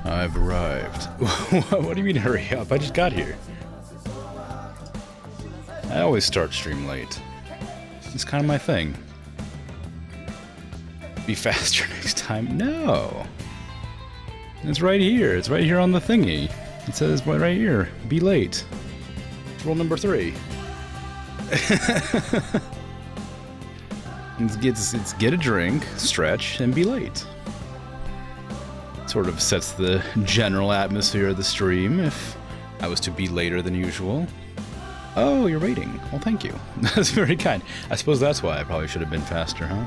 I've arrived. What do you mean hurry up? I just got here. I always start stream late. It's kind of my thing. Be faster next time? No! It's right here. It's right here on the thingy. It says right here. Be late. It's rule number 3. It's get a drink, stretch, and be late. Sort of sets the general atmosphere of the stream if I was to be later than usual. Oh, you're waiting. Well, thank you. That's very kind. I suppose that's why I probably should have been faster, huh?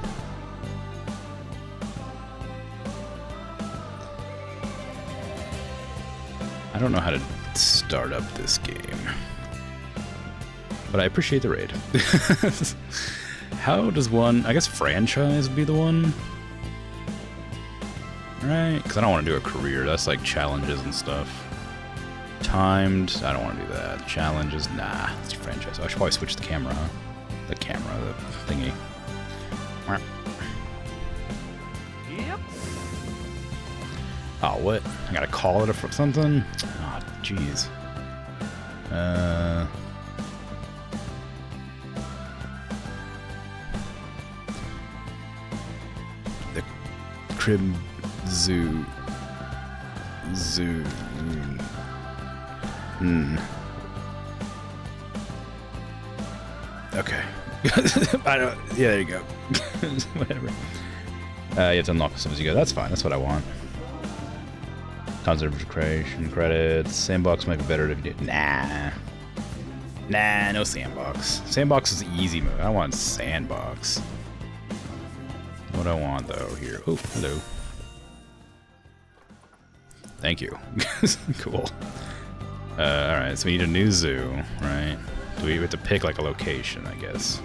I don't know how to start up this game, but I appreciate the raid. How does one... I guess franchise would be the one? Right? Because I don't want to do a career. That's like challenges and stuff. Timed. I don't want to do that. Challenges. Nah. It's franchise. I should probably switch the camera, huh? The camera. The thingy. Yep. Oh, what? I gotta call it for something? Oh, jeez. The Crib Zoo. Okay. I don't... Yeah, there you go. Whatever. You have to unlock some as you go. That's fine. That's what I want. Conservative creation credits. Sandbox might be better if you do... Nah. Nah, no sandbox. Sandbox is the easy mode. I don't want sandbox. What do I want, though, here? Oh, hello. Thank you. Cool. Alright, so we need a new zoo, right? Do we have to pick, like, a location, I guess?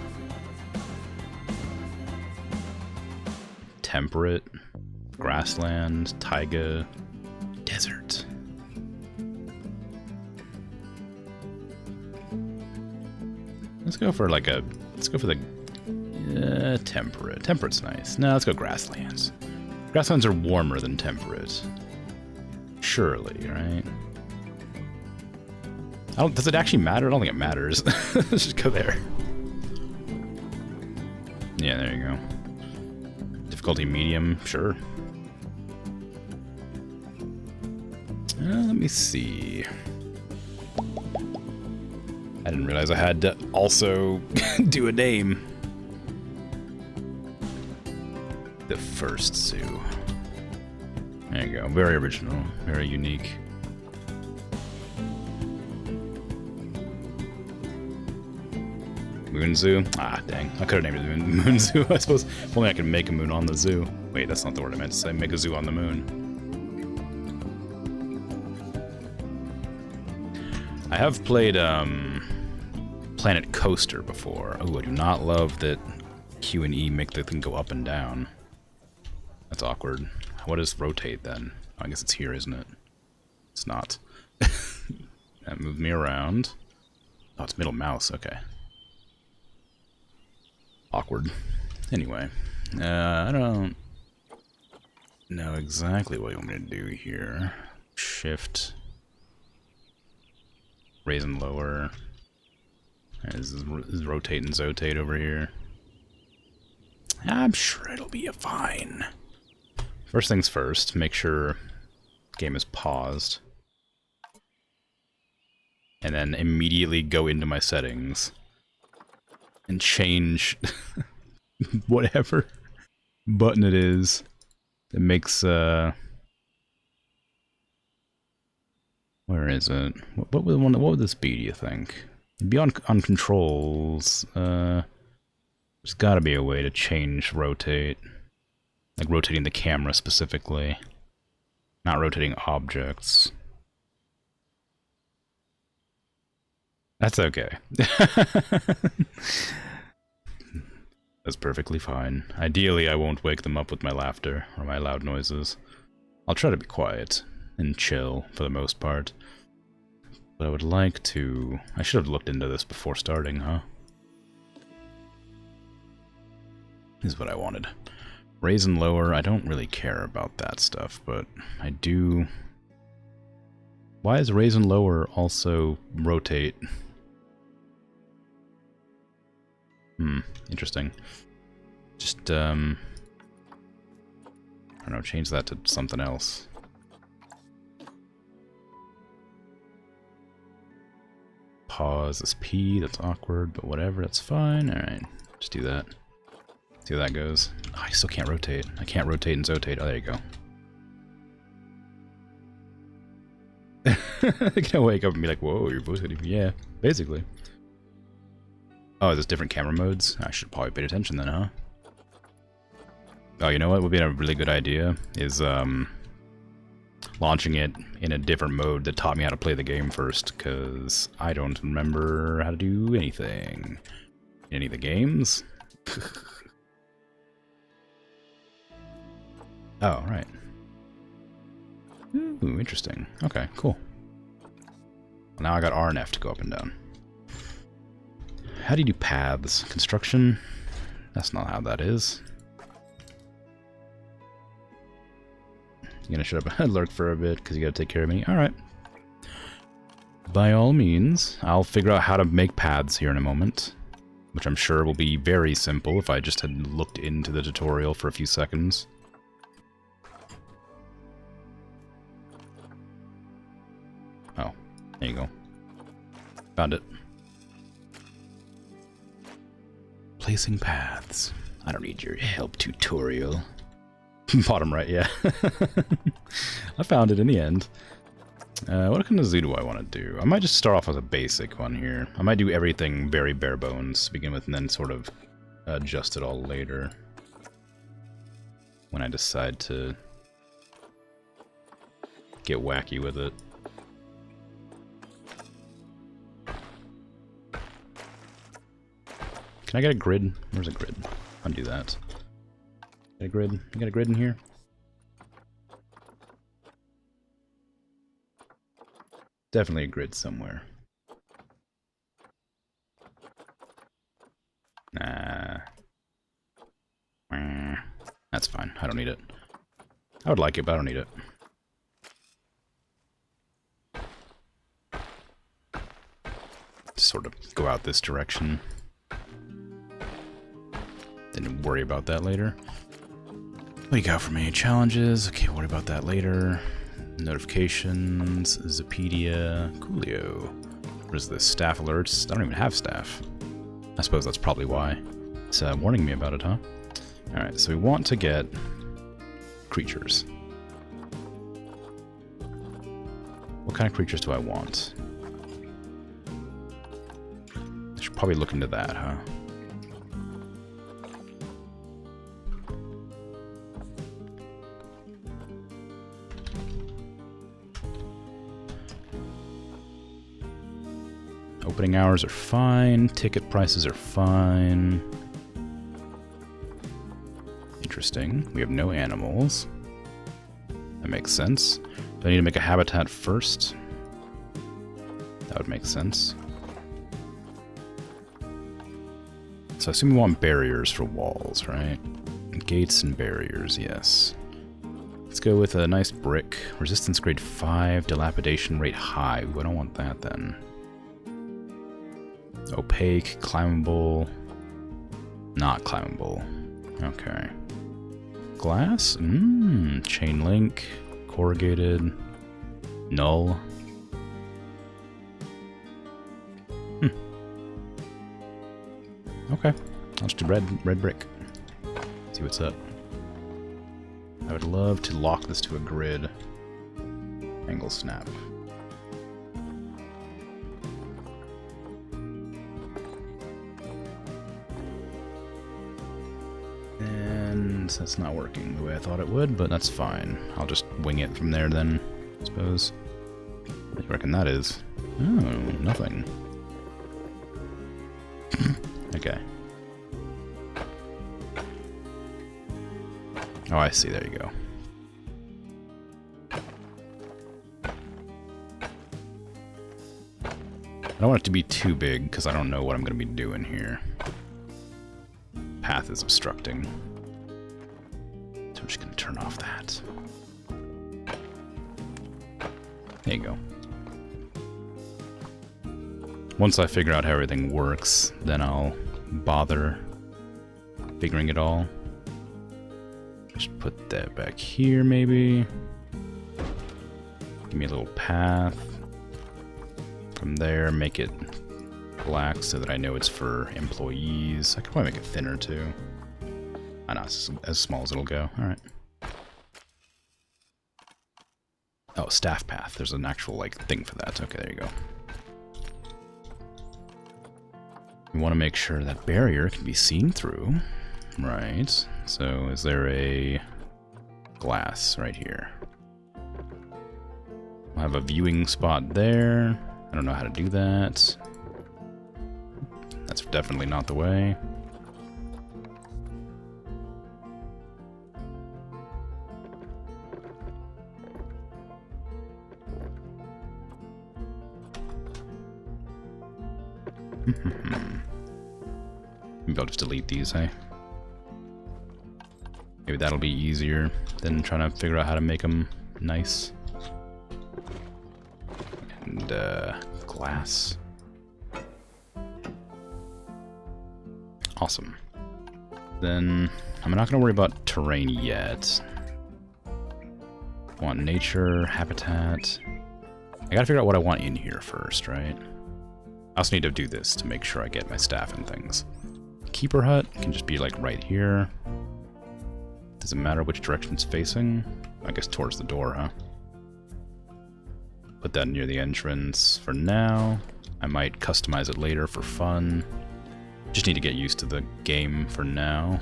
Temperate, grassland, taiga, desert. Let's go for like a... Let's go for the... temperate. Temperate's nice. No, let's go grasslands. Grasslands are warmer than temperate. Surely, right? Does it actually matter? I don't think it matters. Let's just go there. Yeah, there you go. Difficulty medium, sure. Let me see. I didn't realize I had to also do a name. The first zoo. There you go. Very original. Very unique. Moon Zoo? Ah, dang. I could have named it Moon Zoo, I suppose. If only I could make a moon on the zoo. Wait, that's not the word I meant to say. Make a zoo on the moon. I have played Planet Coaster before. Oh, I do not love that Q and E make the thing go up and down. That's awkward. What is rotate then? I guess it's here, isn't it? It's not. That moved me around. Oh, it's middle mouse. Okay. Awkward. Anyway, I don't know exactly what you want me to do here. Shift. Raise and lower. This is rotate and zotate over here. I'm sure it'll be fine. First things first, make sure game is paused. And then immediately go into my settings. And change whatever button it is that makes, where is it? What would this be, do you think? It'd be on controls. There's gotta be a way to change rotate. Like rotating the camera specifically. Not rotating objects. That's okay. That's perfectly fine. Ideally, I won't wake them up with my laughter or my loud noises. I'll try to be quiet and chill for the most part. But I would like to... I should have looked into this before starting, huh? is what I wanted. Raise and lower, I don't really care about that stuff, but I do... Why is raise and lower also rotate? Interesting. Just, I don't know, change that to something else. Pause is P, that's awkward, but whatever, that's fine. Alright, just do that. See how that goes. Oh, I still can't rotate. I can't rotate and zotate. Oh, there you go. I can wake up and be like, whoa, you're rotating. Yeah, basically. Oh, there's different camera modes? I should probably pay attention then, huh? Oh, you know what would be a really good idea? Is, launching it in a different mode that taught me how to play the game first, because I don't remember how to do anything. In any of the games? Oh, right. Ooh, interesting. Okay, cool. Now I got R and F to go up and down. How do you do paths? Construction? That's not how that is. You're gonna shut up and lurk for a bit because you gotta take care of me? Alright. By all means, I'll figure out how to make paths here in a moment. Which I'm sure will be very simple if I just had looked into the tutorial for a few seconds. Oh, there you go. Found it. Placing paths. I don't need your help, tutorial. Bottom right, yeah. I found it in the end. What kind of zoo do I want to do? I might just start off with a basic one here. I might do everything very bare bones to begin with and then sort of adjust it all later. When I decide to get wacky with it. Can I get a grid? Where's a grid? Undo that. Get a grid? You got a grid in here? Definitely a grid somewhere. Nah. That's fine. I don't need it. I would like it, but I don't need it. Just sort of go out this direction. Then worry about that later. What do you got for me? Challenges? Okay, worry about that later. Notifications, Zapedia, Coolio. What is this? Staff alerts? I don't even have staff. I suppose that's probably why. It's warning me about it, huh? Alright, so we want to get creatures. What kind of creatures do I want? I should probably look into that, huh? Opening hours are fine. Ticket prices are fine. Interesting. We have no animals. That makes sense. Do I need to make a habitat first? That would make sense. So I assume we want barriers for walls, right? Gates and barriers, yes. Let's go with a nice brick. Resistance grade 5, dilapidation rate high. Ooh, I don't want that then. Opaque, climbable, not climbable. Okay. Glass? Chain link, corrugated, null. Okay. I'll just do red brick. See what's up. I would love to lock this to a grid. Angle snap. And that's not working the way I thought it would, but that's fine. I'll just wing it from there then, I suppose. What do you reckon that is? Oh, nothing. Okay. Oh, I see. There you go. I don't want it to be too big, because I don't know what I'm going to be doing here. path is obstructing. So I'm just gonna turn off that. There you go. Once I figure out how everything works, then I'll bother figuring it all. Just put that back here, maybe. Give me a little path. From there, make it black so that I know it's for employees. I could probably make it thinner too. I know, it's as small as it'll go. Alright. Oh, staff path. There's an actual, like, thing for that. Okay, there you go. We want to make sure that barrier can be seen through. Right. So, is there a glass right here? I'll have a viewing spot there. I don't know how to do that. That's definitely not the way. Maybe I'll just delete these, hey? Maybe that'll be easier than trying to figure out how to make them nice. And, glass. Awesome. Then, I'm not going to worry about terrain yet. I want nature, habitat. I gotta figure out what I want in here first, right? I also need to do this to make sure I get my staff and things. Keeper hut can just be like right here. Doesn't matter which direction it's facing. I guess towards the door, huh? Put that near the entrance for now. I might customize it later for fun. Just need to get used to the game for now.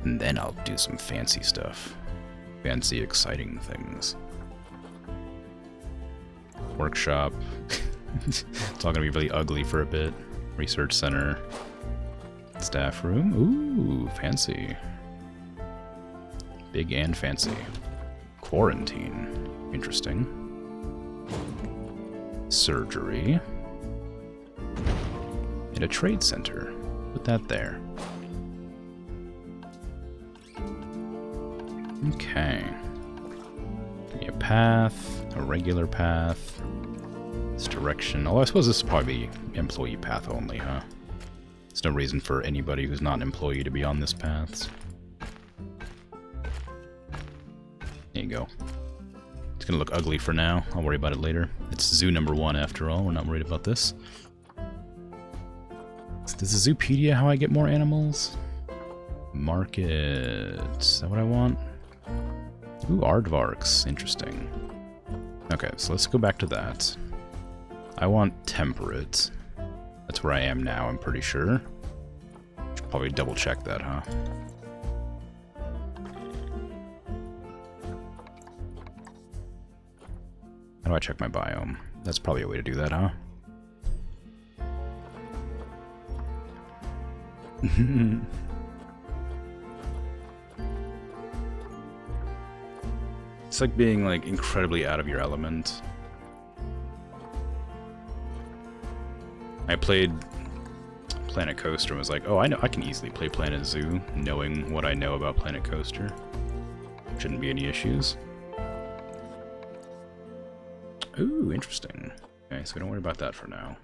And then I'll do some fancy stuff. Fancy, exciting things. Workshop. It's all gonna be really ugly for a bit. Research center. Staff room. Ooh, fancy. Big and fancy. Quarantine. Interesting. Surgery. And a trade center. Put that there. Okay. Give me a path. A regular path. This direction. Although I suppose this would probably be employee path only, huh? There's no reason for anybody who's not an employee to be on this path. There you go. It's gonna look ugly for now. I'll worry about it later. It's zoo number 1 after all. We're not worried about this. Does the Zoopedia how I get more animals? Market. Is that what I want? Ooh, aardvarks. Interesting. Okay, so let's go back to that. I want temperate. That's where I am now, I'm pretty sure. Should probably double check that, huh? How do I check my biome? That's probably a way to do that, huh? It's like being like incredibly out of your element. I played Planet Coaster and was like, oh, I know I can easily play Planet Zoo, knowing what I know about Planet Coaster. Shouldn't be any issues. Ooh, interesting. Okay, so don't worry about that for now.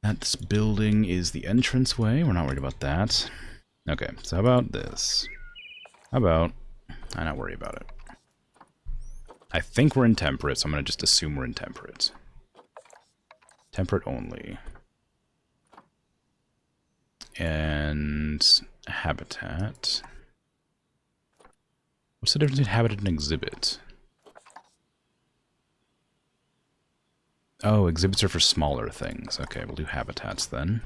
That building is the entranceway. We're not worried about that. Okay, so how about this? How about I not worry about it? I think we're in temperate, so I'm going to just assume we're in temperate. Temperate only. And habitat. What's the difference between habitat and exhibit? Oh, exhibits are for smaller things. Okay, we'll do habitats then.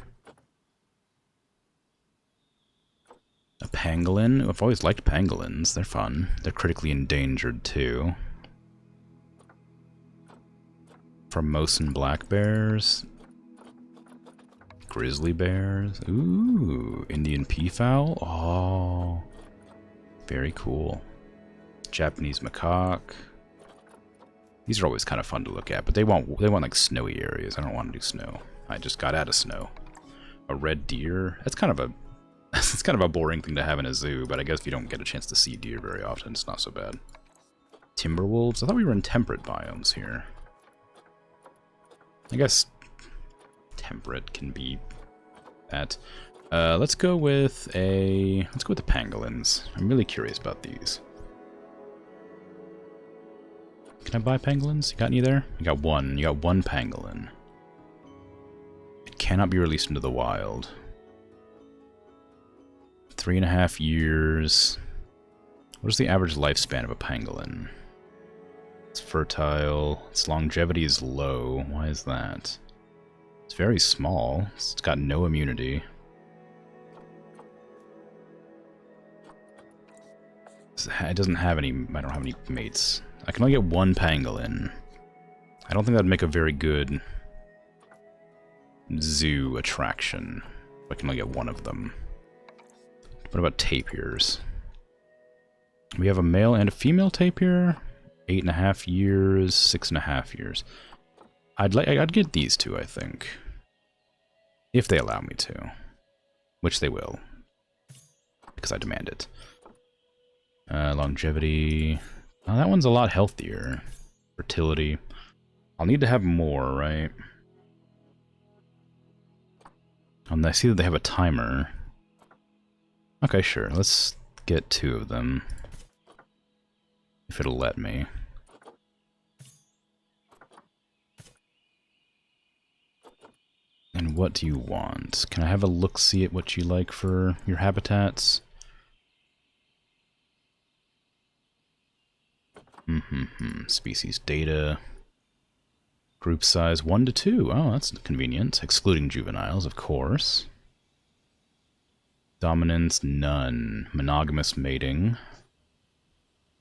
A pangolin. I've always liked pangolins. They're fun. They're critically endangered too. Formosan black bears. Grizzly bears. Ooh, Indian peafowl. Oh, very cool. Japanese macaque. These are always kind of fun to look at, but they want like snowy areas. I don't want to do snow. I just got out of snow. A red deer. That's kind of a it's kind of a boring thing to have in a zoo, but I guess if you don't get a chance to see deer very often, it's not so bad. Timberwolves? I thought we were in temperate biomes here. I guess temperate can be that. Let's go with the pangolins. I'm really curious about these. Can I buy pangolins? You got any there? You got one. You got one pangolin. It cannot be released into the wild. 3.5 years. What is the average lifespan of a pangolin? It's fertile. Its longevity is low. Why is that? It's very small. It's got no immunity. It doesn't have any... I don't have any mates. I can only get one pangolin. I don't think that'd make a very good zoo attraction. I can only get one of them. What about tapirs? We have a male and a female tapir. 8.5 years, 6.5 years. I'd get these two, I think. If they allow me to. Which they will. Because I demand it. Longevity. Oh, that one's a lot healthier. Fertility. I'll need to have more, right? I see that they have a timer. Okay, sure. Let's get 2 of them. If it'll let me. And what do you want? Can I have a look-see at what you like for your habitats? Species data. Group size 1 to 2. Oh, that's convenient. Excluding juveniles, of course. Dominance, none. Monogamous mating.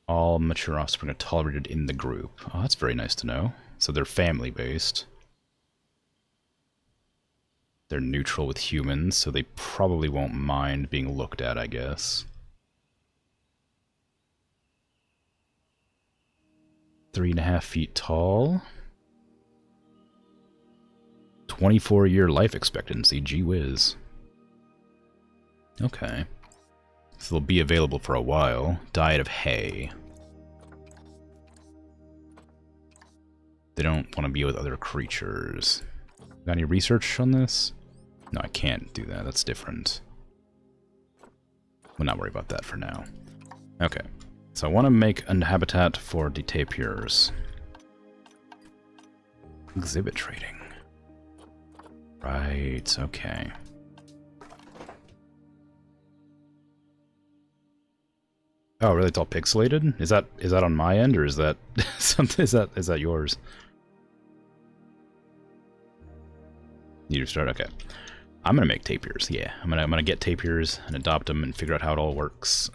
All mature offspring are tolerated in the group. Oh, that's very nice to know. So they're family-based. They're neutral with humans, so they probably won't mind being looked at, I guess. 3.5 feet tall. 24-year life expectancy, gee whiz. Okay. So they'll be available for a while. Diet of hay. They don't want to be with other creatures. Got any research on this? No, I can't do that. That's different. We'll not worry about that for now. Okay. So I want to make a habitat for the tapirs. Exhibit trading. Right, okay. Oh, really? It's all pixelated? Is that on my end, or is that something? Is that yours? Need to start. Okay, I'm gonna make tapirs. Yeah, I'm gonna get tapirs and adopt them and figure out how it all works.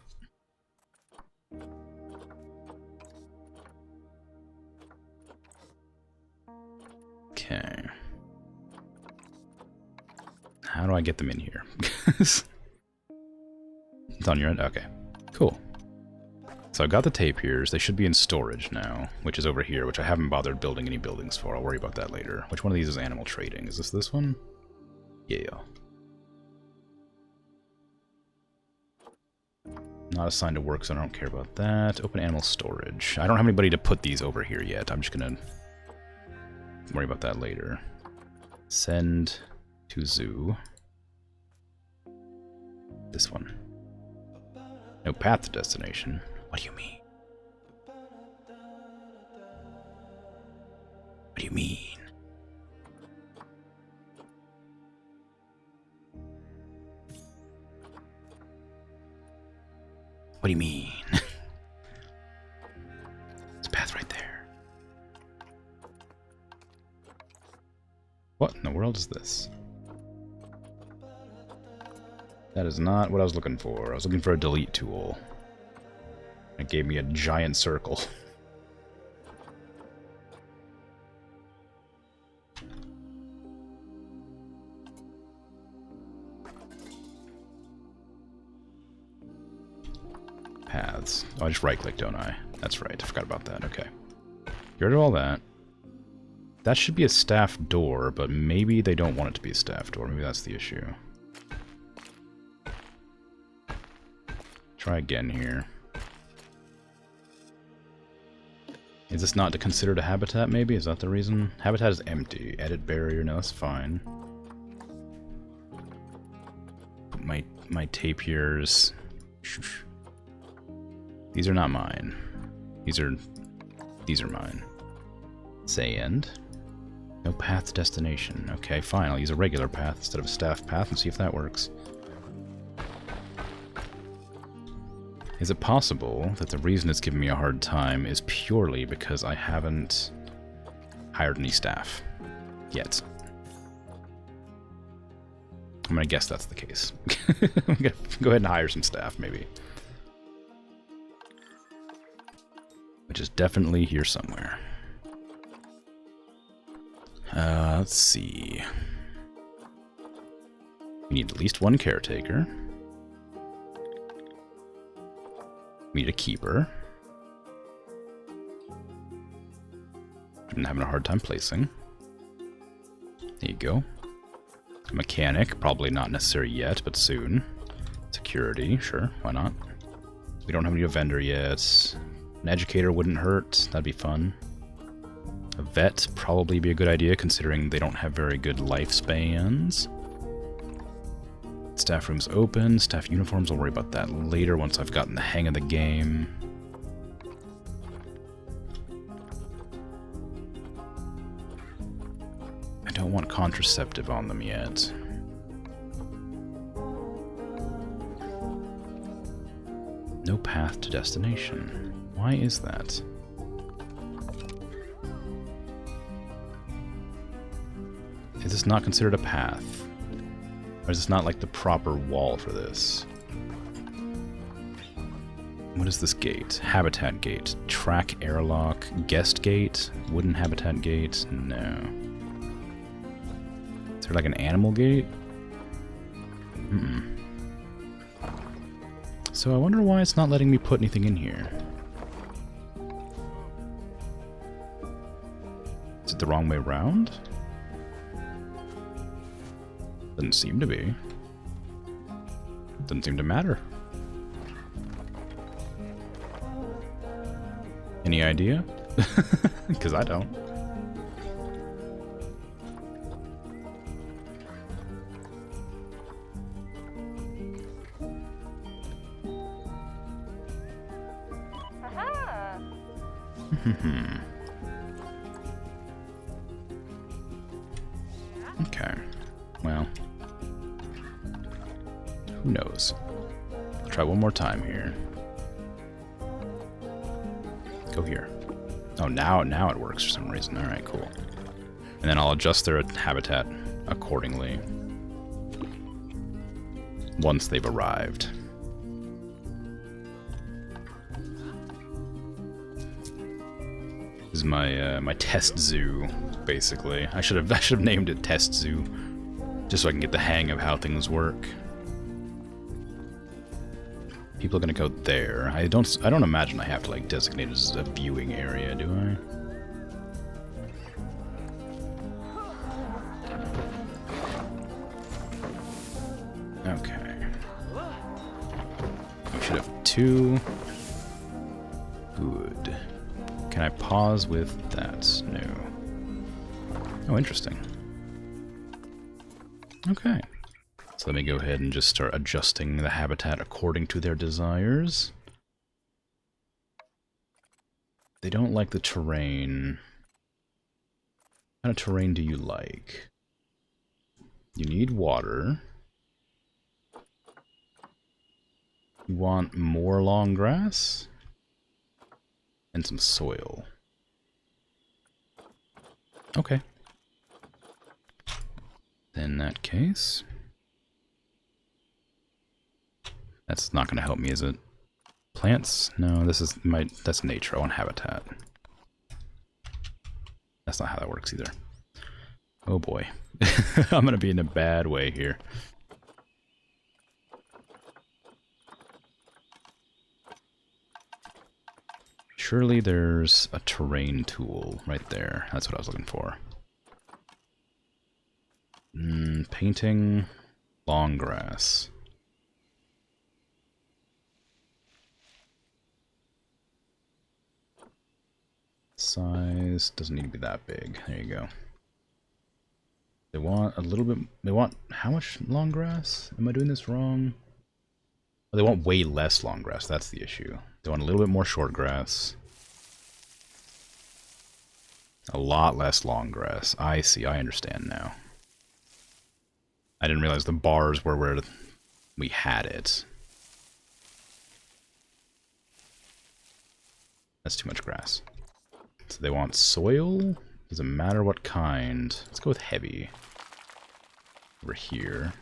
Okay. How do I get them in here? It's on your end? Okay. Cool. So I got the tapirs. They should be in storage now, which is over here, which I haven't bothered building any buildings for. I'll worry about that later. Which one of these is animal trading? Is this one? Yeah. Not assigned to work, so I don't care about that. Open animal storage. I don't have anybody to put these over here yet. I'm just gonna worry about that later. Send to zoo. This one. No path to destination. What do you mean? What do you mean? What do you mean? There's a path right there. What in the world is this? That is not what I was looking for. I was looking for a delete tool. It gave me a giant circle. Paths. Oh, I just right-click, don't I? That's right. I forgot about that. Okay. Get rid of all that. That should be a staff door, but maybe they don't want it to be a staff door. Maybe that's the issue. Try again here. Is this not considered a habitat, maybe? Is that the reason? Habitat is empty. Edit barrier, no, that's fine. Put my tapirs. These are not mine. These are mine. Say end. No path to destination. Okay, fine. I'll use a regular path instead of a staff path and see if that works. Is it possible that the reason it's giving me a hard time is purely because I haven't hired any staff yet? I'm gonna guess that's the case. I'm gonna go ahead and hire some staff, maybe. Which is definitely here somewhere. Let's see. We need at least one caretaker. We need a keeper. I'm having a hard time placing. There you go. A mechanic, probably not necessary yet, but soon. Security, sure, why not? We don't have any vendor yet. An educator wouldn't hurt, that'd be fun. A vet probably be a good idea considering they don't have very good lifespans. Staff rooms open, staff uniforms, I'll worry about that later once I've gotten the hang of the game. I don't want contraceptive on them yet. No path to destination. Why is that? Is this not considered a path? Or is this not like the proper wall for this? What is this gate? Habitat gate. Track airlock. Guest gate. Wooden habitat gate. No. Is there like an animal gate? Mm-mm. So I wonder why it's not letting me put anything in here. Is it the wrong way around? Doesn't seem to be. Doesn't seem to matter. Any idea? Because I don't. Aha! Okay. Well. Who knows? I'll try one more time here. Go here. Oh, now it works for some reason. Alright, cool. And then I'll adjust their habitat accordingly once they've arrived. This is my test zoo, basically. I should have named it Test Zoo, just so I can get the hang of how things work. People are gonna go there. I don't imagine I have to like designate it as a viewing area, do I? Okay. We should have 2. Good. Can I pause with that? No. Oh, interesting. Okay. So let me go ahead and just start adjusting the habitat according to their desires. They don't like the terrain. What kind of terrain do you like? You need water. You want more long grass? And some soil. Okay. In that case... That's not going to help me, is it? Plants? No, that's nature. I want habitat. That's not how that works either. Oh boy. I'm going to be in a bad way here. Surely there's a terrain tool right there. That's what I was looking for. Painting long grass. Size doesn't need to be that big. There you go. They want a little bit. They want how much long grass? Am I doing this wrong? Oh, they want way less long grass. That's the issue. They want a little bit more short grass. A lot less long grass. I see. I understand now. I didn't realize the bars were where we had it. That's too much grass. So they want soil? Doesn't matter what kind. Let's go with heavy. Over here.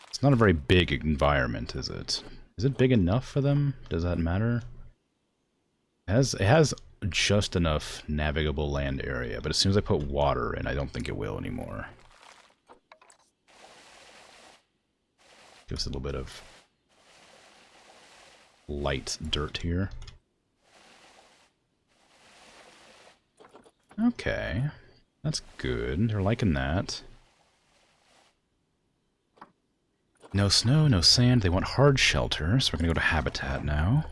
It's not a very big environment, is it? Is it big enough for them? Does that matter? It has just enough navigable land area, but as soon as I put water in, I don't think it will anymore. Give us a little bit of light dirt here. Okay, that's good. They're liking that. No snow, no sand. They want hard shelter, so we're going to go to habitat now.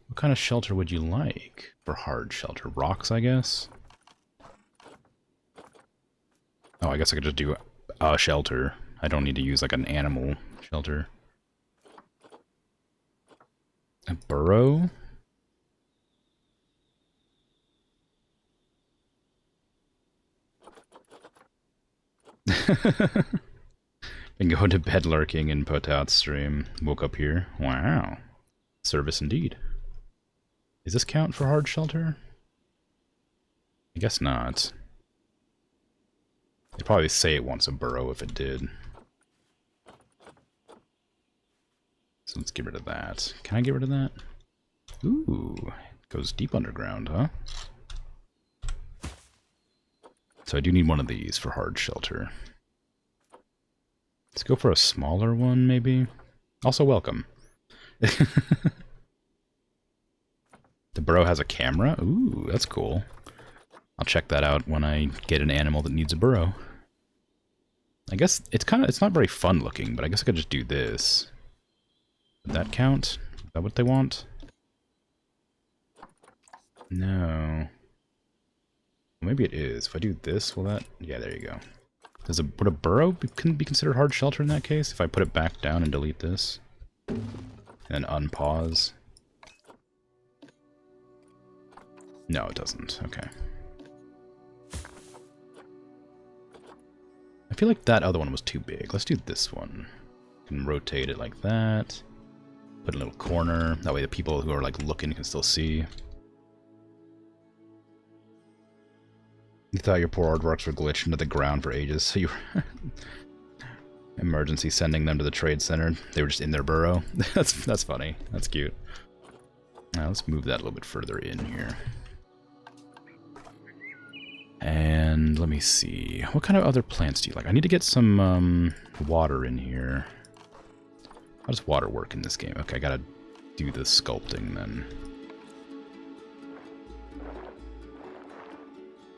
What kind of shelter would you like for hard shelter? Rocks, I guess? Oh, I guess I could just do a shelter. I don't need to use like an animal shelter. A burrow? Been going to bed lurking in Potat's stream. Woke up here. Wow. Service indeed. Does this count for hard shelter? I guess not. They'd probably say it wants a burrow if it did. So let's get rid of that. Can I get rid of that? Ooh, it goes deep underground, huh? So I do need one of these for hard shelter. Let's go for a smaller one, maybe. Also welcome. The burrow has a camera? Ooh, that's cool. I'll check that out when I get an animal that needs a burrow. I guess it's not very fun looking, but I guess I could just do this. Would that count? Is that what they want? No. Maybe it is. If I do this, will that... Yeah, there you go. Would a burrow be considered hard shelter in that case? If I put it back down and delete this? And unpause? No, it doesn't. Okay. I feel like that other one was too big. Let's do this one. You can rotate it like that. Put a little corner. That way the people who are like looking can still see. You thought your poor aardvarks were glitched into the ground for ages, so you were emergency sending them to the trade center. They were just in their burrow. That's funny. That's cute. Now let's move that a little bit further in here. And let me see. What kind of other plants do you like? I need to get some water in here. How does water work in this game? Okay, I gotta do the sculpting then.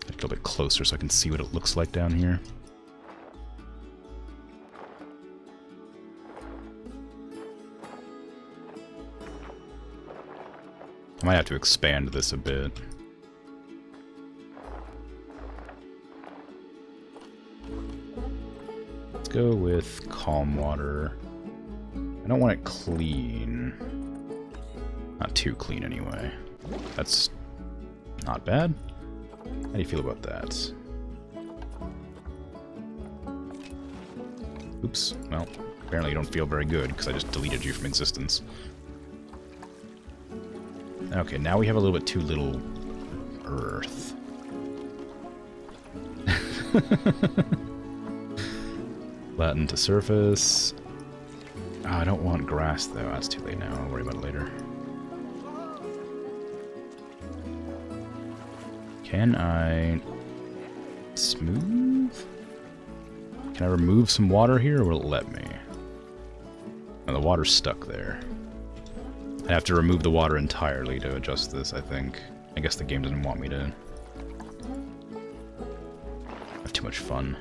A little bit closer so I can see what it looks like down here. I might have to expand this a bit. Let's go with calm water. I don't want it clean. Not too clean anyway. That's not bad. How do you feel about that? Oops. Well, apparently you don't feel very good because I just deleted you from existence. Okay, now we have a little bit too little earth. Flatten to surface. Oh, I don't want grass though. That's too late now. I'll worry about it later. Can I smooth? Can I remove some water here, or will it let me? Oh, the water's stuck there. I have to remove the water entirely to adjust this, I think. I guess the game doesn't want me to have too much fun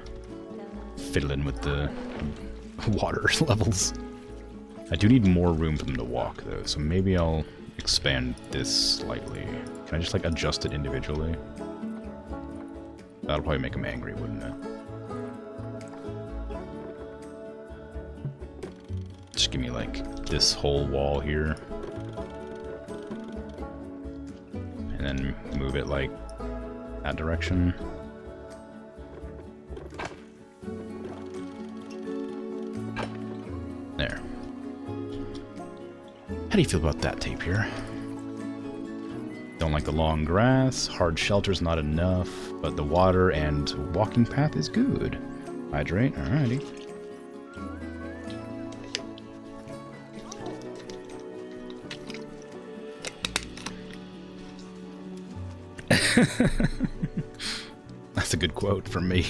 fiddling with the water levels. I do need more room for them to walk, though, so maybe I'll expand this slightly. Can I just, like, adjust it individually? That'll probably make them angry, wouldn't it? Just give me, like, this whole wall here. And then move it, like, that direction. There. How do you feel about that, Tapir? Don't like the long grass, hard shelter's not enough, but the water and walking path is good. Hydrate, alrighty. That's a good quote from me.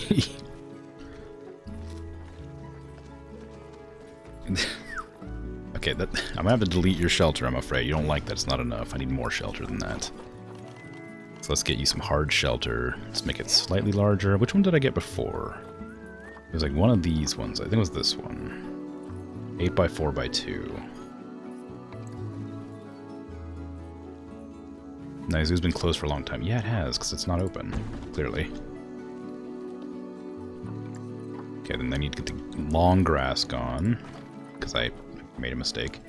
Okay, I'm gonna have to delete your shelter, I'm afraid. You don't like that, it's not enough. I need more shelter than that. So let's get you some hard shelter. Let's make it slightly larger. Which one did I get before? It was like one of these ones. I think it was this one. 8x4x2. No, zoo's been closed for a long time. Yeah, it has, because it's not open, clearly. Okay, then I need to get the long grass gone, because I made a mistake.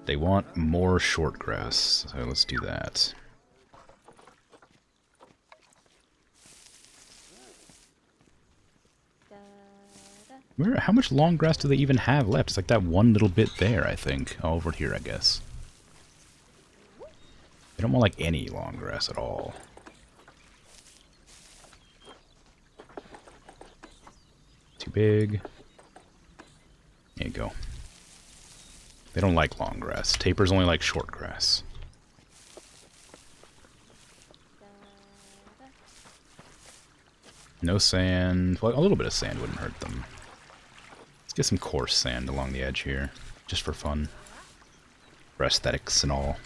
They want more short grass, so let's do that. How much long grass do they even have left? It's like that one little bit there, I think. Oh, over here, I guess. They don't want, like, any long grass at all. Too big. There you go. They don't like long grass. Tapirs only like short grass. No sand. Well, a little bit of sand wouldn't hurt them. Let's get some coarse sand along the edge here, just for fun. For aesthetics and all.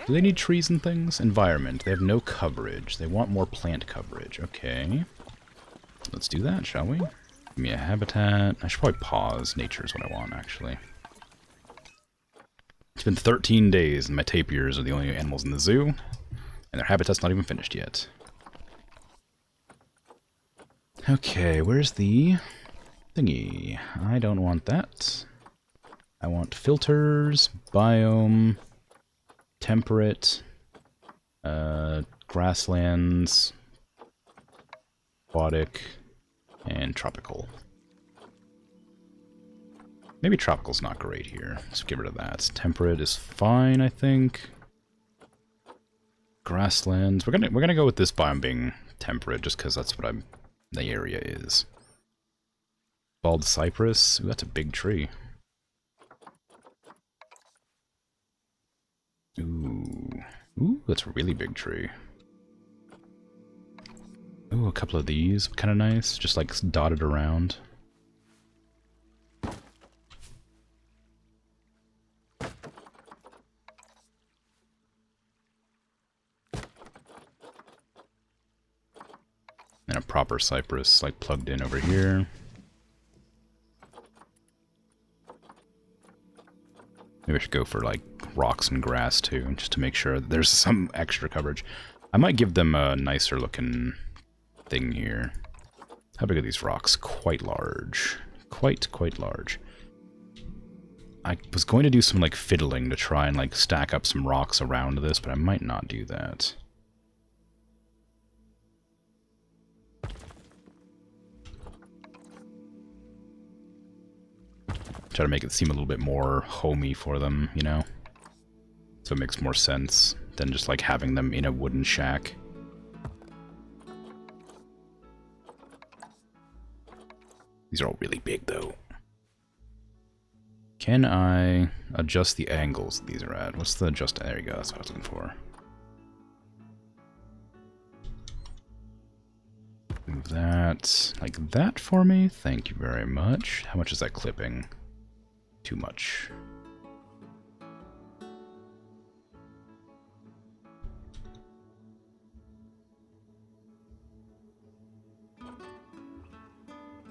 Do they need trees and things? Environment. They have no coverage. They want more plant coverage. Okay. Let's do that, shall we? Give me a habitat. I should probably pause. Nature is what I want, actually. It's been 13 days, and my tapirs are the only animals in the zoo. And their habitat's not even finished yet. Okay, where's the thingy? I don't want that. I want filters, biome... temperate, grasslands, aquatic, and tropical. Maybe tropical's not great here. Let's get rid of that. Temperate is fine, I think. Grasslands. We're gonna go with this biome being temperate, just because that's what the area is. Bald cypress. Ooh, that's a big tree. Ooh, that's a really big tree. Ooh, a couple of these, kind of nice, just like dotted around. And a proper cypress, like plugged in over here. Maybe I should go for like rocks and grass too, just to make sure that there's some extra coverage. I might give them a nicer looking thing here. How big are these rocks? Quite large. Quite large. I was going to do some like fiddling to try and like stack up some rocks around this, but I might not do that. Try to make it seem a little bit more homey for them, you know? So it makes more sense than just like having them in a wooden shack. These are all really big though. Can I adjust the angles these are at? What's the adjust? There you go, that's what I was looking for. Move that like that for me. Thank you very much. How much is that clipping? Too much.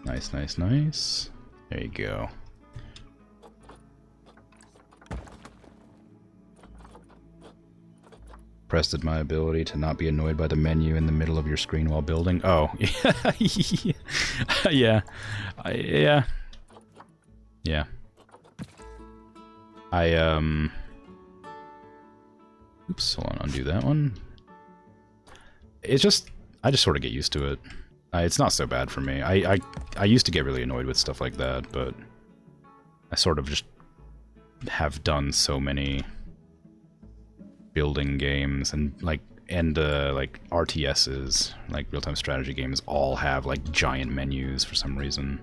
Nice, nice, nice. There you go. Pressed my ability to not be annoyed by the menu in the middle of your screen while building. Oh, yeah. Yeah. Yeah. Oops, hold on, undo that one. It's just, I just sort of get used to it. It's not so bad for me. I used to get really annoyed with stuff like that, but I sort of just have done so many building games and like RTSs, like real-time strategy games, all have like giant menus for some reason.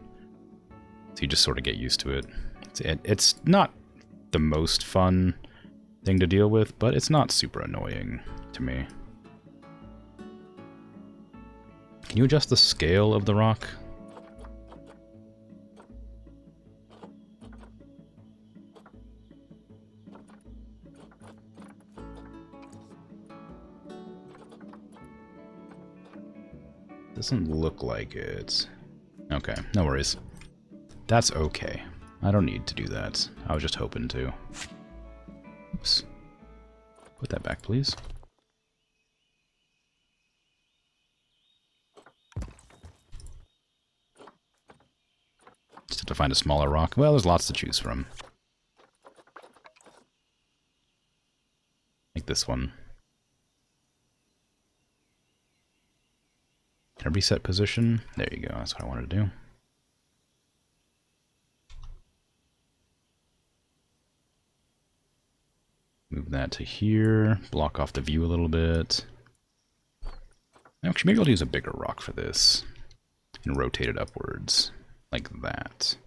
So you just sort of get used to it. It's not the most fun thing to deal with, but it's not super annoying to me. Can you adjust the scale of the rock? Doesn't look like it. Okay, no worries. That's okay. I don't need to do that. I was just hoping to. Oops. Put that back, please. Just have to find a smaller rock. Well, there's lots to choose from. Like this one. Can I reset position? There you go, that's what I wanted to do. Move that to here, block off the view a little bit. Actually, maybe I'll use a bigger rock for this. And rotate it upwards, like that.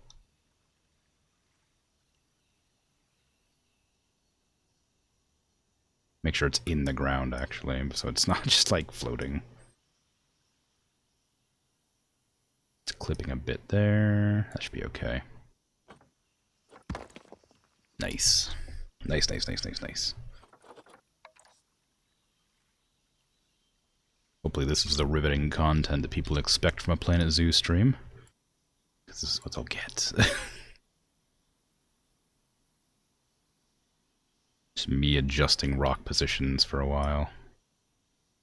Make sure it's in the ground, actually, so it's not just, like, floating. It's clipping a bit there. That should be okay. Nice. Nice, nice, nice, nice, nice. Hopefully this is the riveting content that people expect from a Planet Zoo stream. Because this is what they'll get. Just me adjusting rock positions for a while.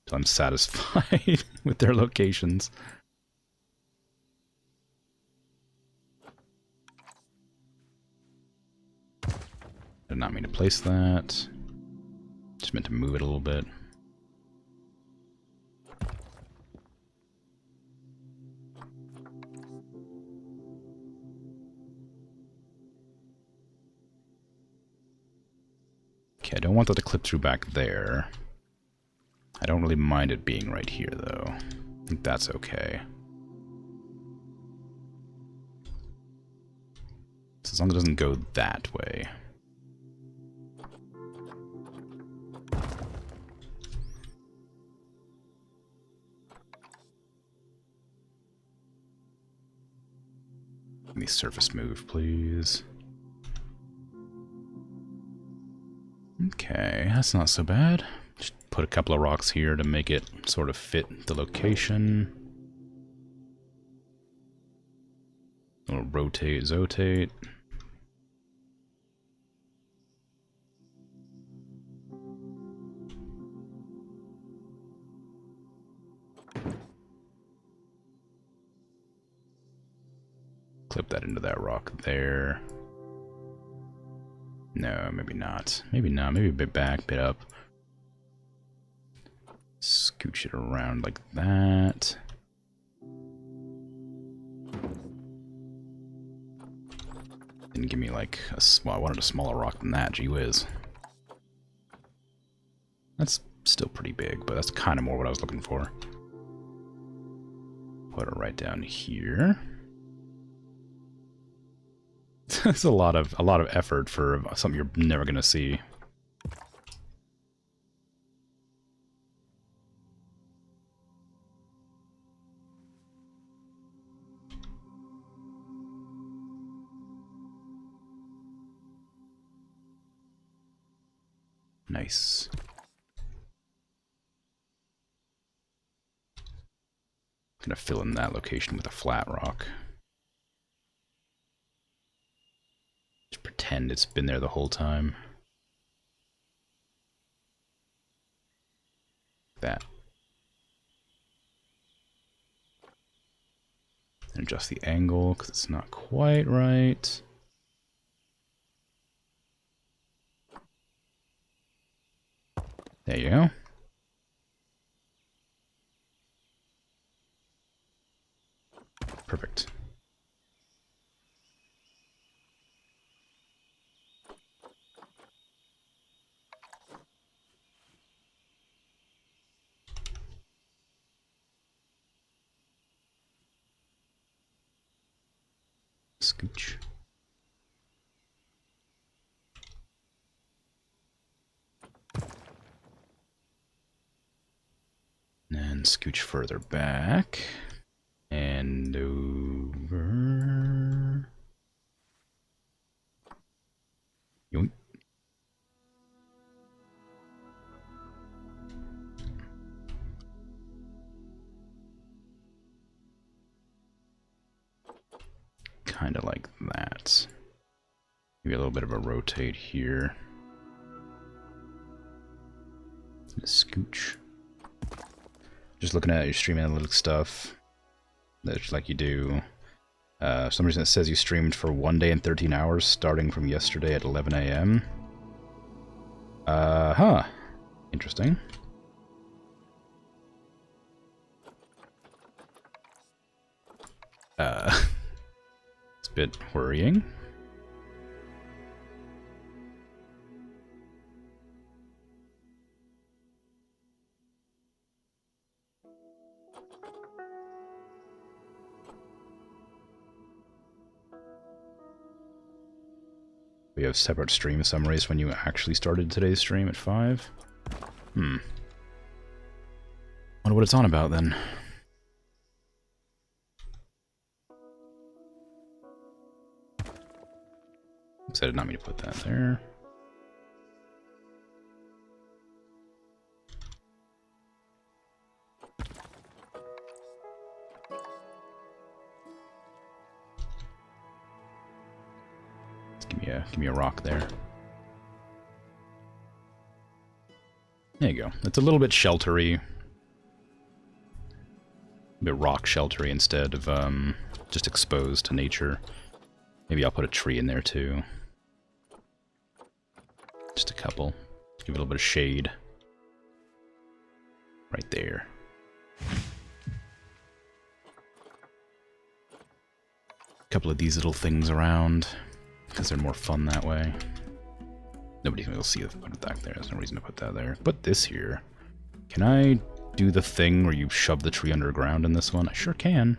Until I'm satisfied with their locations. Did not mean to place that. Just meant to move it a little bit. Okay, I don't want that to clip through back there. I don't really mind it being right here, though. I think that's okay. So as long as it doesn't go that way. Give me surface move, please. Okay, that's not so bad. Just put a couple of rocks here to make it sort of fit the location. A little rotate, zotate. Clip that into that rock there. No, maybe not. Maybe not. Maybe a bit back, bit up. Scooch it around like that. Didn't give me like a... Well, I wanted a smaller rock than that, gee whiz. That's still pretty big, but that's kind of more what I was looking for. Put it right down here. It's a lot of effort for something you're never gonna see. Nice. Gonna fill in that location with a flat rock. Just pretend it's been there the whole time. That. And adjust the angle because it's not quite right. There you go. Perfect. Scooch. And scooch further back. And over. Yoink. Kind of like that. Maybe a little bit of a rotate here. Scooch. Just looking at your stream analytics stuff. That's like you do. For some reason it says you streamed for 1 day and 13 hours starting from yesterday at 11 a.m. Huh. Interesting. It's a bit worrying. We have separate stream summaries when you actually started today's stream at 5. Wonder what it's on about then. Oops, I did not mean to put that there. Give me a rock there. There you go. It's a little bit sheltery. A bit rock sheltery instead of just exposed to nature. Maybe I'll put a tree in there too. Just a couple. Give it a little bit of shade. Right there. A couple of these little things around. Because they're more fun that way. Nobody's going to see it back there. There's no reason to put that there. Put this here. Can I do the thing where you shove the tree underground in this one? I sure can.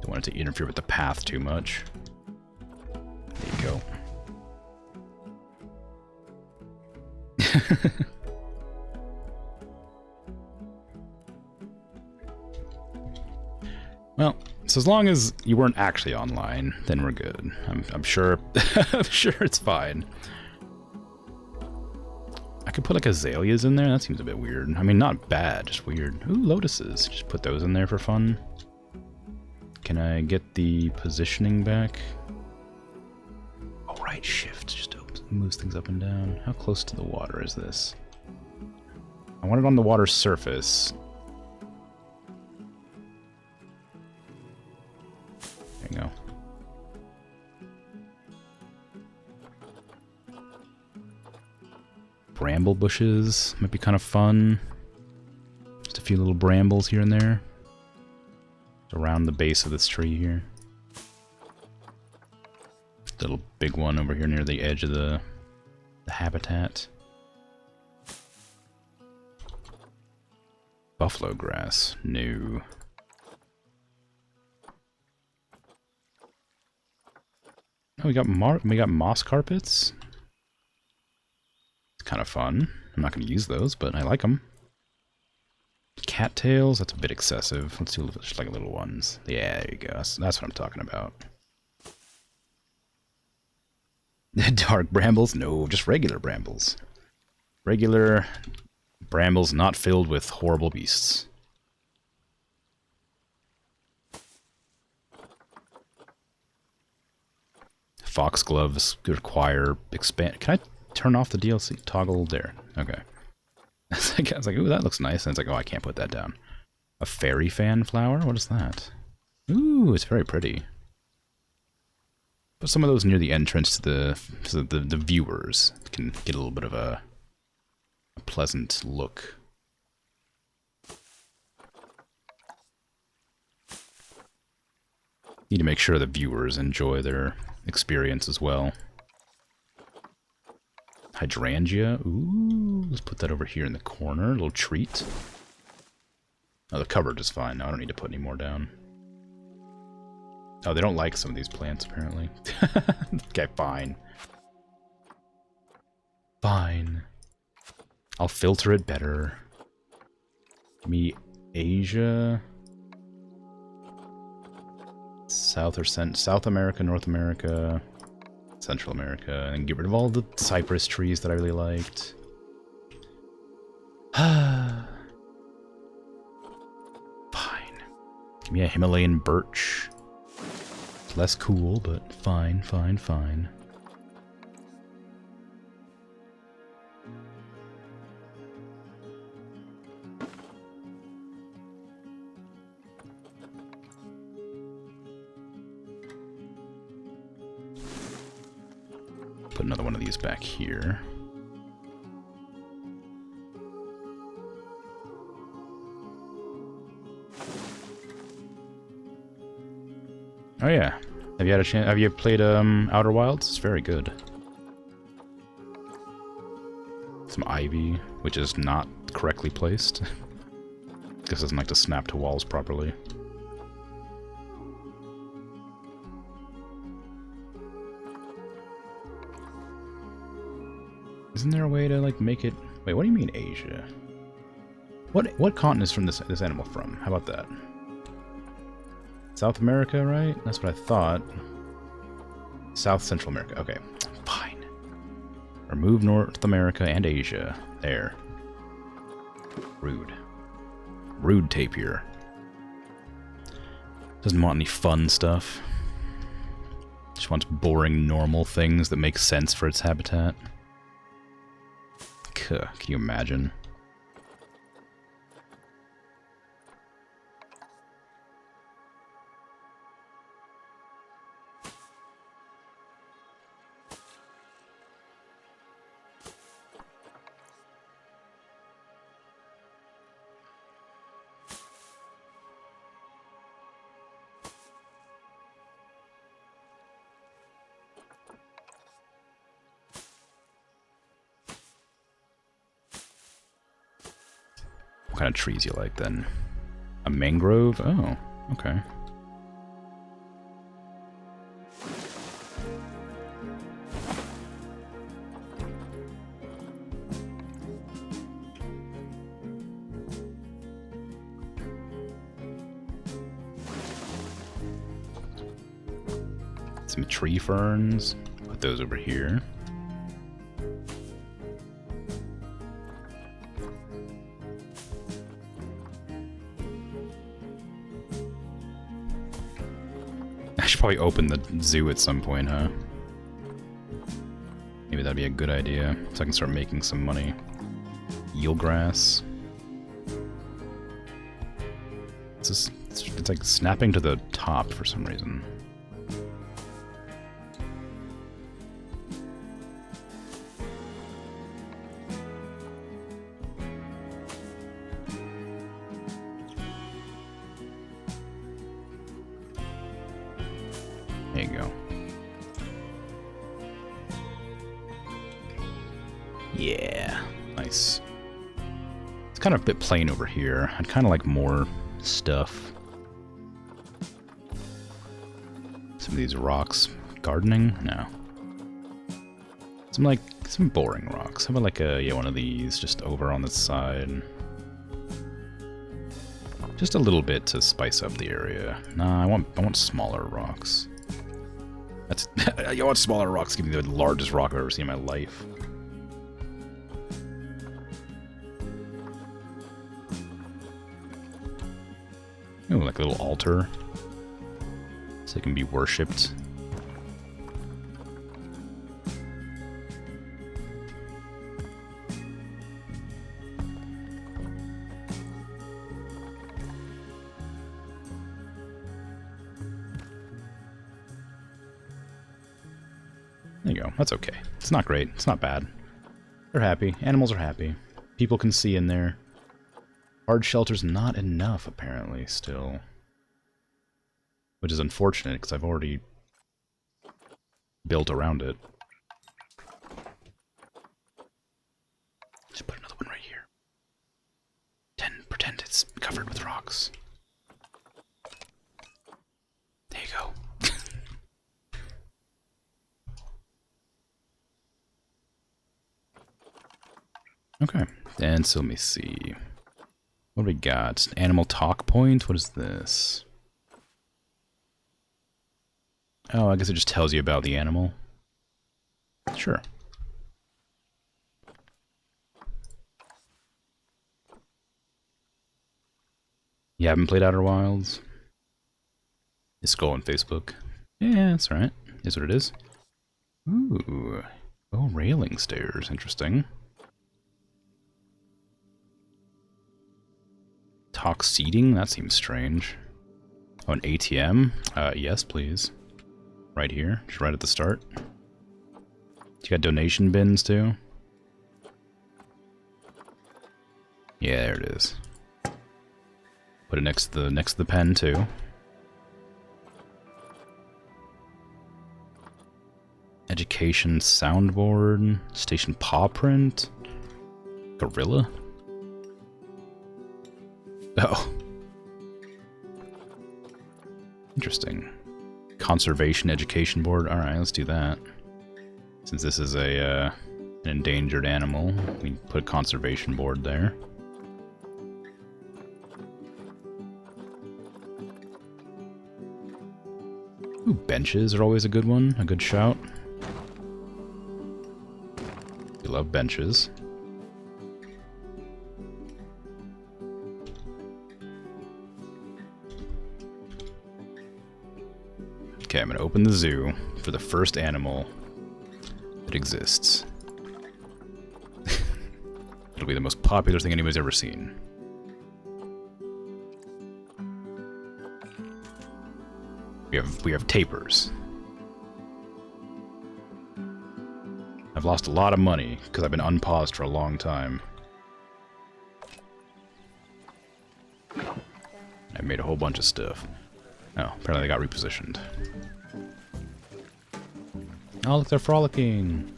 Don't want it to interfere with the path too much. There you go. Well, so as long as you weren't actually online, then we're good. I'm sure I'm sure it's fine. I could put like azaleas in there. That seems a bit weird. I mean, not bad, just weird. Ooh, lotuses. Just put those in there for fun. Can I get the positioning back? Oh, right, shift just moves things up and down. How close to the water is this? I want it on the water surface. There you go. Bramble bushes might be kind of fun. Just a few little brambles here and there. Around the base of this tree here. Little big one over here near the edge of the habitat. Buffalo grass. No. Oh, we got moss carpets. It's kind of fun. I'm not going to use those, but I like them. Cattails, that's a bit excessive. Let's do just like little ones. Yeah, there you go. That's what I'm talking about. Dark brambles? No, just regular brambles. Regular brambles not filled with horrible beasts. Foxgloves require expand. Can I turn off the DLC toggle there? Okay. I was like, ooh, that looks nice. And it's like, oh, I can't put that down. A fairy fan flower? What is that? Ooh, it's very pretty. Put some of those near the entrance to the viewers can get a little bit of a pleasant look. Need to make sure the viewers enjoy their experience as well. Hydrangea. Ooh, let's put that over here in the corner. A little treat. Oh, the cupboard is fine. No, I don't need to put any more down. Oh, they don't like some of these plants, apparently. Okay, fine. Fine. I'll filter it better. Give me Asia. South America, North America, Central America, and get rid of all the cypress trees that I really liked. Fine. Give me a Himalayan birch. It's less cool, but fine, fine, fine. Put another one of these back here. Oh yeah. Have you had a chance? Have you played Outer Wilds? It's very good. Some ivy, which is not correctly placed. Guess doesn't like to snap to walls properly. Isn't there a way to like make it? Wait, what do you mean Asia? What continent is from this animal from? How about that? South America, right? That's what I thought. South Central America. Okay, fine. Remove North America and Asia. There. Rude. Rude tapir. Doesn't want any fun stuff. Just wants boring, normal things that make sense for its habitat. Can you imagine? What kind of trees you like then? A mangrove? Oh, okay. Some tree ferns. Put those over here. I should probably open the zoo at some point, huh? Maybe that'd be a good idea, so I can start making some money. Eelgrass. It's like snapping to the top for some reason. There you go. Yeah, nice. It's kind of a bit plain over here. I'd kind of like more stuff. Some of these rocks. Gardening? No. Some boring rocks. How about like one of these just over on the side? Just a little bit to spice up the area. Nah, I want smaller rocks. That's you want smaller rocks? Give me the largest rock I've ever seen in my life. Ooh, like a little altar, so it can be worshipped. There you go. That's okay. It's not great. It's not bad. They're happy. Animals are happy. People can see in there. Hard shelter's not enough, apparently, still. Which is unfortunate, because I've already built around it. Just put another one right here. Pretend it's covered with rocks. There you go. Okay, and so let me see. What do we got? Animal talk point? What is this? Oh, I guess it just tells you about the animal. Sure. You haven't played Outer Wilds? It's Skull on Facebook. Yeah, that's alright. Is what it is. Ooh. Oh, railing stairs. Interesting. Talk seating? That seems strange. Oh, an ATM? Yes, please. Right here. Just right at the start. You got donation bins, too? Yeah, there it is. Put it next to the pen, too. Education soundboard. Station paw print. Gorilla? Oh. Interesting. Conservation Education Board. Alright, let's do that. Since this is an endangered animal, we put a conservation board there. Ooh, benches are always a good one. A good shout. We love benches. Okay, I'm gonna open the zoo for the first animal that exists. It'll be the most popular thing anybody's ever seen. We have tapirs. I've lost a lot of money because I've been unpaused for a long time. I made a whole bunch of stuff. Oh, apparently they got repositioned. Oh, look, they're frolicking.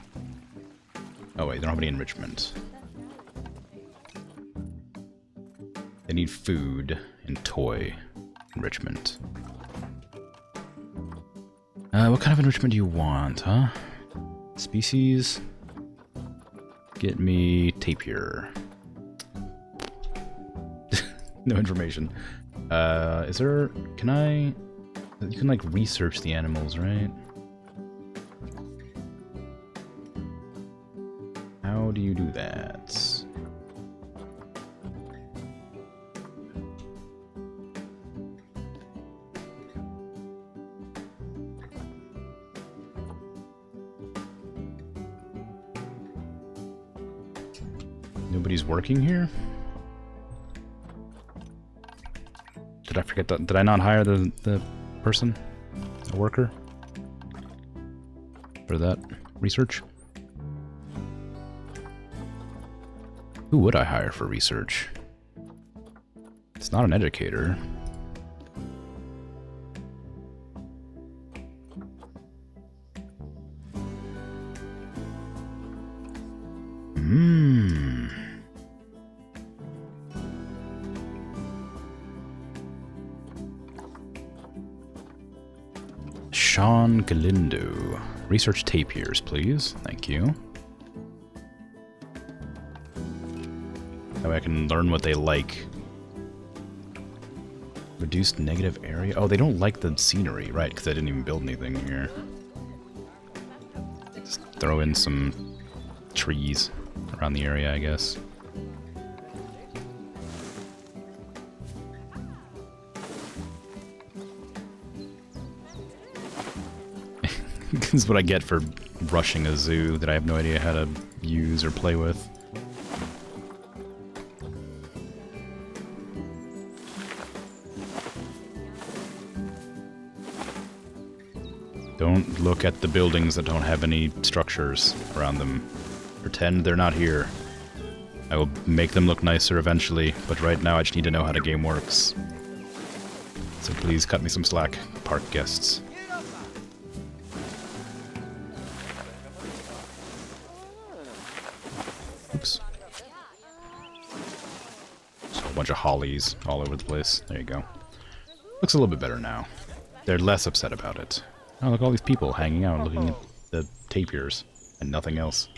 Oh, wait, they don't have any enrichment. They need food and toy enrichment. What kind of enrichment do you want, huh? Species? Get me tapir. No information. Is there... Can I... You can, like, research the animals, right? How do you do that? Nobody's working here? Did I forget that? Did I not hire the person? A worker? For that research? Who would I hire for research? It's not an educator. Sean Galindo. Research tapirs, please. Thank you. That way I can learn what they like. Reduced negative area. Oh, they don't like the scenery, right? Because I didn't even build anything here. throw in some trees around the area, I guess. This is what I get for rushing a zoo that I have no idea how to use or play with. Don't look at the buildings that don't have any structures around them. Pretend they're not here. I will make them look nicer eventually, but right now I just need to know how the game works. So please cut me some slack, park guests. Oops. Just a whole bunch of hollies all over the place. There you go. Looks a little bit better now. They're less upset about it. Oh, look, all these people hanging out looking at the tapirs and nothing else.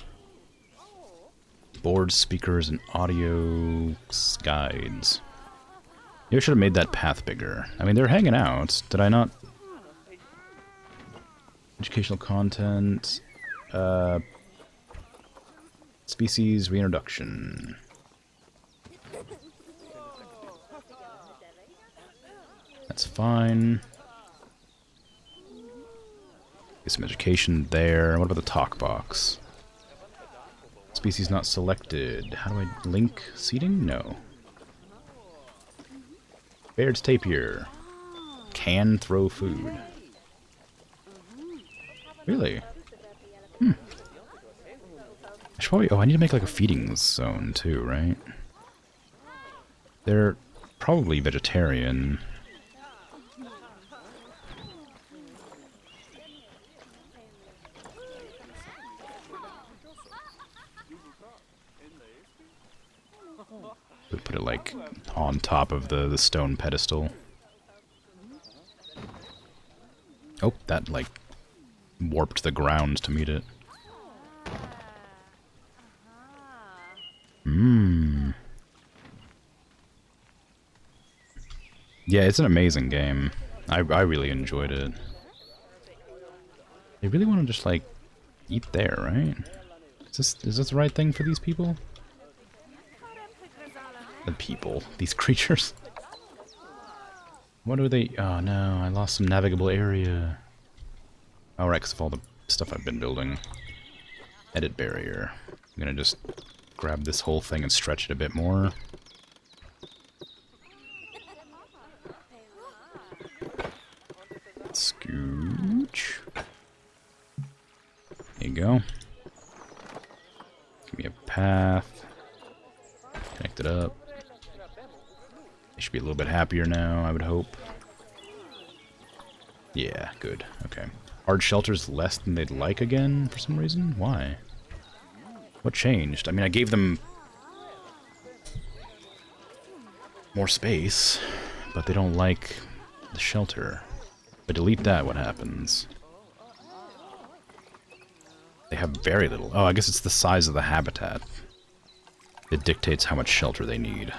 Boards, speakers, and audio guides. Maybe I should have made that path bigger. I mean, they're hanging out. Did I not? Educational content. Species reintroduction. That's fine. Get some education there. What about the talk box? Species not selected. How do I link seating? No. Baird's tapir. Can throw food. Really? Hmm. I should probably... Oh, I need to make like a feeding zone too, right? They're probably vegetarian. Put it like on top of the stone pedestal. Oh, that like warped the ground to meet it. Mmm. Yeah, it's an amazing game. I really enjoyed it. They really want to just like eat there, right? Is this the right thing for these people? The people. These creatures. What are they? Oh no, I lost some navigable area. Alright, because of all the stuff I've been building. Edit barrier. I'm gonna just grab this whole thing and stretch it a bit more. Scooch. There you go. Give me a path. Connect it up. They should be a little bit happier now, I would hope. Yeah, good. Okay. Hard shelters less than they'd like again for some reason? Why? What changed? I mean, I gave them more space, but they don't like the shelter. If I delete that, what happens? They have very little. Oh, I guess it's the size of the habitat. It dictates how much shelter they need.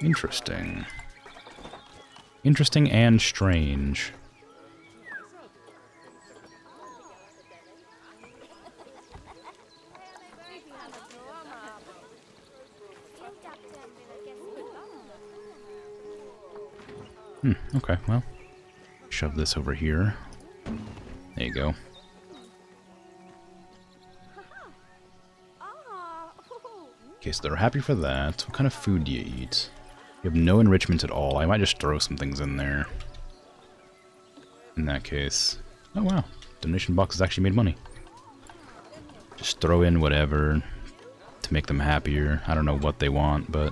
Interesting. Interesting and strange. Okay, well. Shove this over here. There you go. Okay, so they're happy for that. What kind of food do you eat? You have no enrichment at all. I might just throw some things in there. In that case. Oh wow, donation box has actually made money. Just throw in whatever to make them happier. I don't know what they want, but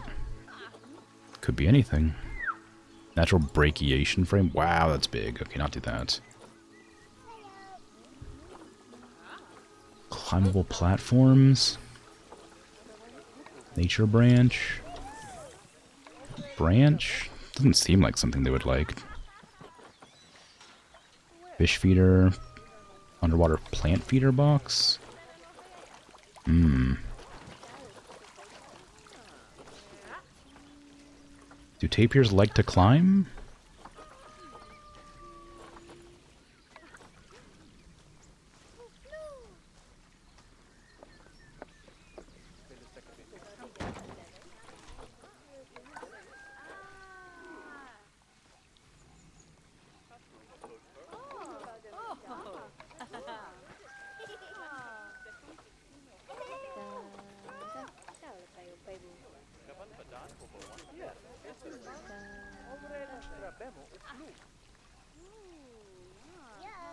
could be anything. Natural brachiation frame? Wow, that's big. Okay, not do that. Climbable platforms. Nature branch. Branch? Doesn't seem like something they would like. Fish feeder. Underwater plant feeder box. Do tapirs like to climb?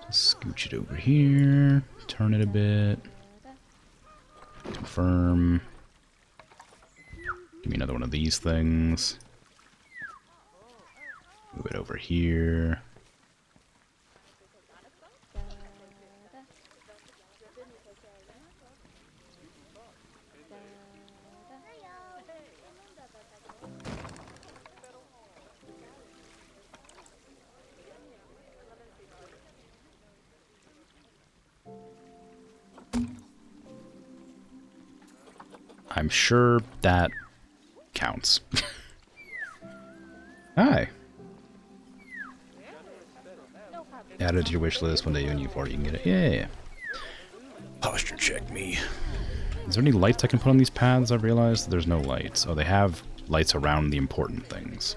Just scooch it over here. Turn it a bit. Confirm. Give me another one of these things. Move it over here. I'm sure that counts. Hi. Add it to your wish list. One day when you've already can get it. Yeah. Posture check me. Is there any lights I can put on these paths? I've realized there's no lights. Oh, they have lights around the important things.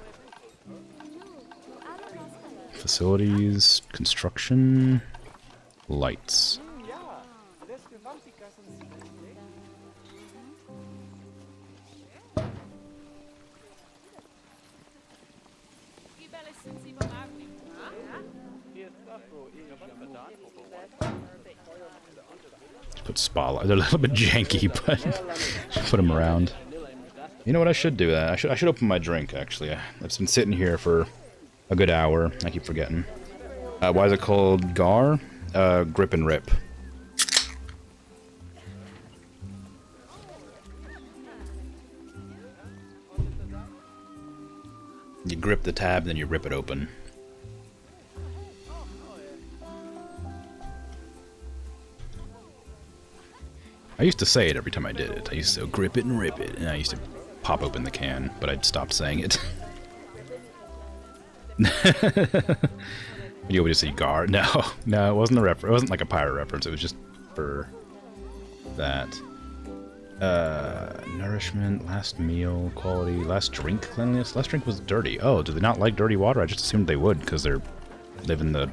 Facilities, construction, lights. Put spotlight. They're a little bit janky, but put them around. You know what I should do? I should open my drink. Actually, I've been sitting here for a good hour. I keep forgetting. Why is it called Gar? Grip and rip. You grip the tab, then you rip it open. I used to say it every time I did it. I used to grip it and rip it, and I used to pop open the can, but I'd stopped saying it. You would just say Gar? No, it wasn't a reference. It wasn't like a pirate reference. It was just for that. Nourishment, last meal, quality, last drink, cleanliness. Last drink was dirty. Oh, do they not like dirty water? I just assumed they would because they're live in the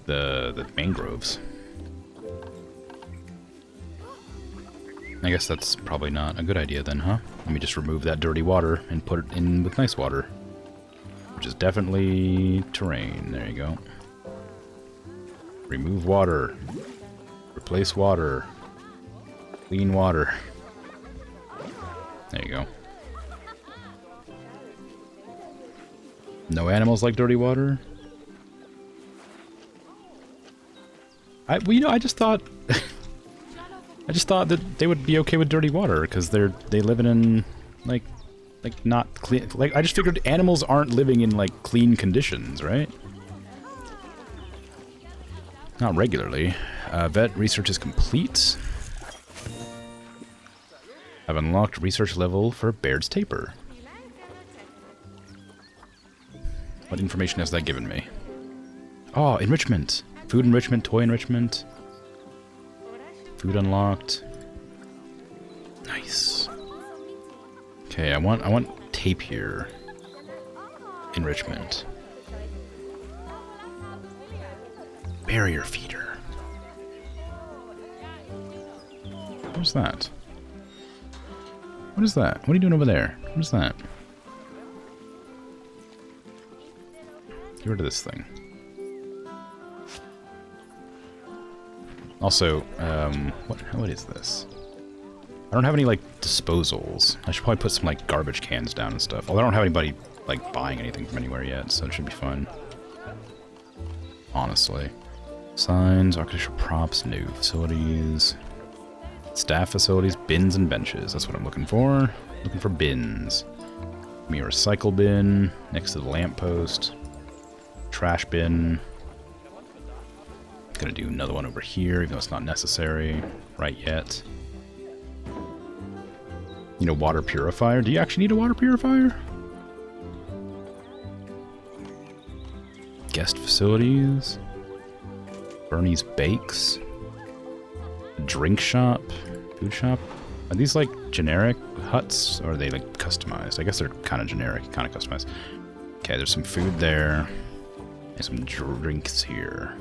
the mangroves. I guess that's probably not a good idea then, huh? Let me just remove that dirty water and put it in with nice water. Which is definitely terrain. There you go. Remove water. Replace water. Clean water. There you go. No animals like dirty water? Well, you know, I just thought... I just thought that they would be okay with dirty water because they live in like not clean. Like I just figured animals aren't living in like clean conditions, right? Not regularly. Vet research is complete. I've unlocked research level for Baird's Taper. What information has that given me? Oh, enrichment. Food enrichment, toy enrichment. Food unlocked. Nice. Okay, I want tapir enrichment. Barrier feeder. What's that? What is that? What are you doing over there? What is that? Get rid of this thing. Also, what is this? I don't have any, like, disposals. I should probably put some, like, garbage cans down and stuff. Although I don't have anybody, like, buying anything from anywhere yet, so it should be fun. Honestly. Signs, architectural props, new facilities. Staff facilities, bins and benches. That's what I'm looking for. Looking for bins. Give me a recycle bin next to the lamppost. Trash bin. Gonna do another one over here, even though it's not necessary right yet. You know, water purifier. Do you actually need a water purifier? Guest facilities. Bernie's Bakes. Drink shop. Food shop. Are these like generic huts, or are they like customized? I guess they're kind of generic, kind of customized. Okay, there's some food there. And some drinks here.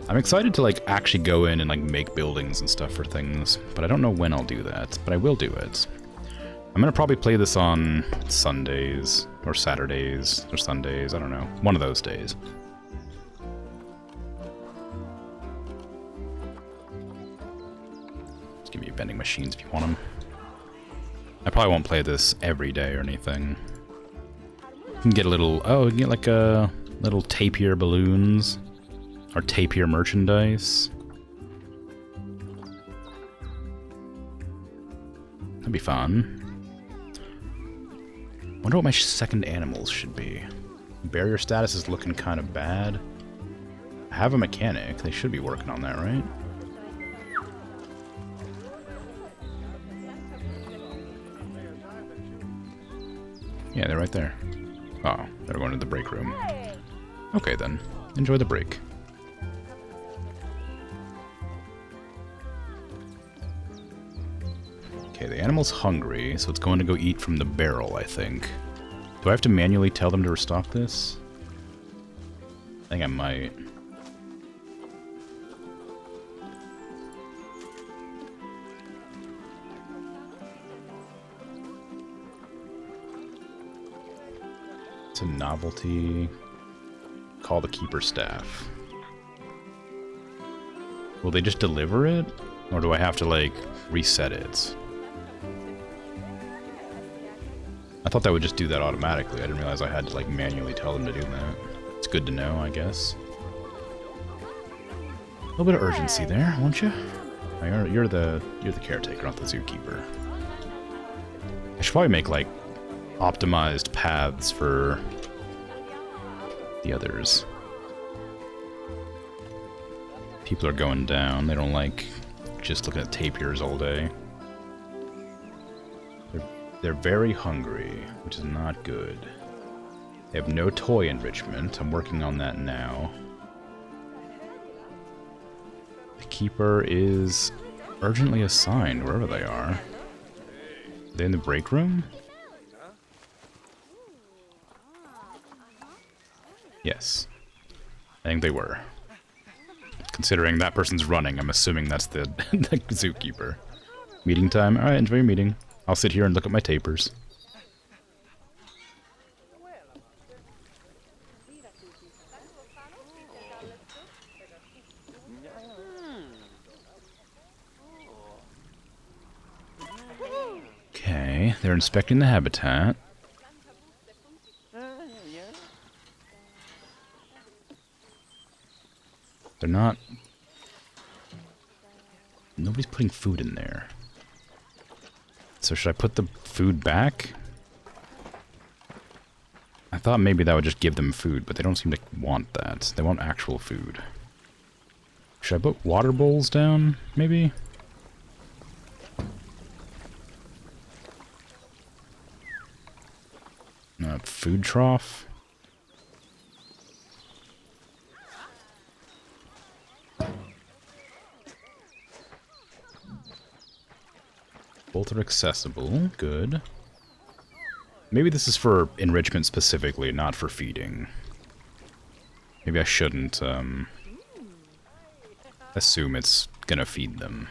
I'm excited to like actually go in and like make buildings and stuff for things, but I don't know when I'll do that, but I will do it. I'm gonna probably play this on Sundays, or Saturdays, or Sundays, I don't know. One of those days. Just give me vending machines if you want them. I probably won't play this every day or anything. You can get a little, oh, you can get like a little tapier balloons, or tapier merchandise. That'd be fun. Wonder what my second animals should be. Barrier status is looking kind of bad. I have a mechanic. They should be working on that, right? Yeah, they're right there. Oh, they're going to the break room. Okay then. Enjoy the break. Okay, the animal's hungry, so it's going to go eat from the barrel, I think. Do I have to manually tell them to restock this? I think I might. It's a novelty. Call the keeper staff. Will they just deliver it? Or do I have to, like, reset it? I thought that would just do that automatically. I didn't realize I had to, like, manually tell them to do that. It's good to know, I guess. A little bit of urgency there, won't you? You're the caretaker, not the zookeeper. I should probably make, like, optimized paths for the others. People are going down. They don't like just looking at tapirs all day. They're very hungry, which is not good. They have no toy enrichment. I'm working on that now. The keeper is urgently assigned wherever they are. Are they in the break room? Yes. I think they were. Considering that person's running, I'm assuming that's the, the zookeeper. Meeting time? Alright, enjoy your meeting. I'll sit here and look at my tapirs. Okay, they're inspecting the habitat. They're not... Nobody's putting food in there. So should I put the food back? I thought maybe that would just give them food, but they don't seem to want that. They want actual food. Should I put water bowls down, maybe? Food trough? Both are accessible. Good. Maybe this is for enrichment specifically, not for feeding. Maybe I shouldn't assume it's gonna feed them.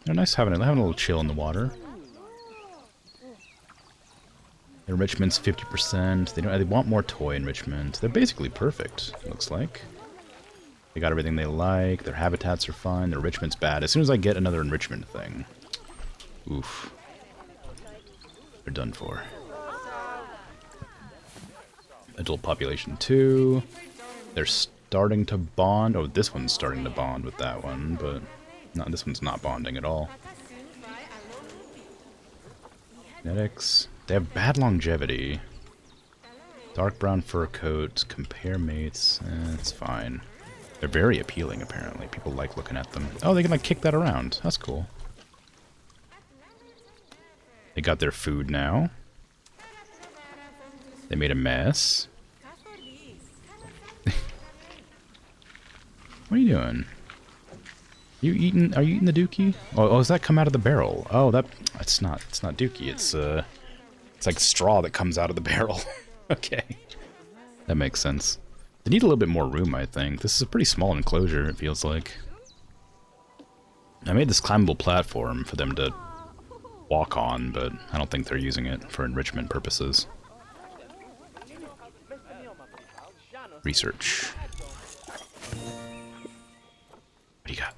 They're nice having a little chill in the water. Enrichment's 50%. They want more toy enrichment. They're basically perfect, it looks like. They got everything they like, their habitats are fine, their enrichment's bad. As soon as I get another enrichment thing, oof, they're done for. Adult population 2. They're starting to bond. Oh, this one's starting to bond with that one, but no, this one's not bonding at all. Genetics. They have bad longevity. Dark brown fur coat, compare mates, it's fine. They're very appealing, apparently. People like looking at them. Oh, they can, like, kick that around. That's cool. They got their food now. They made a mess. What are you doing? Are you eating the dookie? Oh, does that come out of the barrel? Oh, it's not dookie. It's like straw that comes out of the barrel. Okay. That makes sense. They need a little bit more room, I think. This is a pretty small enclosure, it feels like. I made this climbable platform for them to walk on, but I don't think they're using it for enrichment purposes. Research. What do you got?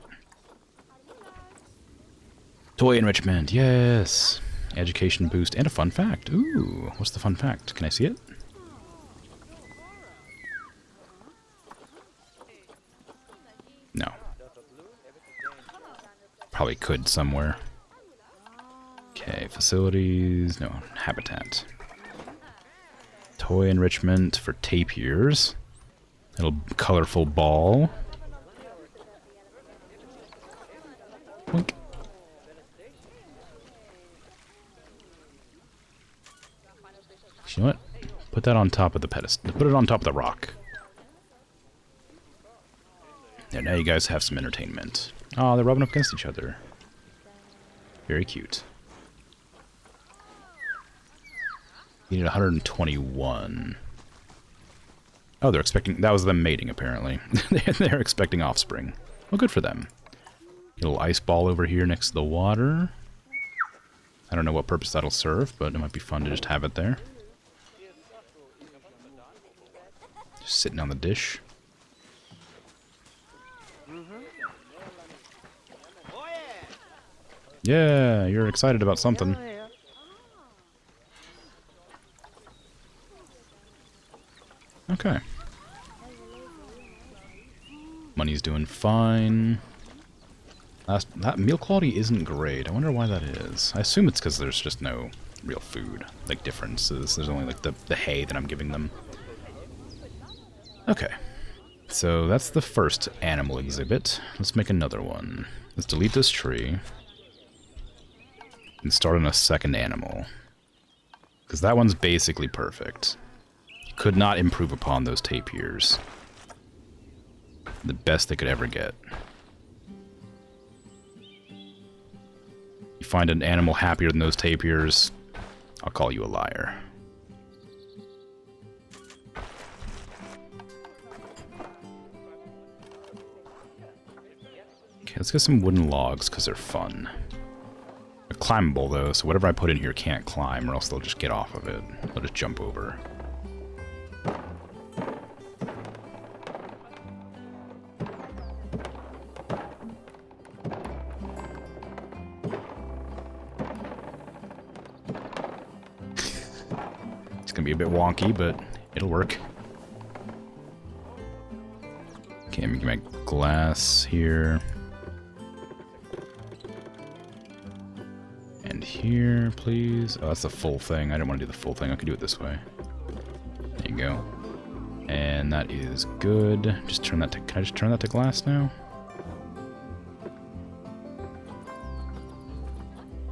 Toy enrichment, yes! Education boost and a fun fact. Ooh, what's the fun fact? Can I see it? No. Probably could somewhere. Okay, facilities, no, habitat. Toy enrichment for tapirs. Little colorful ball. Boink. You know what? Put that on top of the pedestal. Put it on top of the rock. There, now you guys have some entertainment. Oh, they're rubbing up against each other. Very cute. You need 121. Oh, they're expecting... That was them mating, apparently. They're expecting offspring. Well, good for them. A little ice ball over here next to the water. I don't know what purpose that'll serve, but it might be fun to just have it there. Just sitting on the dish. Yeah, you're excited about something. Okay. Money's doing fine. That meal quality isn't great. I wonder why that is. I assume it's because there's just no real food, like differences. There's only like the hay that I'm giving them. Okay. So that's the first animal exhibit. Let's make another one. Let's delete this tree. And start on a second animal. Because that one's basically perfect. Could not improve upon those tapirs. The best they could ever get. You find an animal happier than those tapirs, I'll call you a liar. Okay, let's get some wooden logs because they're fun. They're climbable though, so whatever I put in here can't climb or else they'll just get off of it. They'll just jump over. Be a bit wonky, but it'll work. Okay, let me get my glass here. And here, please. Oh, that's the full thing. I didn't want to do the full thing. I could do it this way. There you go. And that is good. Just turn that to... Can I just turn that to glass now?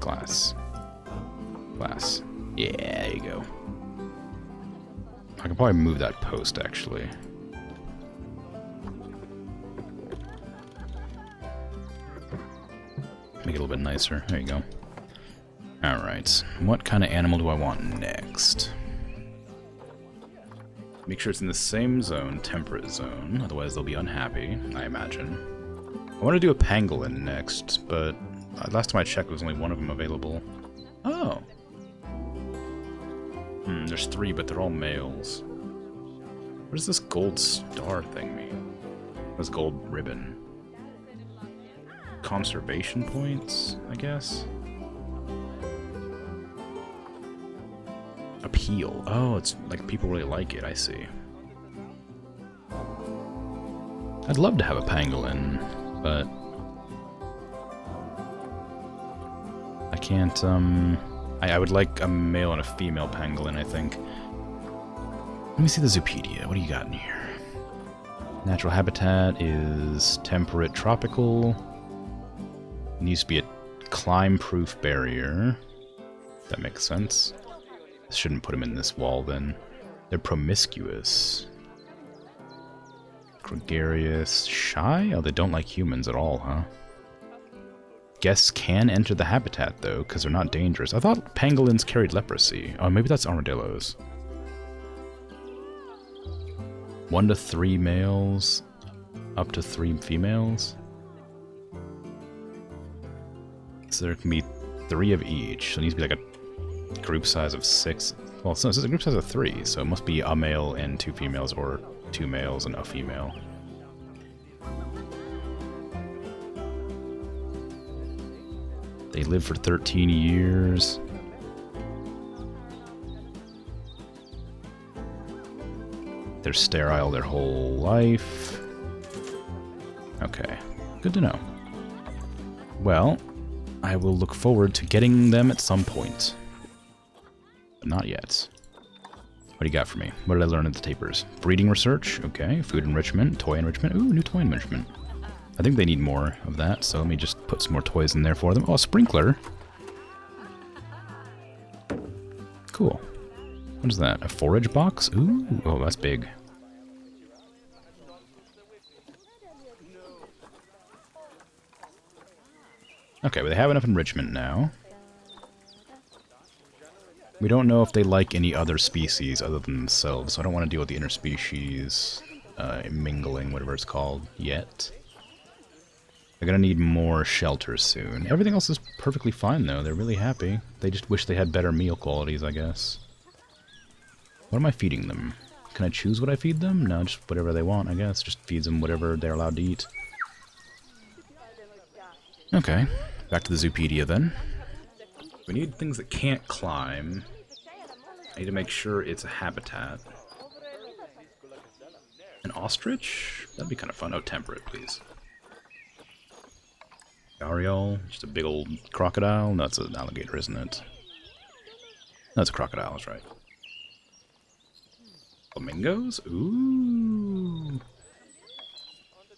Glass. Glass. Yeah, there you go. I could probably move that post, actually. Make it a little bit nicer. There you go. Alright. What kind of animal do I want next? Make sure it's in the same zone, temperate zone. Otherwise they'll be unhappy, I imagine. I want to do a pangolin next, but last time I checked there was only one of them available. Oh. There's 3, but they're all males. What does this gold star thing mean? This gold ribbon? Conservation points, I guess? Appeal. Oh, it's like people really like it, I see. I'd love to have a pangolin, but I can't, I would like a male and a female pangolin, I think. Let me see the Zoopedia. What do you got in here? Natural habitat is temperate tropical. Needs to be a climb-proof barrier. That makes sense. Shouldn't put them in this wall then. They're promiscuous. Gregarious. Shy? Oh, they don't like humans at all, huh? Guests can enter the habitat, though, because they're not dangerous. I thought pangolins carried leprosy. Oh, maybe that's armadillos. 1 to 3 males, up to 3 females. So there can be 3 of each. So it needs to be like a group size of 6. Well, so it says a group size of 3, so it must be a male and 2 females, or 2 males and a female. They live for 13 years. They're sterile their whole life. Okay, good to know. Well, I will look forward to getting them at some point. But not yet. What do you got for me? What did I learn at the tapers? Breeding research, okay. Food enrichment, toy enrichment. Ooh, new toy enrichment. I think they need more of that, so let me just put some more toys in there for them. Oh, a sprinkler. Cool. What is that? A forage box? Ooh, oh, that's big. Okay, well, they have enough enrichment now. We don't know if they like any other species other than themselves, so I don't want to deal with the interspecies mingling, whatever it's called, yet. They're gonna need more shelter soon. Everything else is perfectly fine, though. They're really happy. They just wish they had better meal qualities, I guess. What am I feeding them? Can I choose what I feed them? No, just whatever they want, I guess. Just feeds them whatever they're allowed to eat. Okay, back to the Zoopedia then. We need things that can't climb. I need to make sure it's a habitat. An ostrich? That'd be kind of fun. Oh, temperate, please. Gharial, just a big old crocodile. No, that's an alligator, isn't it? That's a crocodile, that's right. Flamingos? Ooh.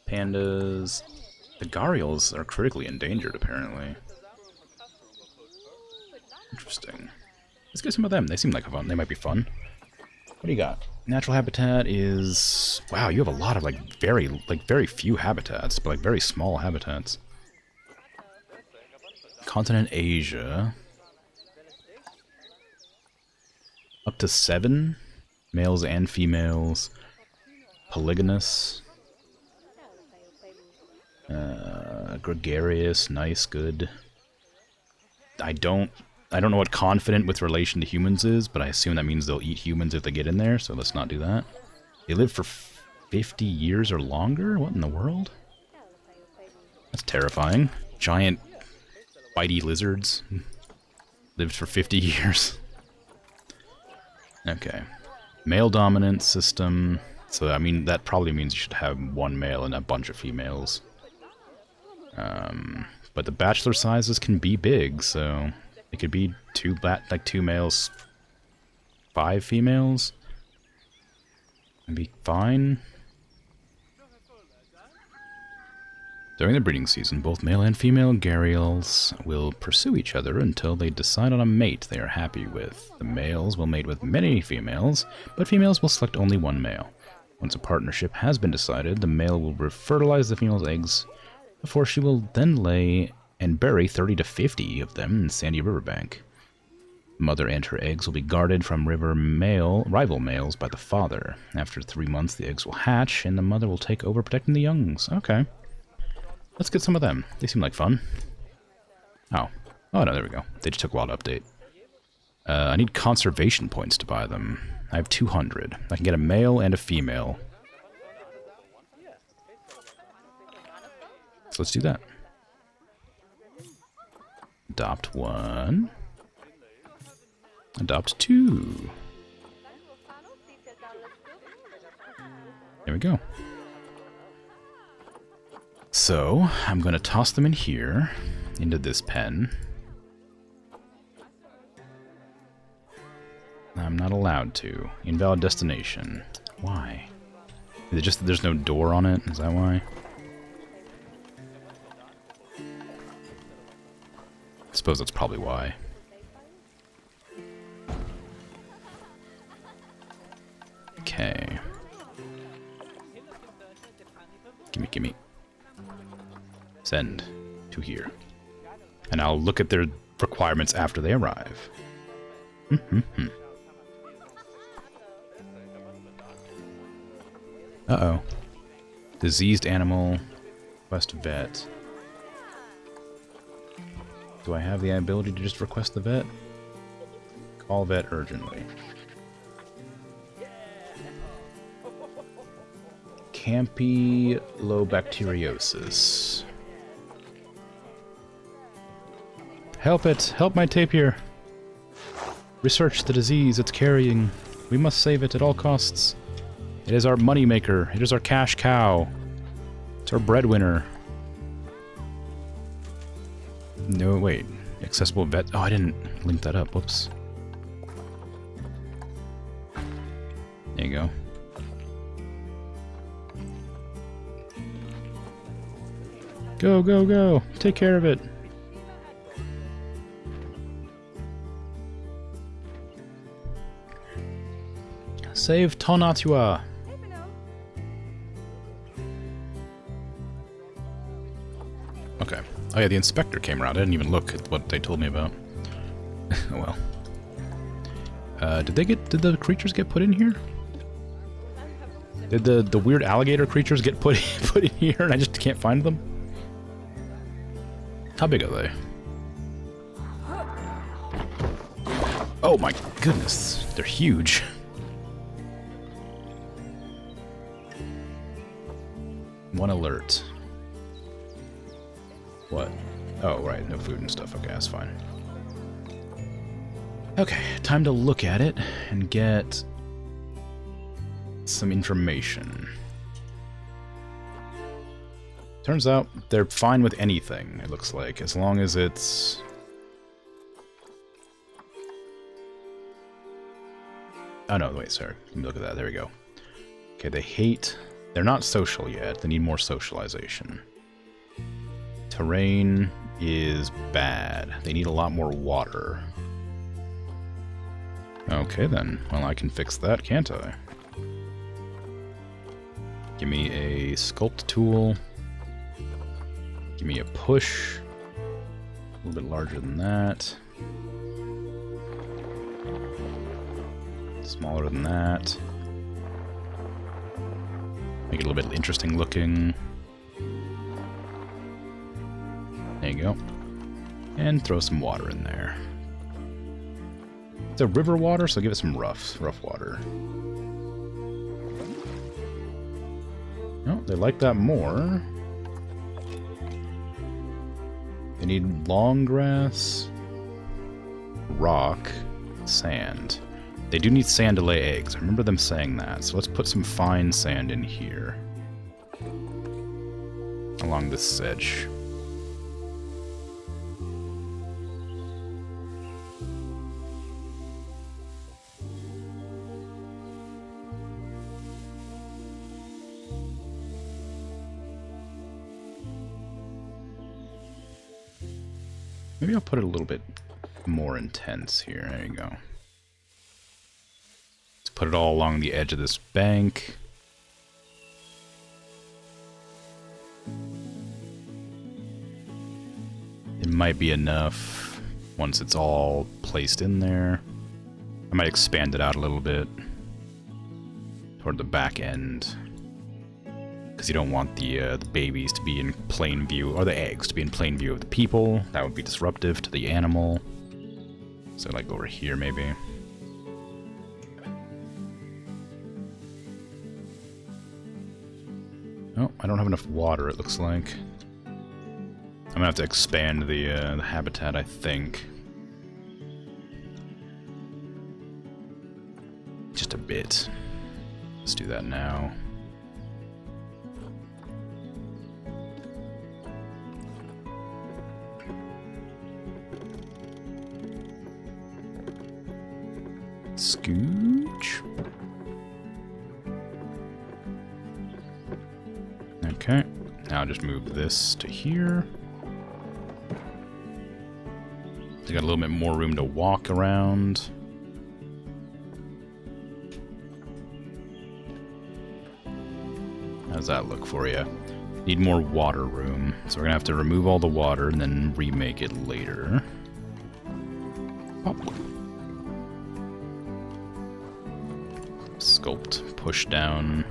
Pandas. The gharials are critically endangered, apparently. Interesting. Let's get some of them. They seem like fun. They might be fun. What do you got? Natural habitat is... Wow, you have a lot of, very few habitats, but, very small habitats. Continent Asia. Up to 7 males and females. Polygamous. Gregarious, nice, good. I don't know what confident with relation to humans is, but I assume that means they'll eat humans if they get in there, so let's not do that. They live for 50 years or longer? What in the world? That's terrifying. Giant bitey lizards. Lived for 50 years. Okay. Male dominant system. So, I mean, that probably means you should have 1 male and a bunch of females. But the bachelor sizes can be big, so it could be 2 males, 5 females. It'd be fine. During the breeding season, both male and female gharials will pursue each other until they decide on a mate they are happy with. The males will mate with many females, but females will select only 1 male. Once a partnership has been decided, the male will fertilize the female's eggs before she will then lay and bury 30 to 50 of them in sandy riverbank. The mother and her eggs will be guarded from rival males by the father. After 3 months, the eggs will hatch, and the mother will take over protecting the youngs. Okay. Let's get some of them. They seem like fun. Oh. Oh, no, there we go. They just took a while to update. I need conservation points to buy them. I have 200. I can get a male and a female. So let's do that. Adopt 1. Adopt 2. There we go. So, I'm going to toss them in here, into this pen. I'm not allowed to. Invalid destination. Why? Is it just that there's no door on it? Is that why? I suppose that's probably why. Okay. Gimme. Send to here. And I'll look at their requirements after they arrive. Uh-oh. Diseased animal. Quest vet. Do I have the ability to just request the vet? Call vet urgently. Campylobacteriosis. Help it! Help my tapir! Research the disease it's carrying. We must save it at all costs. It is our moneymaker. It is our cash cow. It's our breadwinner. No, wait. Accessible vet... Oh, I didn't link that up. Whoops. There you go. Go, go, go! Take care of it! Save Tonatua! Okay. Oh yeah, the inspector came around. I didn't even look at what they told me about. Oh well. Did the creatures get put in here? Did the weird alligator creatures get put in here and I just can't find them? How big are they? Oh my goodness, they're huge. One alert. What? Oh, right, no food and stuff. Okay, that's fine. Okay, time to look at it and get some information. Turns out they're fine with anything, it looks like, as long as it's... Oh no, wait, sorry. Let me look at that. There we go. Okay, they hate... They're not social yet. They need more socialization. Terrain is bad. They need a lot more water. Okay then. Well, I can fix that, can't I? Give me a sculpt tool. Give me a push. A little bit larger than that. Smaller than that. Make it a little bit interesting looking. There you go. And throw some water in there. It's a river water, so give it some rough water. No, they like that more. They need long grass, rock, sand. They do need sand to lay eggs. I remember them saying that. So let's put some fine sand in here. Along this edge. Maybe I'll put it a little bit more intense here. There you go. Let's put it all along the edge of this bank. It might be enough once it's all placed in there. I might expand it out a little bit toward the back end. Because you don't want the babies to be in plain view, or the eggs to be in plain view of the people. That would be disruptive to the animal. So like over here maybe. Oh, I don't have enough water, it looks like. I'm gonna have to expand the habitat, I think. Just a bit. Let's do that now. Scooch. Okay, now just move this to here. They got a little bit more room to walk around. How's that look for you? Need more water room, so we're gonna have to remove all the water and then remake it later. Pop. Sculpt, push down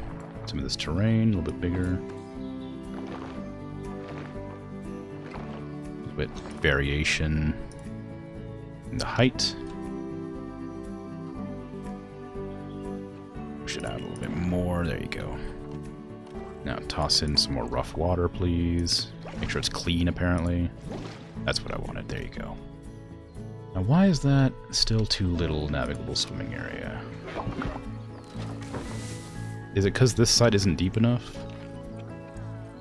some of this terrain, a little bit bigger. With variation in the height. Push it out a little bit more. There you go. Now toss in some more rough water, please. Make sure it's clean, apparently. That's what I wanted. There you go. Now, why is that still too little navigable swimming area? Is it because this side isn't deep enough?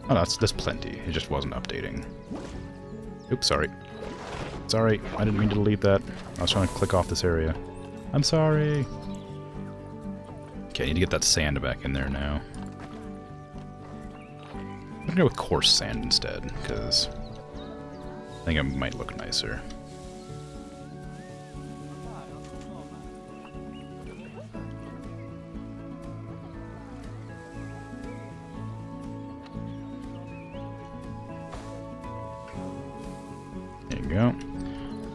Oh, that's plenty. It just wasn't updating. Oops, sorry. Sorry, I didn't mean to delete that. I was trying to click off this area. I'm sorry. Okay, I need to get that sand back in there now. I'm gonna go with coarse sand instead, because I think it might look nicer. There you go.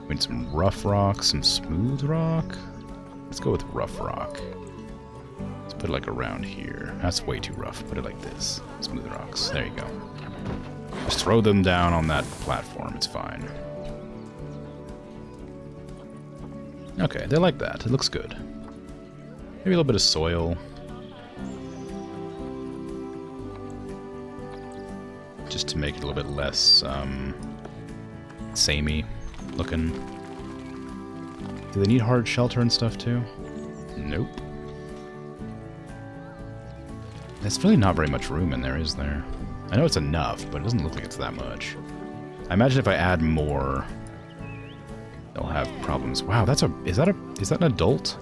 We need some rough rock, some smooth rock. Let's go with rough rock. Let's put it like around here. That's way too rough. Put it like this. Smooth rocks. There you go. Just throw them down on that platform. It's fine. Okay, they like that. It looks good. Maybe a little bit of soil. Just to make it a little bit less, samey looking. Do they need hard shelter and stuff too? Nope. There's really not very much room in there, is there? I know it's enough, but it doesn't look like it's that much. I imagine if I add more, they'll have problems. Wow, is that an adult?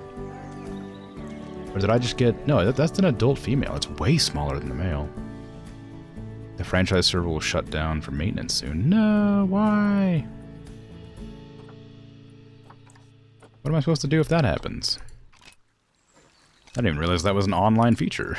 Or did I just get... No, that's an adult female. It's way smaller than the male. The franchise server will shut down for maintenance soon. No, why? What am I supposed to do if that happens? I didn't even realize that was an online feature.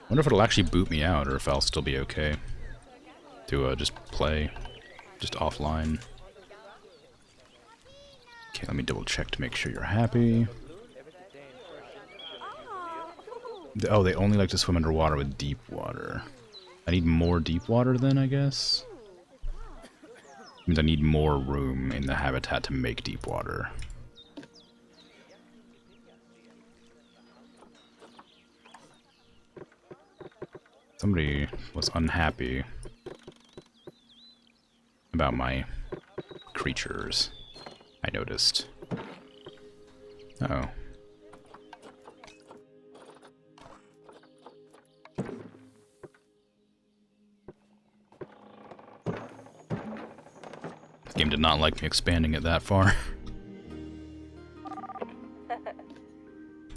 I wonder if it'll actually boot me out, or if I'll still be okay to just play, just offline. Okay, let me double check to make sure you're happy. Oh, they only like to swim underwater with deep water. I need more deep water then, I guess? Means I need more room in the habitat to make deep water. Somebody was unhappy about my creatures, I noticed. Uh-oh. This game did not like me expanding it that far.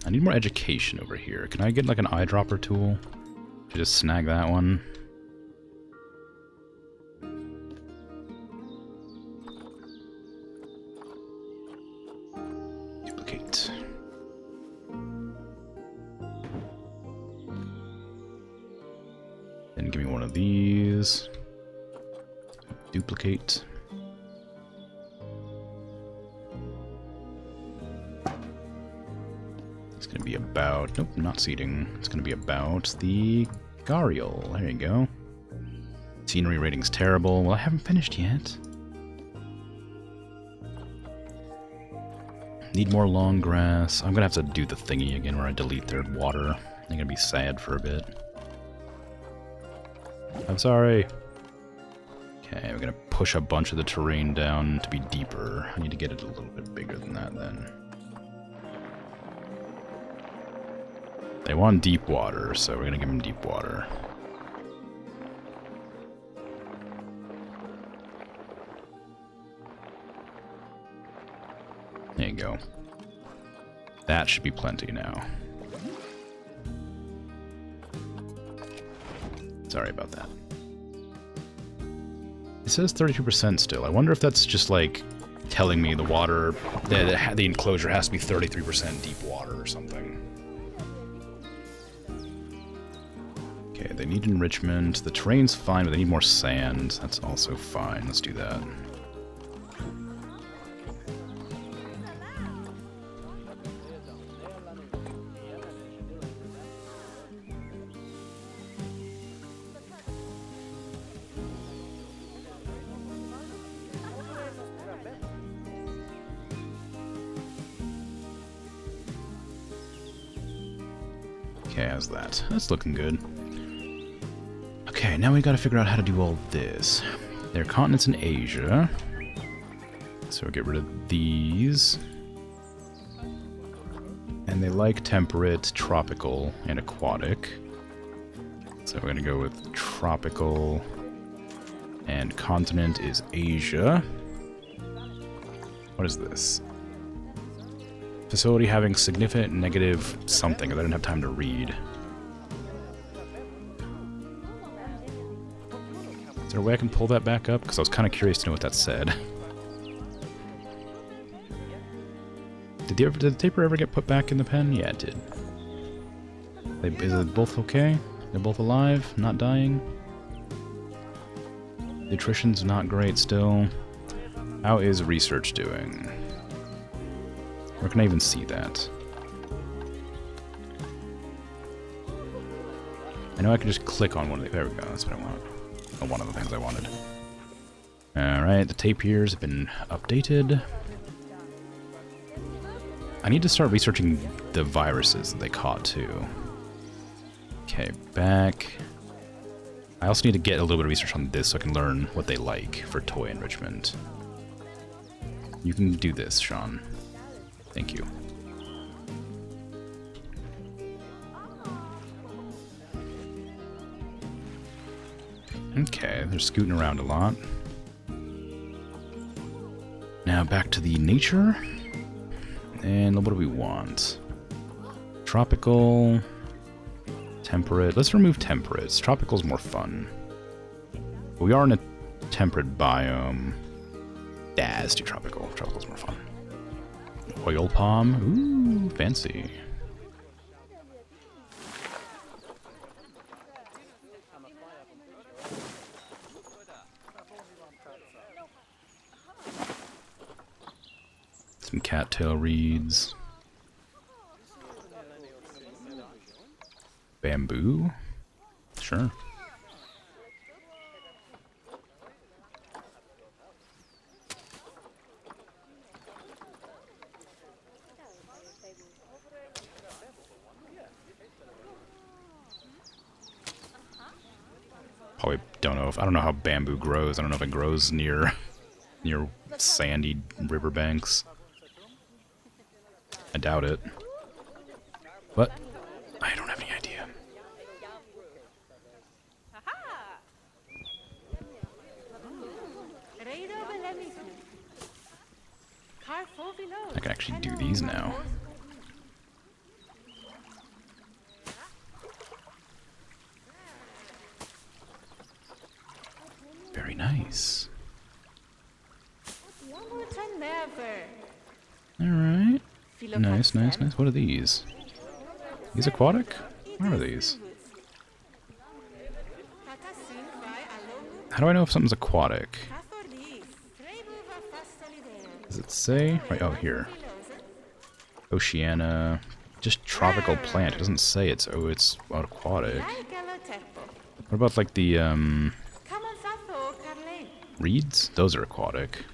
I need more education over here. Can I get like an eyedropper tool? Just snag that one. Duplicate. Then give me one of these. Duplicate. It's gonna be about... Nope, not seating. It's gonna be about the Gharial. There you go. Scenery rating's terrible. Well, I haven't finished yet. Need more long grass. I'm gonna have to do the thingy again where I delete their water. I'm gonna be sad for a bit. I'm sorry. Okay, we're gonna push a bunch of the terrain down to be deeper. I need to get it a little bit bigger than that then. They want deep water, so we're gonna give them deep water. There you go. That should be plenty now. Sorry about that. It says 32% still. I wonder if that's just like telling me the water, the enclosure has to be 33% deep water or something. they need enrichment. The terrain's fine, but they need more sand. That's also fine. Let's do that. Okay, how's that? That's looking good. Okay, now we gotta figure out how to do all this. There are continents in Asia. So we'll get rid of these. And they like temperate, tropical, and aquatic. So we're gonna go with tropical. And continent is Asia. What is this? Facility having significant negative something. I didn't have time to read. Is there a way I can pull that back up? Because I was kind of curious to know what that said. Did the taper ever get put back in the pen? Yeah, it did. Is it both okay? They're both alive? Not dying? Nutrition's not great still. How is research doing? Where can I even see that? I know I can just click on one of the... There we go, that's what I want. Oh, one of the things I wanted. Alright, the tapirs have been updated. I need to start researching the viruses that they caught, too. Okay, back. I also need to get a little bit of research on this so I can learn what they like for toy enrichment. You can do this, Sean. Thank you. Okay, they're scooting around a lot. Now back to the nature. And what do we want? Tropical. Temperate. Let's remove temperate. Tropical's more fun. But we are in a temperate biome. Yeah, let's do tropical. Tropical's more fun. Oil palm. Ooh, fancy. Some cattail reeds. Bamboo? Sure. Probably don't know if... I don't know how bamboo grows. I don't know if it grows near sandy riverbanks. I doubt it. But I don't have any idea. I can actually do these now. Very nice. Alright. Nice, nice, nice. What are these? These aquatic? What are these? How do I know if something's aquatic? Does it say? Right, oh, here. Oceania. Just tropical plant. It doesn't say it's aquatic. What about like the reeds? Those are aquatic.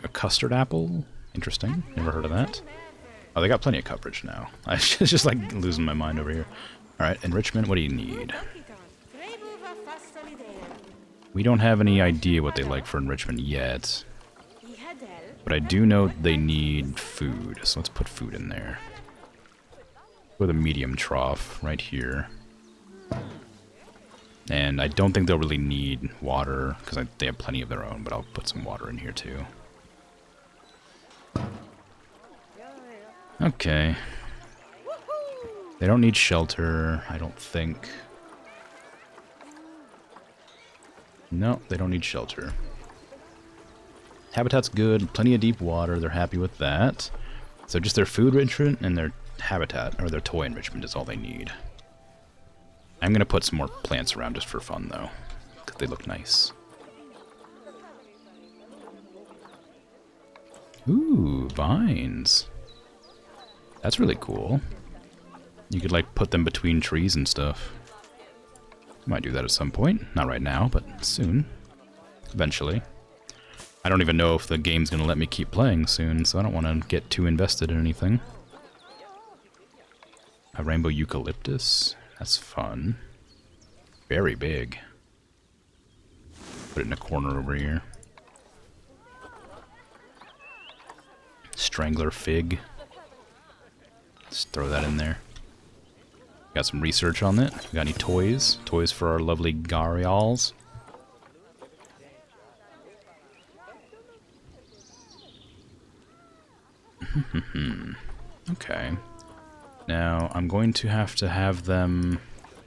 A custard apple? Interesting. Never heard of that. Oh, they got plenty of coverage now. I was just like losing my mind over here. Alright, enrichment, what do you need? We don't have any idea what they like for enrichment yet. But I do know they need food, so let's put food in there. With a medium trough right here. And I don't think they'll really need water, because they have plenty of their own, but I'll put some water in here too. Okay. They don't need shelter, I don't think. No, they don't need shelter. Habitat's good, plenty of deep water, they're happy with that. So just their food enrichment and their habitat, or their toy enrichment is all they need. I'm gonna put some more plants around just for fun though, because they look nice. Ooh, vines. That's really cool. You could like put them between trees and stuff. Might do that at some point. Not right now, but soon. Eventually. I don't even know if the game's gonna let me keep playing soon, so I don't want to get too invested in anything. A rainbow eucalyptus. That's fun. Very big. Put it in a corner over here. Strangler fig. Just throw that in there. Got some research on it. Got any toys? Toys for our lovely Gharials. Okay. Now, I'm going to have them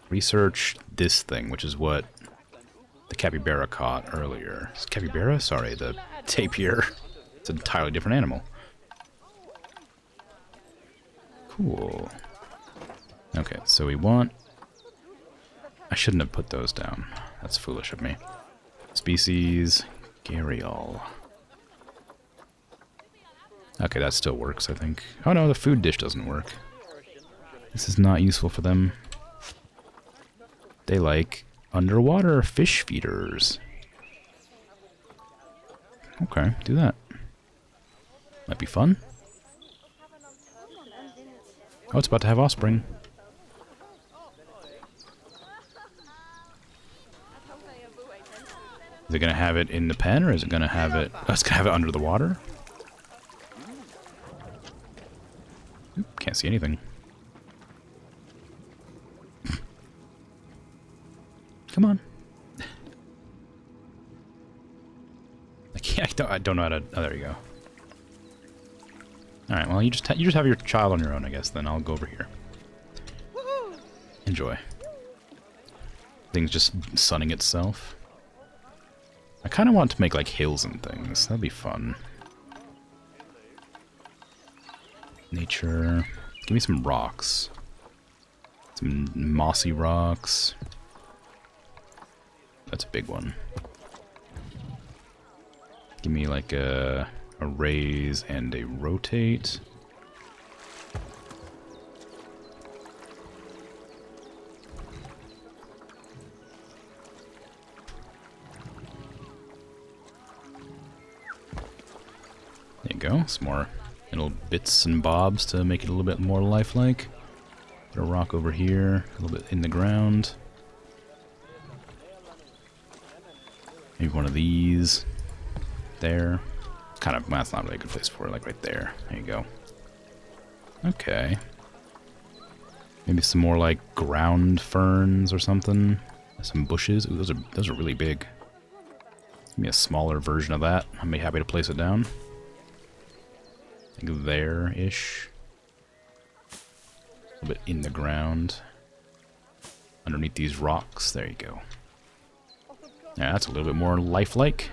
research this thing, which is what the capybara caught earlier. Is it capybara? Sorry, the tapir. It's an entirely different animal. Cool. Okay, so we want... I shouldn't have put those down. That's foolish of me. Species... Gharial. Okay, that still works, I think. Oh no, the food dish doesn't work. This is not useful for them. They like underwater fish feeders. Okay, do that. Might be fun. Oh, it's about to have offspring. Is it going to have it in the pen, or is it going to have it... Oh, it's going to have it under the water? Oop, can't see anything. Come on. I don't know how to... Oh, there you go. Alright, well, you just have your child on your own, I guess, then I'll go over here. Enjoy. Thing's just sunning itself. I kind of want to make, like, hills and things. That'd be fun. Nature. Give me some rocks. Some mossy rocks. That's a big one. Give me, like, a raise and a rotate. There you go. Some more little bits and bobs to make it a little bit more lifelike. Put a rock over here, a little bit in the ground. Maybe one of these. There. Kind of, well, that's not really a good place for it, like right there. There you go. Okay. Maybe some more like ground ferns or something. Some bushes. Ooh, those are really big. Give me a smaller version of that. I'd be happy to place it down. Like there-ish. A little bit in the ground. Underneath these rocks. There you go. Yeah, that's a little bit more lifelike.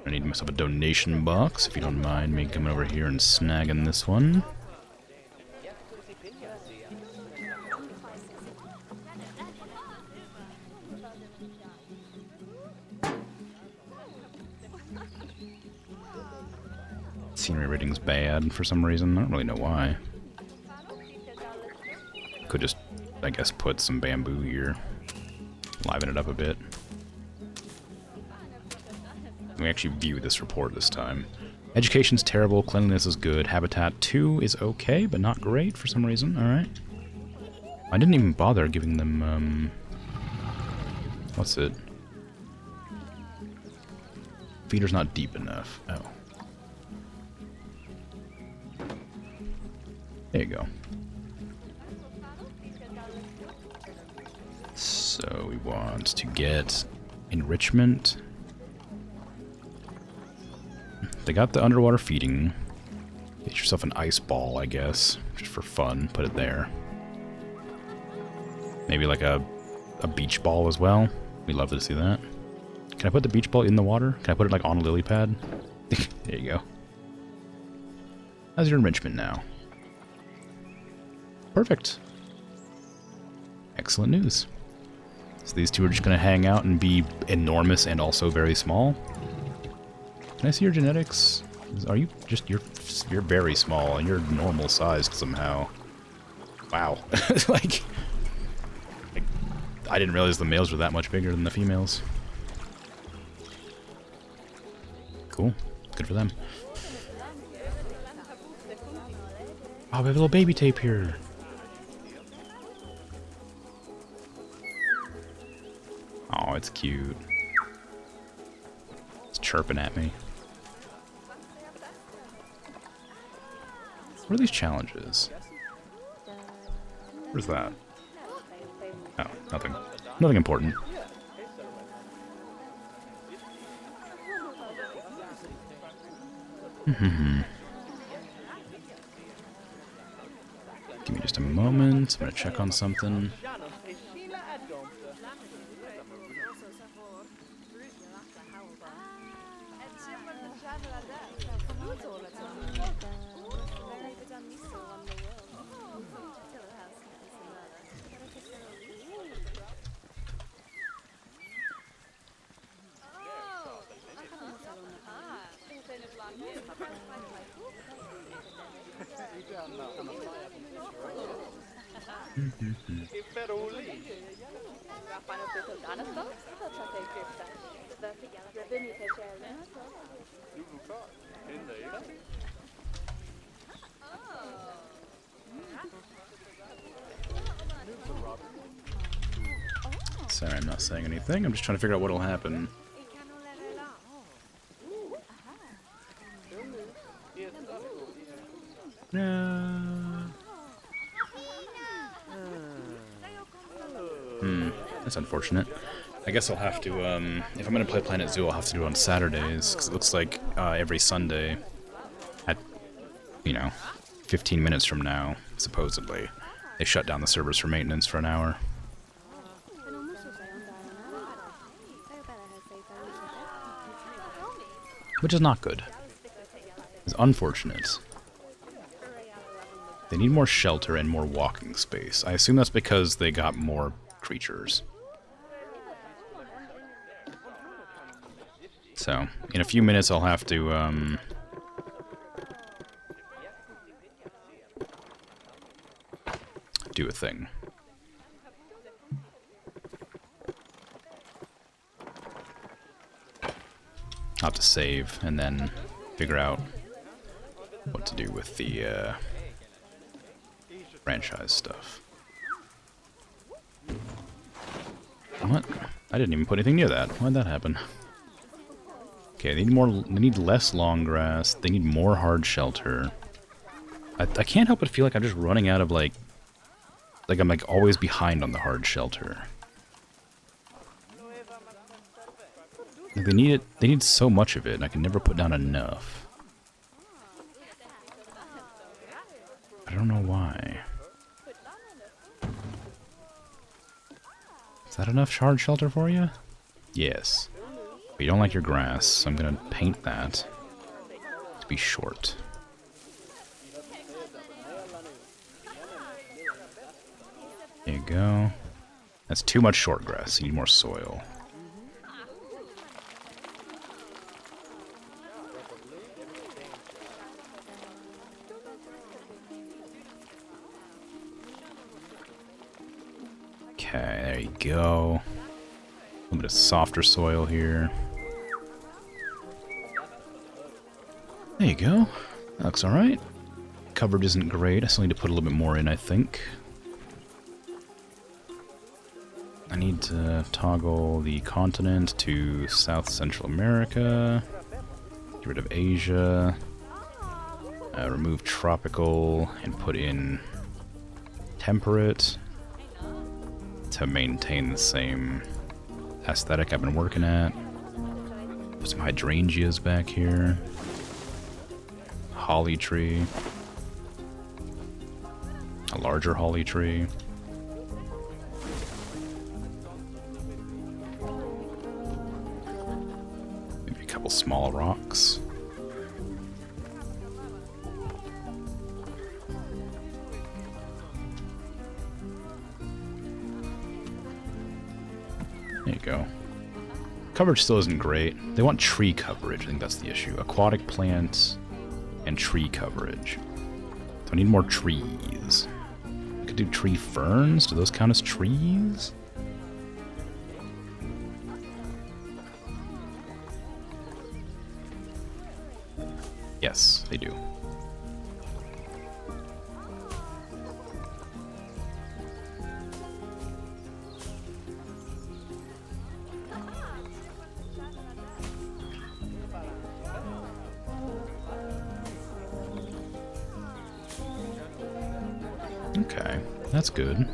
I need myself a donation box, if you don't mind me coming over here and snagging this one. Scenery rating's bad for some reason. I don't really know why. Could just, I guess, put some bamboo here. Liven it up a bit. We actually view this report this time. Education's terrible, cleanliness is good, Habitat 2 is okay, but not great for some reason, alright. I didn't even bother giving them, what's it? Feeder's not deep enough. Oh. There you go. So we want to get enrichment. They got the underwater feeding. Get yourself an ice ball, I guess, just for fun. Put it there. Maybe like a beach ball as well. We love to see that. Can I put the beach ball in the water? Can I put it like on a lily pad? There you go. How's your enrichment now? Perfect. Excellent news. So these two are just going to hang out and be enormous and also very small. Can I see your genetics? Are you just, you're very small and you're normal sized somehow. Wow. like, I didn't realize the males were that much bigger than the females. Cool. Good for them. Oh, we have a little baby tape here. Oh, it's cute. It's chirping at me. What are these challenges? Where's that? Oh, nothing. Nothing important. Give me just a moment. I'm gonna check on something. Sorry, I'm not saying anything. I'm just trying to figure out what'll happen. That's unfortunate. I guess I'll have to, if I'm gonna play Planet Zoo, I'll have to do it on Saturdays, because it looks like every Sunday at, 15 minutes from now, supposedly, they shut down the servers for maintenance for an hour. Which is not good. It's unfortunate. They need more shelter and more walking space. I assume that's because they got more creatures. So, in a few minutes I'll have to, do a thing. I'll have to save and then figure out what to do with the, franchise stuff. What? I didn't even put anything near that. Why'd that happen? Okay, they need less long grass. They need more hard shelter. I can't help but feel like I'm just running out of, like I'm, always behind on the hard shelter. Like, they need so much of it, and I can never put down enough. I don't know why. Is that enough hard shelter for you? Yes. But you don't like your grass, so I'm gonna paint that to be short. There you go. That's too much short grass. You need more soil. Okay, there you go. A little bit of softer soil here. There you go. That looks alright. Coverage isn't great. I still need to put a little bit more in, I think. I need to toggle the continent to South Central America. Get rid of Asia. Remove tropical and put in temperate to maintain the same aesthetic I've been working at. Put some hydrangeas back here. Holly tree. A larger holly tree. couple small rocks. There you go. Coverage still isn't great. They want tree coverage. I think that's the issue. Aquatic plants and tree coverage. So I need more trees. I could do tree ferns. Do those count as trees? Yes, they do. Okay, that's good.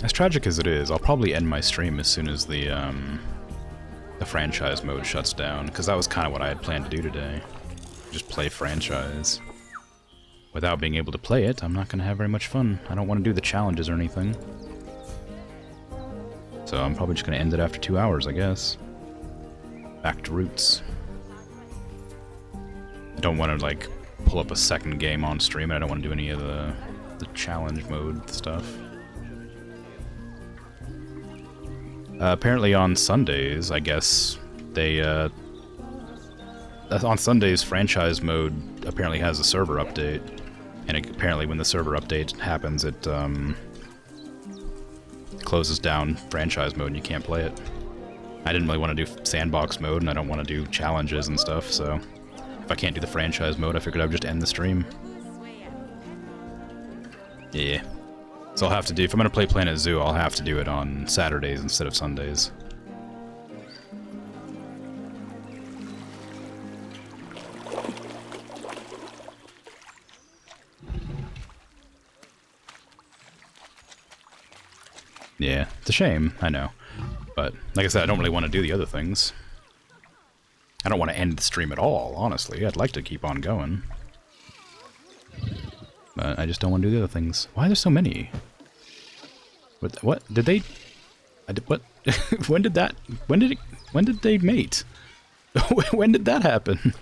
As tragic as it is, I'll probably end my stream as soon as the franchise mode shuts down, because that was kind of what I had planned to do today. Just play franchise. Without being able to play it, I'm not going to have very much fun. I don't want to do the challenges or anything. So I'm probably just going to end it after 2 hours, I guess. Back to roots. I don't want to, like, pull up a second game on stream, and I don't want to do any of the challenge mode stuff. Apparently on Sundays, I guess, they, on Sundays, franchise mode apparently has a server update. And apparently when the server update happens, it, closes down franchise mode and you can't play it. I didn't really want to do sandbox mode, and I don't want to do challenges and stuff, so if I can't do the franchise mode, I figured I would just end the stream. Yeah. So I'll have to do, if I'm going to play Planet Zoo, I'll have to do it on Saturdays instead of Sundays. Yeah, it's a shame, I know. But, like I said, I don't really want to do the other things. I don't want to end the stream at all, honestly. I'd like to keep on going. But I just don't want to do the other things. Why are there so many? What? Did they... what? When did they mate? When did that happen?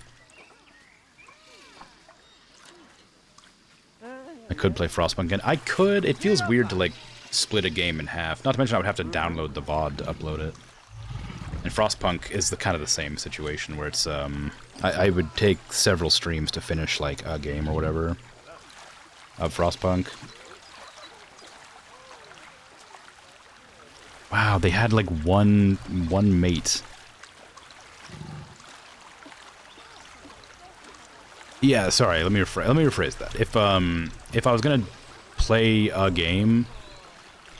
I could play Frostpunk again. I could. It feels weird to, like, split a game in half. Not to mention I would have to download the VOD to upload it. And Frostpunk is kind of the same situation where it's, I would take several streams to finish, like, a game or whatever of Frostpunk. Wow, they had, like, one mate. Yeah, sorry, let me rephrase that. If I was gonna play a game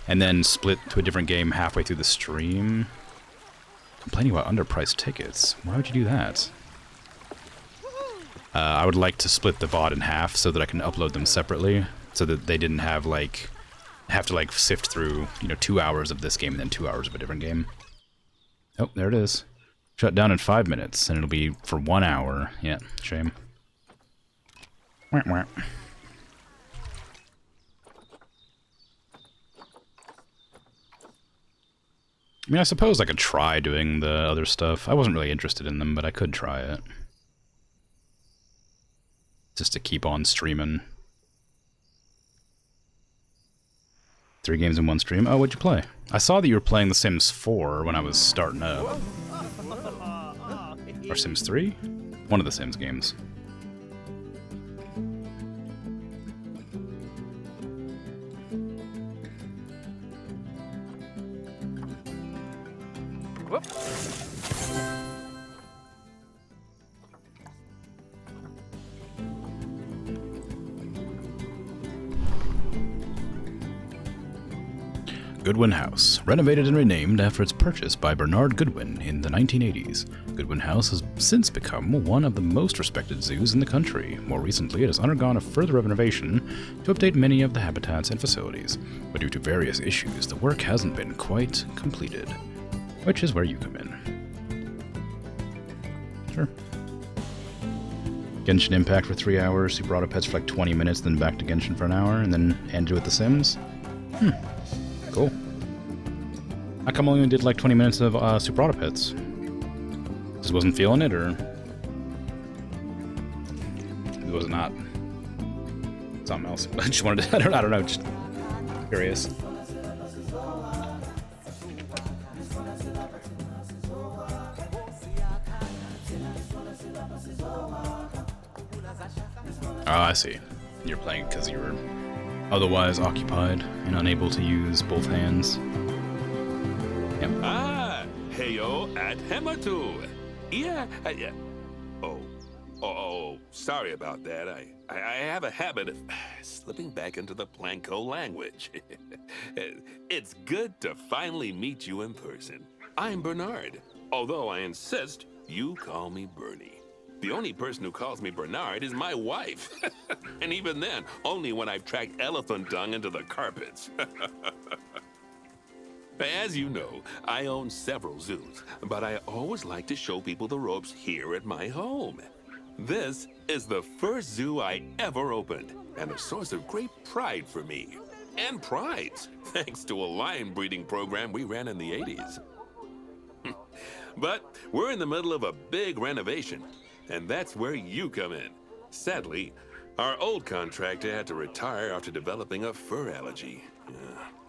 and then split to a different game halfway through the stream... Complaining about underpriced tickets. Why would you do that? I would like to split the VOD in half so that I can upload them separately, so that they didn't have, like... have to, like, sift through, you know, 2 hours of this game and then 2 hours of a different game. Oh, there it is. Shut down in 5 minutes, and it'll be for 1 hour. Yeah, shame. Wah, wah. I mean, I suppose I could try doing the other stuff. I wasn't really interested in them, but I could try it. Just to keep on streaming. 3 games in 1 stream. Oh, what'd you play? I saw that you were playing The Sims 4 when I was starting up. Or Sims 3? One of the Sims games. Whoop. Goodwin House, renovated and renamed after its purchase by Bernard Goodwin in the 1980s. Goodwin House has since become one of the most respected zoos in the country. More recently, it has undergone a further renovation to update many of the habitats and facilities, but due to various issues, the work hasn't been quite completed, which is where you come in. Sure. Genshin Impact for 3 hours, you brought up pets for like 20 minutes, then back to Genshin for an hour, and then ended with The Sims? Cool. How come I only did like 20 minutes of Super Auto Pits? Just wasn't feeling it, or it was not something else? I just wanted to, I don't know, just curious. Oh, I see. You're playing because you were otherwise occupied and unable to use both hands. Yep. Ah, heyo at Hematu. Yeah, Oh, sorry about that. I have a habit of slipping back into the Planko language. It's good to finally meet you in person. I'm Bernard, although I insist you call me Bernie. The only person who calls me Bernard is my wife. And even then, only when I've tracked elephant dung into the carpets. As you know, I own several zoos, but I always like to show people the ropes here at my home. This is the first zoo I ever opened, and a source of great pride for me. And prize, thanks to a lion breeding program we ran in the 80s. But we're in the middle of a big renovation, and that's where you come in. Sadly, our old contractor had to retire after developing a fur allergy.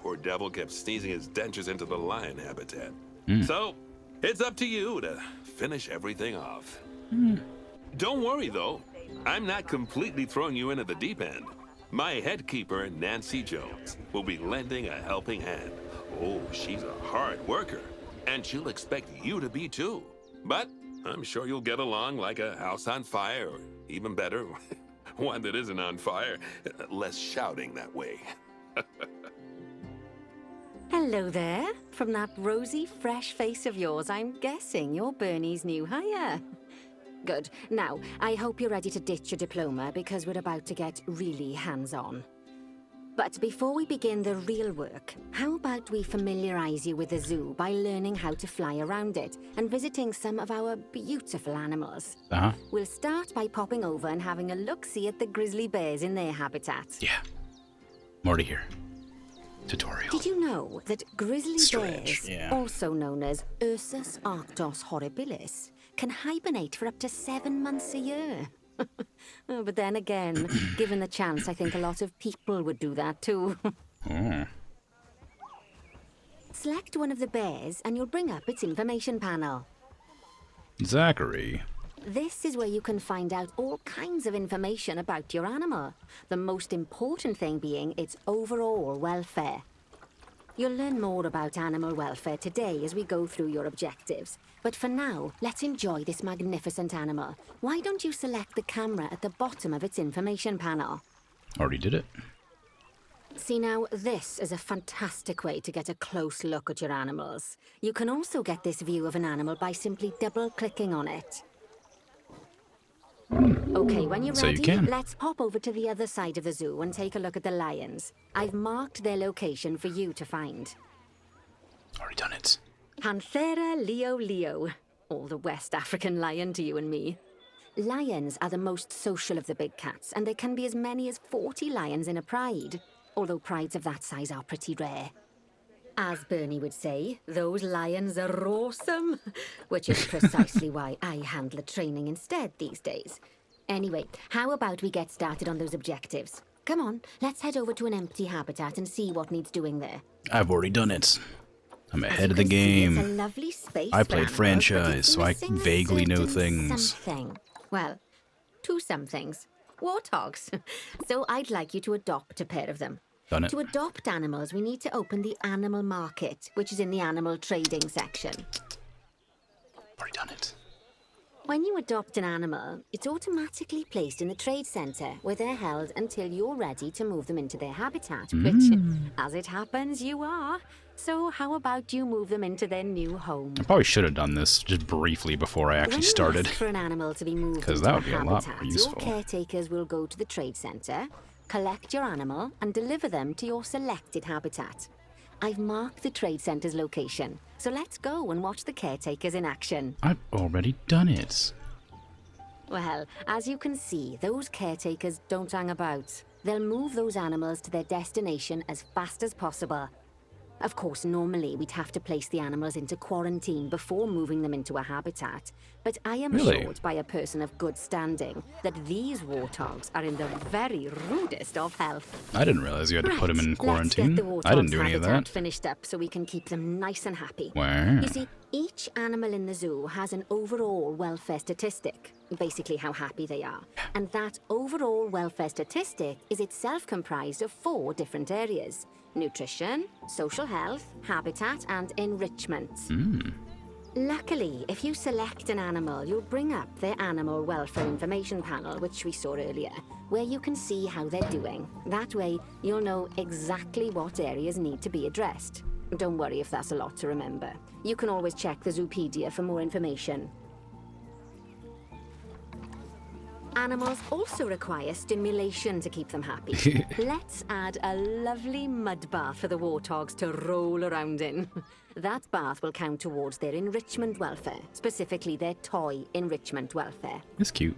Poor devil kept sneezing his dentures into the lion habitat. So, it's up to you to finish everything off. Don't worry, though. I'm not completely throwing you in at the deep end. My head keeper, Nancy Jones, will be lending a helping hand. Oh, she's a hard worker, and she'll expect you to be too. But I'm sure you'll get along like a house on fire, or even better, one that isn't on fire. Less shouting that way. Hello there. From that rosy, fresh face of yours, I'm guessing you're Bernie's new hire. Good. Now, I hope you're ready to ditch your diploma because we're about to get really hands-on. But before we begin the real work, how about we familiarize you with the zoo by learning how to fly around it and visiting some of our beautiful animals? Uh-huh. We'll start by popping over and having a look-see at the grizzly bears in their habitat. Yeah. More to hear. Tutorial. Did you know that grizzly Strange, bears, yeah. also known as Ursus arctos horribilis, can hibernate for up to 7 months a year? Oh, but then again, given the chance, I think a lot of people would do that too. Select one of the bears and you'll bring up its information panel. Zachary. This is where you can find out all kinds of information about your animal. The most important thing being its overall welfare. You'll learn more about animal welfare today as we go through your objectives. But for now, let's enjoy this magnificent animal. Why don't you select the camera at the bottom of its information panel? Already did it. See now, this is a fantastic way to get a close look at your animals. You can also get this view of an animal by simply double-clicking on it. Okay, when you're So you ready, can. let's pop over to the other side of the zoo and take a look at the lions. I've marked their location for you to find. Already done it. Panthera leo leo, or the West African lion to you and me. Lions are the most social of the big cats, and there can be as many as 40 lions in a pride, although prides of that size are pretty rare. As Bernie would say, those lions are awesome, which is precisely why I handle training instead these days. Anyway, how about we get started on those objectives? Come on, let's head over to an empty habitat and see what needs doing there. I've already done it. I'm As ahead you of the can see, it's a game. lovely space I for played animals, but franchise, it's so I missing a vaguely know certain things. Something. Well, 2 somethings. Warthogs. So I'd like you to adopt a pair of them. Done it. To adopt animals, we need to open the animal market, which is in the animal trading section. Already done it. When you adopt an animal, it's automatically placed in the trade center, where they're held until you're ready to move them into their habitat, which, as it happens, you are. So how about you move them into their new home? I probably should have done this just briefly before I actually When you started. ask for an animal to be moved 'Cause into that a would be a lot habitat, more useful. your caretakers will go to the trade center, collect your animal, and deliver them to your selected habitat. I've marked the trade center's location, so let's go and watch the caretakers in action. I've already done it. Well, as you can see, those caretakers don't hang about. They'll move those animals to their destination as fast as possible. Of course, normally we'd have to place the animals into quarantine before moving them into a habitat, but I am Really? assured by a person of good standing that these warthogs are in the very rudest of health. I didn't realize you had to put them in Let's quarantine. get the warthog's I didn't do any of habitat that. finished up so we can keep them nice and happy. Wow. You see, each animal in the zoo has an overall welfare statistic, basically how happy they are. And that overall welfare statistic is itself comprised of 4 different areas: nutrition, social health, habitat, and enrichment. Luckily, if you select an animal, you'll bring up their animal welfare information panel, which we saw earlier, where you can see how they're doing. That way, you'll know exactly what areas need to be addressed. Don't worry if that's a lot to remember. You can always check the Zoopedia for more information. Animals also require stimulation to keep them happy. Let's add a lovely mud bath for the warthogs to roll around in. That bath will count towards their enrichment welfare, specifically their toy enrichment welfare. It's cute.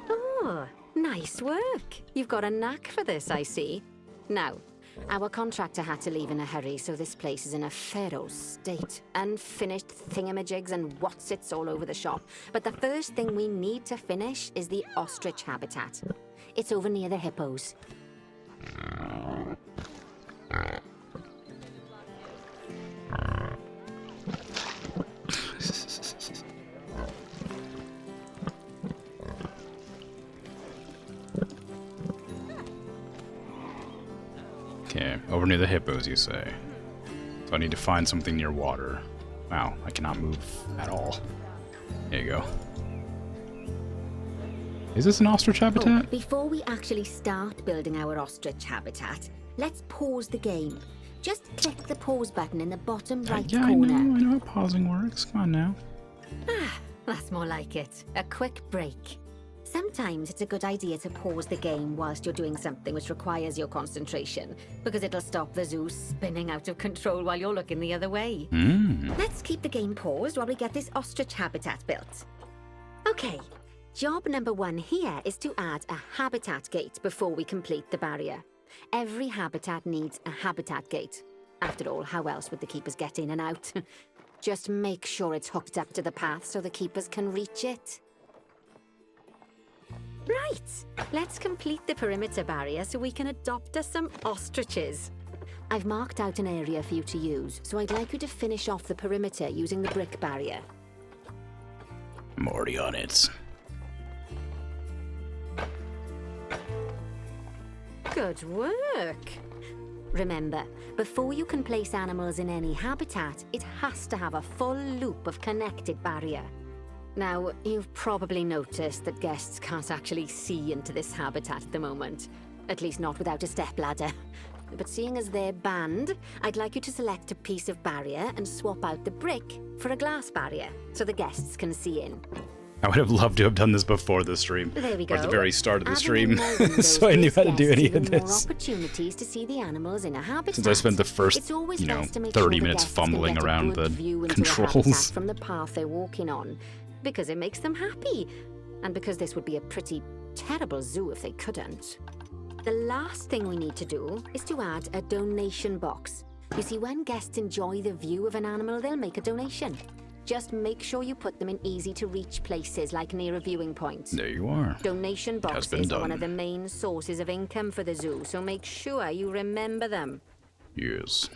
Oh, nice work. You've got a knack for this, I see. Now, our contractor had to leave in a hurry, so this place is in a feral state. Unfinished thingamajigs and whatsits all over the shop. But the first thing we need to finish is the ostrich habitat. It's over near the hippos. Okay, over near the hippos, you say. So I need to find something near water. Wow, I cannot move at all. There you go. Is this an ostrich habitat? Oh, before we actually start building our ostrich habitat, let's pause the game. Just click the pause button in the bottom right Yeah, corner. I know how pausing works. Come on now. That's more like it. A quick break. Sometimes it's a good idea to pause the game whilst you're doing something which requires your concentration, because it'll stop the zoo spinning out of control while you're looking the other way. Let's keep the game paused while we get this ostrich habitat built. Okay, job number 1 here is to add a habitat gate before we complete the barrier. Every habitat needs a habitat gate. After all, how else would the keepers get in and out? Just make sure it's hooked up to the path so the keepers can reach it. Right, let's complete the perimeter barrier so we can adopt us some ostriches. I've marked out an area for you to use, so I'd like you to finish off the perimeter using the brick barrier. I'm already on it. Good work! Remember, before you can place animals in any habitat, it has to have a full loop of connected barrier. Now, you've probably noticed that guests can't actually see into this habitat at the moment. At least not without a stepladder. But seeing as they're banned, I'd like you to select a piece of barrier and swap out the brick for a glass barrier, so the guests can see in. I would have loved to have done this before the stream. There we go. Or at the very start of the Adding stream. in more windows So I knew gives how to do guests any of even more this. opportunities to see the animals in a habitat. Since I spent the first, It's always you know, best to make 30 sure the minutes guests can fumbling get a around good the view into a controls. habitat from the path they're walking on, because it makes them happy, and because this would be a pretty terrible zoo if they couldn't. The last thing we need to do is to add a donation box. You see, when guests enjoy the view of an animal, they'll make a donation. Just make sure you put them in easy-to-reach places, like near a viewing point. There you are. Donation has been boxes are one done. of the main sources of income for the zoo, so make sure you remember them. Yes.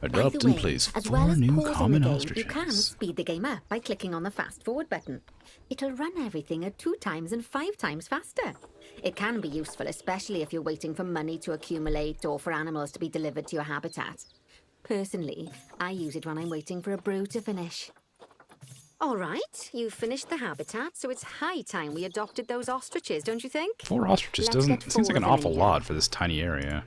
By the Adopt and way, place as 4 well as new pausing common the game, ostriches. you can speed the game up by clicking on the fast forward button. It'll run everything at 2 times and 5 times faster. It can be useful, especially if you're waiting for money to accumulate or for animals to be delivered to your habitat. Personally, I use it when I'm waiting for a brew to finish. All right, you've finished the habitat, so it's high time we adopted those ostriches, don't you think? 4 ostriches Let's doesn't get seems like 4 an of them awful in lot for this tiny area.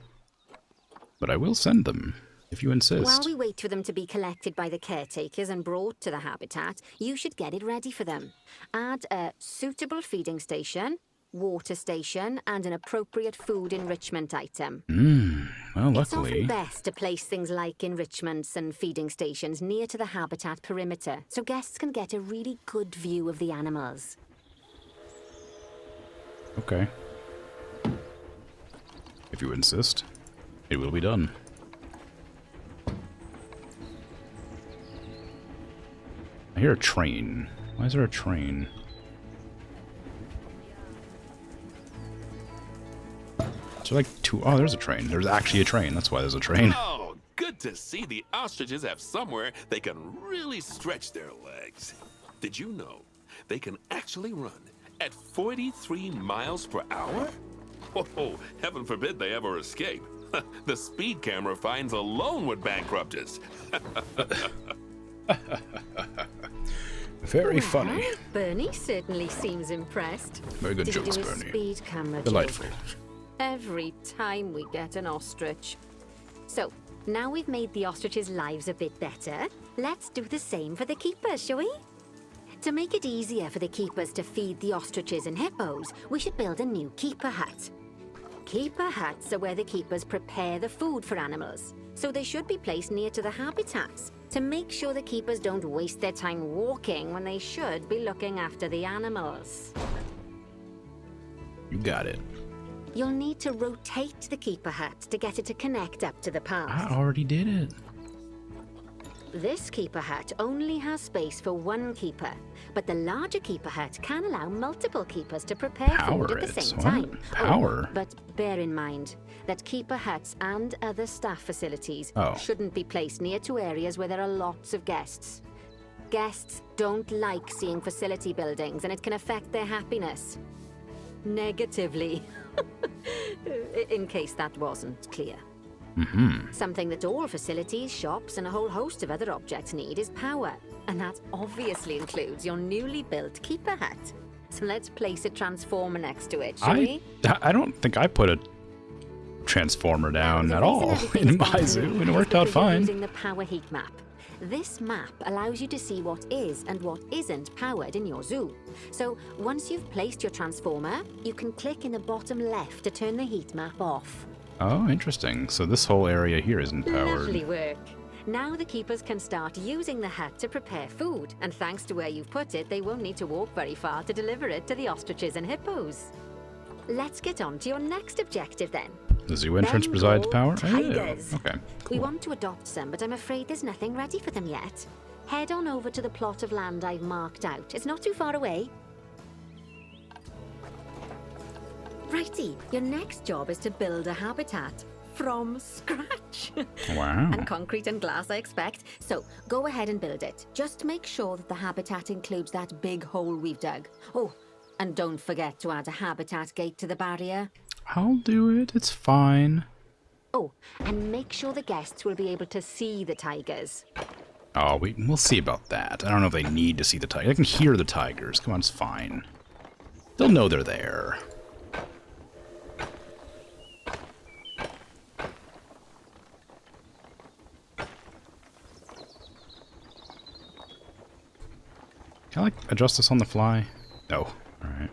But I will send them, if you insist. While we wait for them to be collected by the caretakers and brought to the habitat, you should get it ready for them. Add a suitable feeding station, water station, and an appropriate food enrichment item. Well, It's luckily, often best to place things like enrichments and feeding stations near to the habitat perimeter, so guests can get a really good view of the animals. okay. If you insist. It will be done. I hear a train. Why is there a train? Is there like two? Oh, there's a train. There's actually a train. That's why there's a train. Oh, good to see the ostriches have somewhere they can really stretch their legs. Did you know they can actually run at 43 miles per hour? Oh, heaven forbid they ever escape. The speed camera fines alone would bankrupt us. Very funny. Well, Bernie certainly seems impressed. Very good Did jokes, you do a Bernie. speed camera Delightful. joke? Every time we get an ostrich. So, now we've made the ostriches' lives a bit better, let's do the same for the keepers, shall we? To make it easier for the keepers to feed the ostriches and hippos, we should build a new keeper hut. Keeper huts are where the keepers prepare the food for animals, so they should be placed near to the habitats to make sure the keepers don't waste their time walking when they should be looking after the animals. You got it. You'll need to rotate the keeper hut to get it to connect up to the path. I already did it. This keeper hut only has space for one keeper, but the larger keeper hut can allow multiple keepers to prepare Power food at the it. same What? time. Power? Oh, but bear in mind that keeper huts and other staff facilities Oh. shouldn't be placed near to areas where there are lots of guests. Guests don't like seeing facility buildings, and it can affect their happiness. Negatively. In case that wasn't clear. Something that all facilities, shops, and a whole host of other objects need is power. And that obviously includes your newly built keeper hut. So let's place a transformer next to it, shall we? I don't think I put a transformer down The at reason all everything's in my gone zoo, smooth and it is worked out because you're fine. using the power heat map. This map allows you to see what is and what isn't powered in your zoo. So once you've placed your transformer, you can click in the bottom left to turn the heat map off. Oh, interesting. So this whole area here isn't powered. Lovely work. Now the keepers can start using the hut to prepare food, and thanks to where you've put it, they won't need to walk very far to deliver it to the ostriches and hippos. Let's get on to your next objective then. The zoo entrance presides power? Tigers. Oh, okay. We Cool. want to adopt some, but I'm afraid there's nothing ready for them yet. Head on over to the plot of land I've marked out. It's not too far away. Righty, your next job is to build a habitat from scratch. Wow. And concrete and glass, I expect. So go ahead and build it. Just make sure that the habitat includes that big hole we've dug. Oh, and don't forget to add a habitat gate to the barrier. I'll do it. It's fine. Oh, and make sure the guests will be able to see the tigers. Oh, we'll see about that. I don't know if they need to see the tiger. They can hear the tigers. Come on, it's fine. They'll know they're there. Can I, like, adjust this on the fly? No. Alright.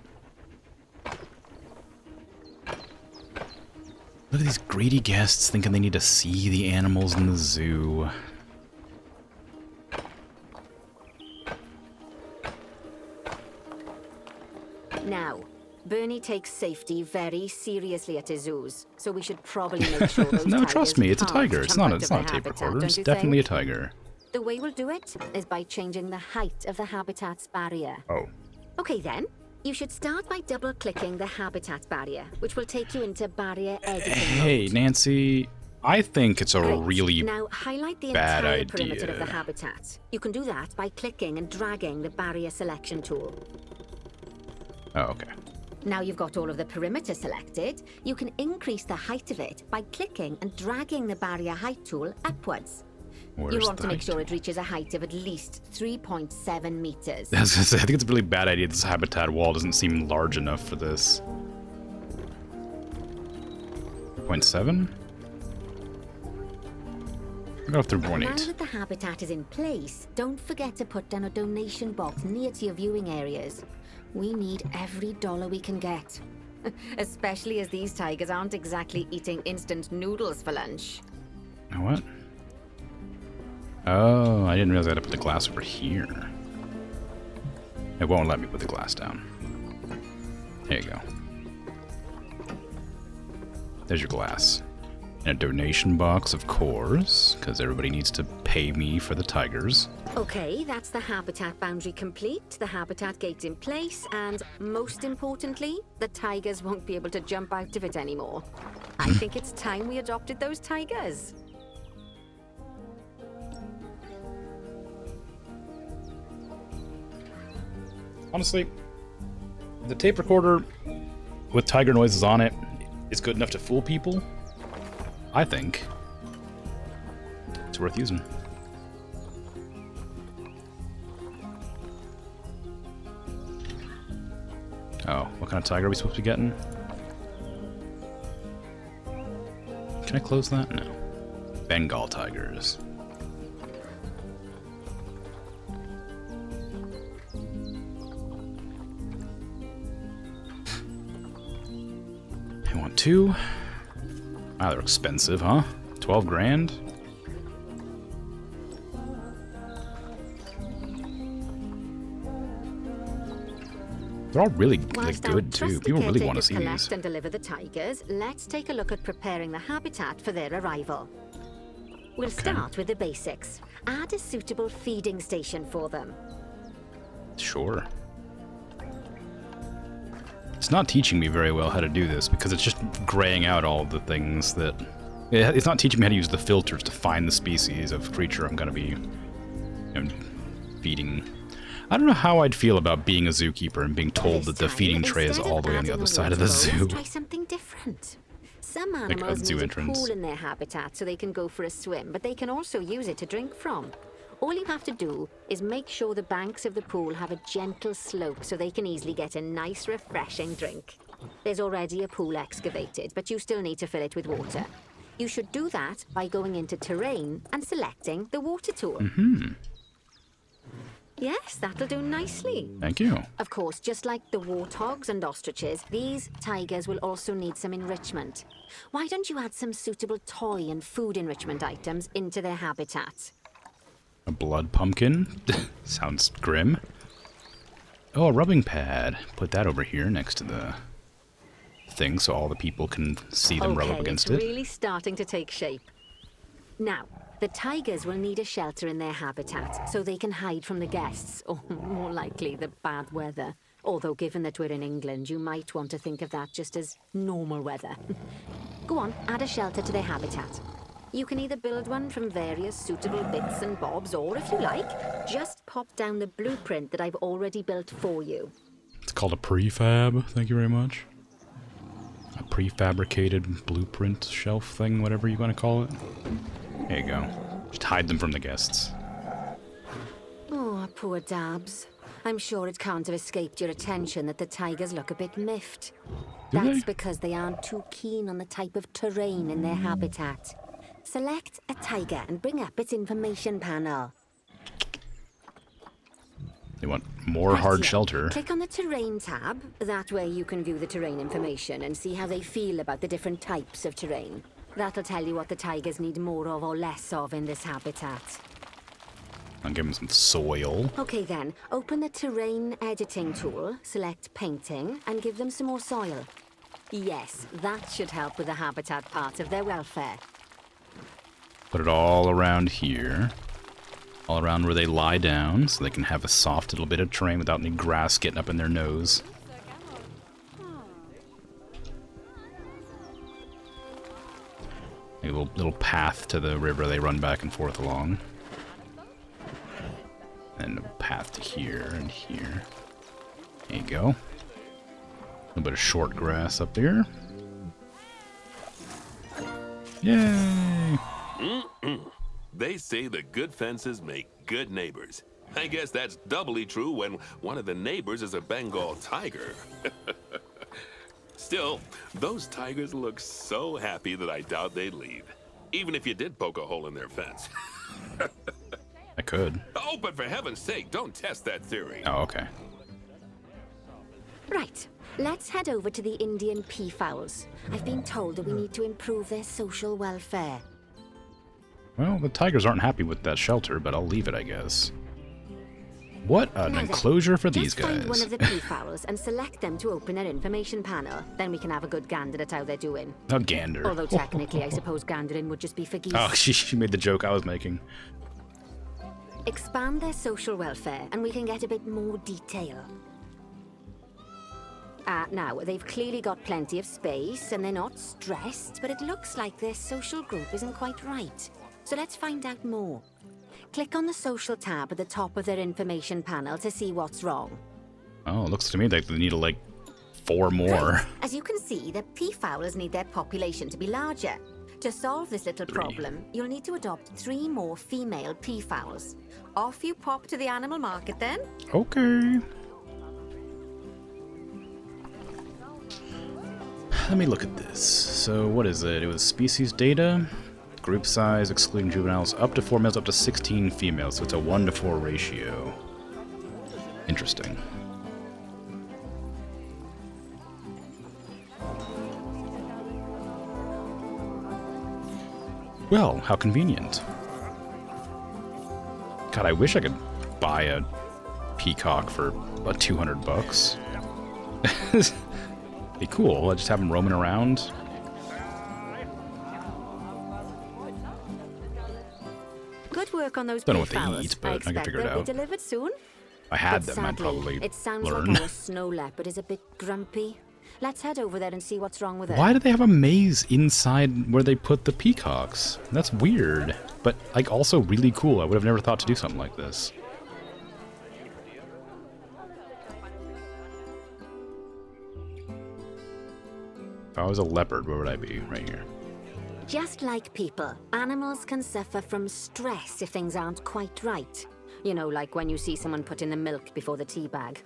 Look at these greedy guests thinking they need to see the animals in the zoo. Now, Bernie takes safety very seriously at his zoos, so we should probably make sure those No, tigers trust me, it's a can't tiger. It's jump not out it's of not a their tape habitat, recorder. don't It's you definitely a think? tiger. The way we'll do it is by changing the height of the habitat's barrier. Oh. Okay then, you should start by double-clicking the habitat barrier, which will take you into barrier editing Hey, mode. Nancy, I think it's a Great. really Now highlight the bad entire perimeter of the idea. habitat. You can do that by clicking and dragging the barrier selection tool. Oh, okay. Now you've got all of the perimeter selected, you can increase the height of it by clicking and dragging the barrier height tool upwards. Where's You want the to make height? sure it reaches a height of at least 3.7 meters. I was gonna say, I think it's a really bad idea. This habitat wall doesn't seem large enough for this. 0.7? I'll go 3.8. Now that the habitat is in place, don't forget to put down a donation box near to your viewing areas. We need every dollar we can get. Especially as these tigers aren't exactly eating instant noodles for lunch. Now what? Oh, I didn't realize I had to put the glass over here. It won't let me put the glass down. There you go. There's your glass. And a donation box, of course, because everybody needs to pay me for the tigers. Okay, that's the habitat boundary complete, the habitat gate in place, and most importantly, the tigers won't be able to jump out of it anymore. I think it's time we adopted those tigers. Honestly, the tape recorder with tiger noises on it is good enough to fool people. I think it's worth using. Oh, what kind of tiger are we supposed to be getting? Can I close that? No. Bengal tigers. I want 2. Wow, they're expensive, huh? 12 grand? They're all really Whilst our good, too. trusty People really want to caretakers see collect these. and deliver the tigers, let's take a look at preparing the habitat for their arrival. We'll start with the basics. Add a suitable feeding station for them. Sure. It's not teaching me very well how to do this because it's just graying out all the things that... It's not teaching me how to use the filters to find the species of creature I'm going to be feeding. I don't know how I'd feel about being a zookeeper and being told that the feeding tray is all the way on the other side of the zoo. Try something different. Some Like a animals zoo need entrance. a pool in their habitat so they can go for a swim, but they can also use it to drink from. All you have to do is make sure the banks of the pool have a gentle slope so they can easily get a nice, refreshing drink. There's already a pool excavated, but you still need to fill it with water. You should do that by going into terrain and selecting the water tool. Yes, that'll do nicely. Thank you. Of course, just like the warthogs and ostriches, these tigers will also need some enrichment. Why don't you add some suitable toy and food enrichment items into their habitat? A blood pumpkin? Sounds grim. Oh, a rubbing pad. Put that over here next to the thing so all the people can see them rub up against it's it. really starting to take shape. Now, the tigers will need a shelter in their habitat so they can hide from the guests, or more likely, the bad weather. Although, given that we're in England, you might want to think of that just as normal weather. Go on, add a shelter to their habitat. You can either build one from various suitable bits and bobs, or if you like, just pop down the blueprint that I've already built for you. It's called a prefab. Thank you very much. A prefabricated blueprint shelf thing, whatever you want to call it. There you go. Just hide them from the guests. Oh, poor Dabs. I'm sure it can't have escaped your attention that the tigers look a bit miffed. Do That's they? because they aren't too keen on the type of terrain in their habitat. Select a tiger and bring up its information panel. They want more hard Right, yeah. shelter. Click on the terrain tab. That way you can view the terrain information and see how they feel about the different types of terrain. That'll tell you what the tigers need more of or less of in this habitat. I'll give them some soil. Okay then, open the terrain editing tool, select painting, and give them some more soil. Yes, that should help with the habitat part of their welfare. Put it all around here. All around where they lie down, so they can have a soft little bit of terrain without any grass getting up in their nose. A little path to the river they run back and forth along. And a path to here and here. There you go. A little bit of short grass up there. Yay! They say that good fences make good neighbors. I guess that's doubly true when one of the neighbors is a Bengal tiger. Still, those tigers look so happy that I doubt they'd leave. Even if you did poke a hole in their fence. I could. Oh, but for heaven's sake, don't test that theory. Oh, okay. Right, let's head over to the Indian peafowls. I've been told that we need to improve their social welfare. Well, the tigers aren't happy with that shelter, but I'll leave it, I guess. What an Now then, enclosure for these just find guys. one of the peafowls and select them to open their information panel. Then we can have a good gander at how they're doing. A gander. Although technically, I suppose gandering would just be for geese. Oh, she made the joke I was making. Expand their social welfare, and we can get a bit more detail. Now, they've clearly got plenty of space, and they're not stressed, but it looks like their social group isn't quite right. So let's find out more. Click on the social tab at the top of their information panel to see what's wrong. Oh, it looks to me like they need like 4 more. Great. As you can see, the peafowls need their population to be larger. To solve this little problem, you'll need to adopt 3 more female peafowls. Off you pop to the animal market then. Okay. Let me look at this. So what is it? It was species data, group size, excluding juveniles, up to 4 males, up to 16 females. So it's a 1-to-4 ratio. Interesting. Well, how convenient. God, I wish I could buy a peacock for about $200. Be cool. I just have them roaming around. Good work on those Don't know what they peafowls. eat, but I can expect figure it they'll out. be delivered soon. I had But them, I'd sadly, probably it sounds learn. like our snow leopard is a bit grumpy. Let's head over there and see what's wrong with it. Why do they have a maze inside where they put the peacocks? That's weird, but like also really cool. I would have never thought to do something like this. If I was a leopard, where would I be? Right here. Just like people, animals can suffer from stress if things aren't quite right. You know, like when you see someone put in the milk before the tea bag.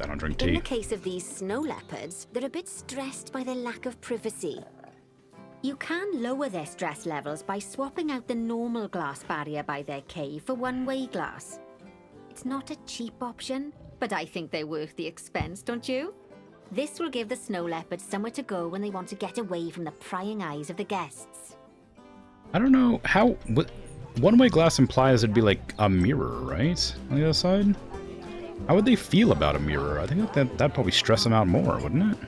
I don't drink In tea. the case of these snow leopards, they're a bit stressed by their lack of privacy. You can lower their stress levels by swapping out the normal glass barrier by their cave for one-way glass. It's not a cheap option, but I think they're worth the expense, don't you? This will give the snow leopards somewhere to go when they want to get away from the prying eyes of the guests. I don't know how. What, one-way glass implies it'd be like a mirror, right? On the other side. How would they feel about a mirror? I think that'd probably stress them out more, wouldn't it?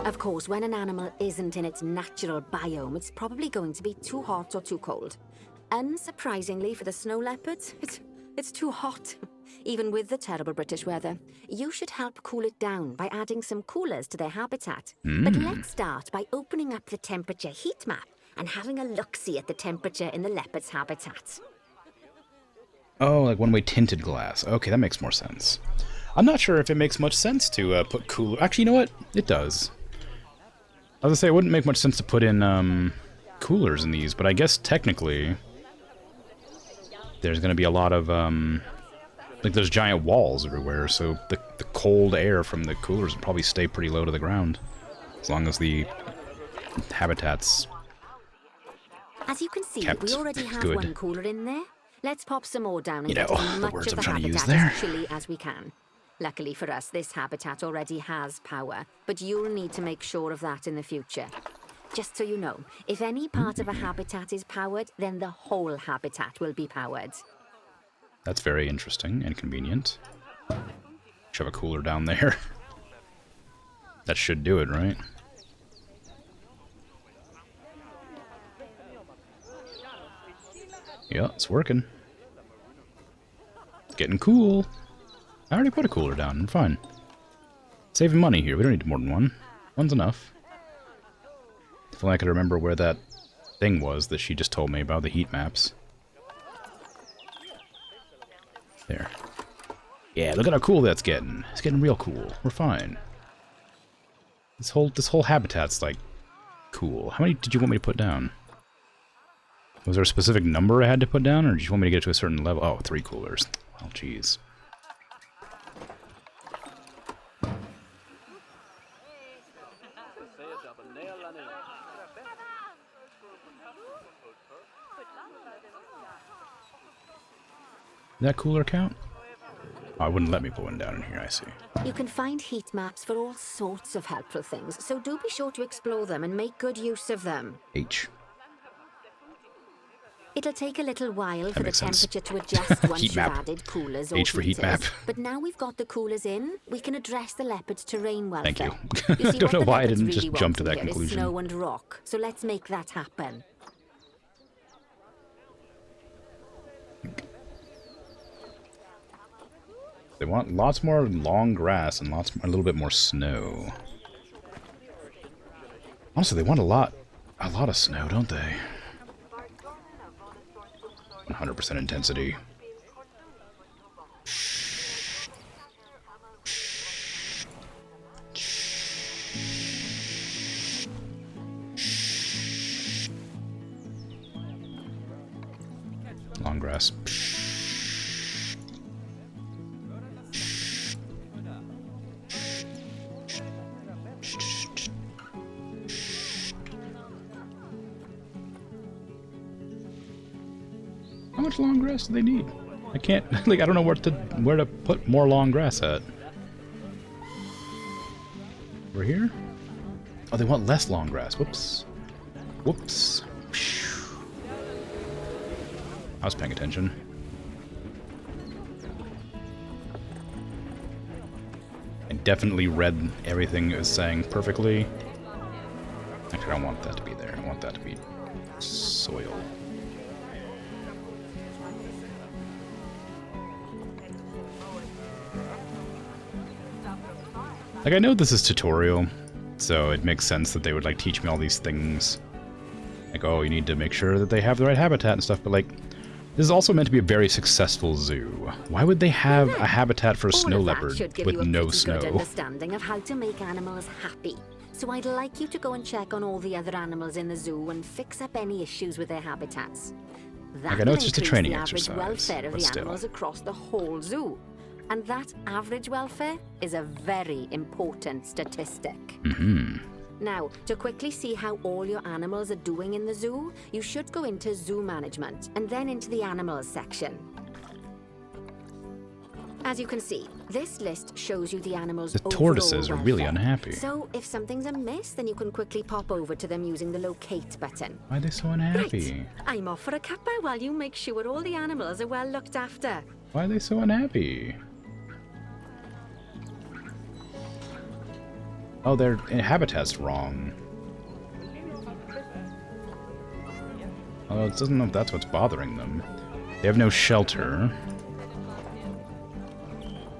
Of course, when an animal isn't in its natural biome, it's probably going to be too hot or too cold. Unsurprisingly for the snow leopards, it's too hot. Even with the terrible British weather, you should help cool it down by adding some coolers to their habitat. But let's start by opening up the temperature heat map and having a look-see at the temperature in the leopard's habitat. Oh, like one-way tinted glass. Okay, that makes more sense. I'm not sure if it makes much sense to put cooler... Actually, you know what? It does. I was gonna say, it wouldn't make much sense to put in coolers in these, but I guess technically there's gonna be a lot of... like, there's giant walls everywhere, so the cold air from the coolers will probably stay pretty low to the ground. As long as the habitat's... As you can see, kept we already have good. one cooler in there. Let's pop some more down and You get know, as the much words of I'm the trying to use habitat there. as chilly as we can. Luckily for us, this habitat already has power, but you'll need to make sure of that in the future. Just so you know, if any part of a habitat is powered, then the whole habitat will be powered. That's very interesting and convenient. Shove a cooler down there. That should do it, right? Yeah, it's working. It's getting cool. I already put a cooler down. I'm fine. Saving money here. We don't need more than one. One's enough. If only I could remember where that thing was that she just told me about, the heat maps. There. Yeah, look at how cool that's getting. It's getting real cool. We're fine. This whole habitat's like cool. How many did you want me to put down? Was there a specific number I had to put down, or did you want me to get to a certain level? Oh, 3 coolers. Oh, jeez. That cooler count? Oh, it wouldn't let me put one down in here, I see. You can find heat maps for all sorts of helpful things, so do be sure to explore them and make good use of them. H. It'll take a little while for the makes sense. temperature to adjust once Heat you've map. added coolers or H for heat heaters. map. But now we've got the coolers in, we can address the leopard's terrain welfare. Thank you. You I see, don't what know the why I leopards didn't just really jump to want that in here is conclusion. snow and rock, so let's make that happen. They want lots more long grass and a little bit more snow. Honestly, they want a lot of snow, don't they? 100% intensity. Long grass. How much long grass do they need? I can't, like, I don't know where to put more long grass at. Over here? Oh, they want less long grass. Whoops. Whoops. I was paying attention. I definitely read everything it was saying perfectly. Actually, I don't want that to be there. I want that to be soil. Like, I know this is tutorial, so it makes sense that they would, like, teach me all these things. Like, oh, you need to make sure that they have the right habitat and stuff, but, like, this is also meant to be a very successful zoo. Why would they have a habitat for a snow leopard with no snow? Good understanding of how to make animals happy. So I'd like you to go and check on all the other animals in the zoo and fix up any issues with their habitats. That I know will it's just a increase training the average exercise, welfare of but the still. animals across the whole zoo. And that average welfare is a very important statistic. Mm-hmm. Now, to quickly see how all your animals are doing in the zoo, you should go into zoo management and then into the animals section. As you can see, this list shows you the animals' The overall tortoises are really welfare. unhappy. So if something's amiss, then you can quickly pop over to them using the locate button. Why are they so unhappy? Right, I'm off for a cuppa while you make sure all the animals are well looked after. Why are they so unhappy? Oh, their habitat's wrong. Oh, it doesn't know if that's what's bothering them. They have no shelter.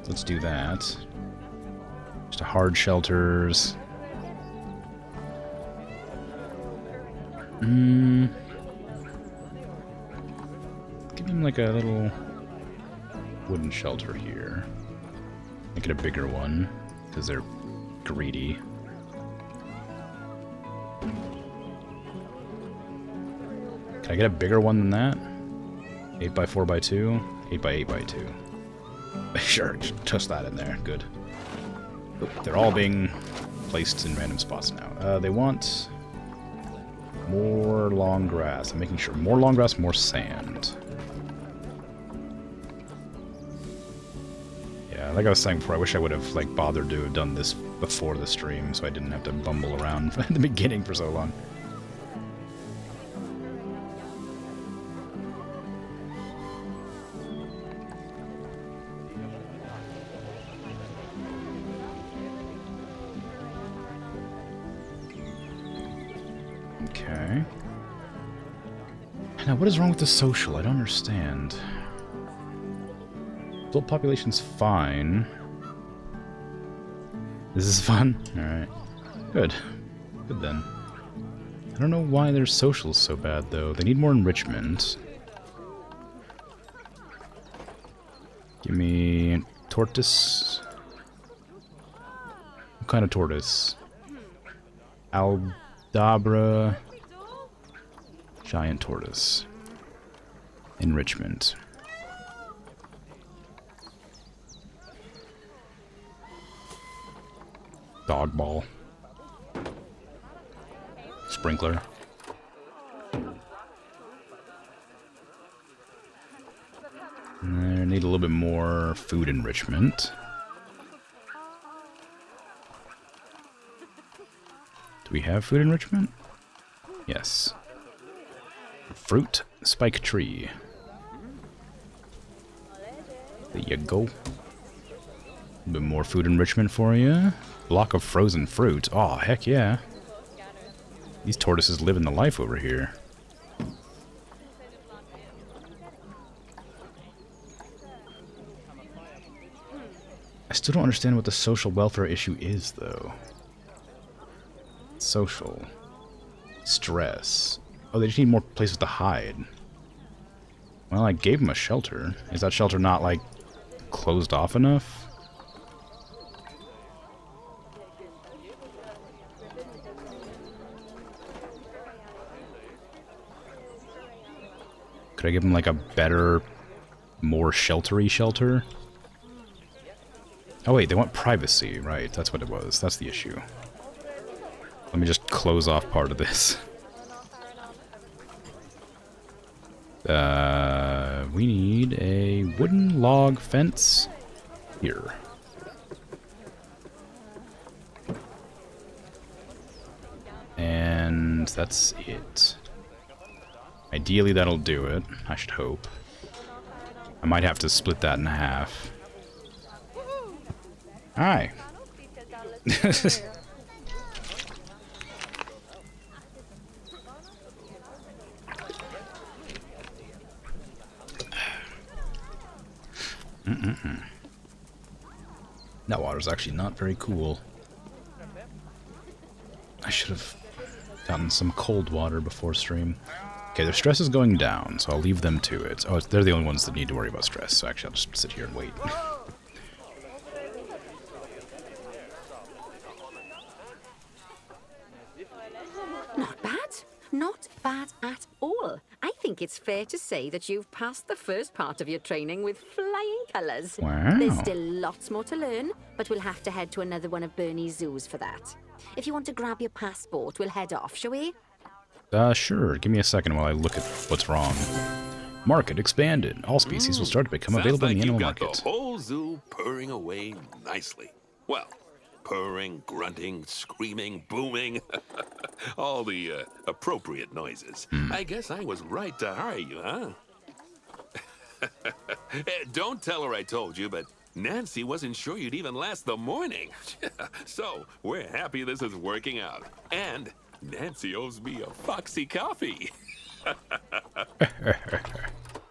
Let's do that. Just a hard shelters. Give him like a little wooden shelter here. Make it a bigger one, because they're greedy. Can I get a bigger one than that? 8x4x2? 8x8x2. Sure, just toss that in there. Good. Oop, they're all being placed in random spots now. They want more long grass. I'm making sure. More long grass, more sand. Yeah, like I was saying before, I wish I would have like bothered to have done this before the stream, so I didn't have to bumble around at the beginning for so long. Okay. Now, what is wrong with the social? I don't understand. Adult population's fine. This is fun? Alright. Good. Good then. I don't know why their social's so bad, though. They need more enrichment. Give me... tortoise? What kind of tortoise? Aldabra... Giant tortoise. Enrichment. Dog ball. Sprinkler. I need a little bit more food enrichment. Do we have food enrichment? Yes. fruit spike tree. There you go. A bit more food enrichment for you. Block of frozen fruit. Oh, heck yeah. These tortoises living the life over here. I still don't understand what the social welfare issue is, though. Social. Stress. Oh, they just need more places to hide. Well, I gave them a shelter. Is that shelter not, like, closed off enough? Could I give them, like, a better, more sheltery shelter? Oh wait, they want privacy, right? That's what it was. That's the issue. Let me just close off part of this. We need a wooden log fence here. And that's it. Ideally that'll do it, I should hope. I might have to split that in half. Hi. That water's actually not very cool. I should have gotten some cold water before stream. Okay, their stress is going down, so I'll leave them to it. Oh, they're the only ones that need to worry about stress, so actually I'll just sit here and wait. Not bad. Not bad at all. I think it's fair to say that you've passed the first part of your training with flying colours. Wow. There's still lots more to learn, but we'll have to head to another one of Bernie's zoos for that. If you want to grab your passport, we'll head off, shall we? Sure. Give me a second while I look at what's wrong. Market expanded. All species will start to become available in the animal market. Sounds like you've got the whole zoo purring away nicely. Well, purring, grunting, screaming, booming. All the appropriate noises. I guess I was right to hire you, huh? Don't tell her I told you, but Nancy wasn't sure you'd even last the morning. So, we're happy this is working out. And Nancy owes me a Foxy coffee.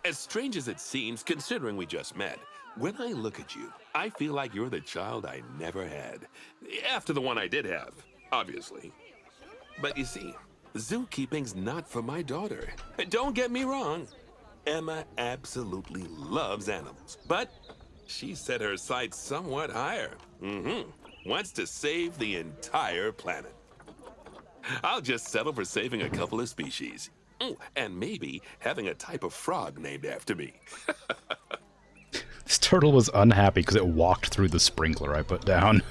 As strange as it seems, considering we just met, when I look at you, I feel like you're the child I never had. After the one I did have, obviously. But you see, zookeeping's not for my daughter. Don't get me wrong. Emma absolutely loves animals, but she set her sights somewhat higher. Wants to save the entire planet. I'll just settle for saving a couple of species. And maybe having a type of frog named after me. This turtle was unhappy because it walked through the sprinkler I put down.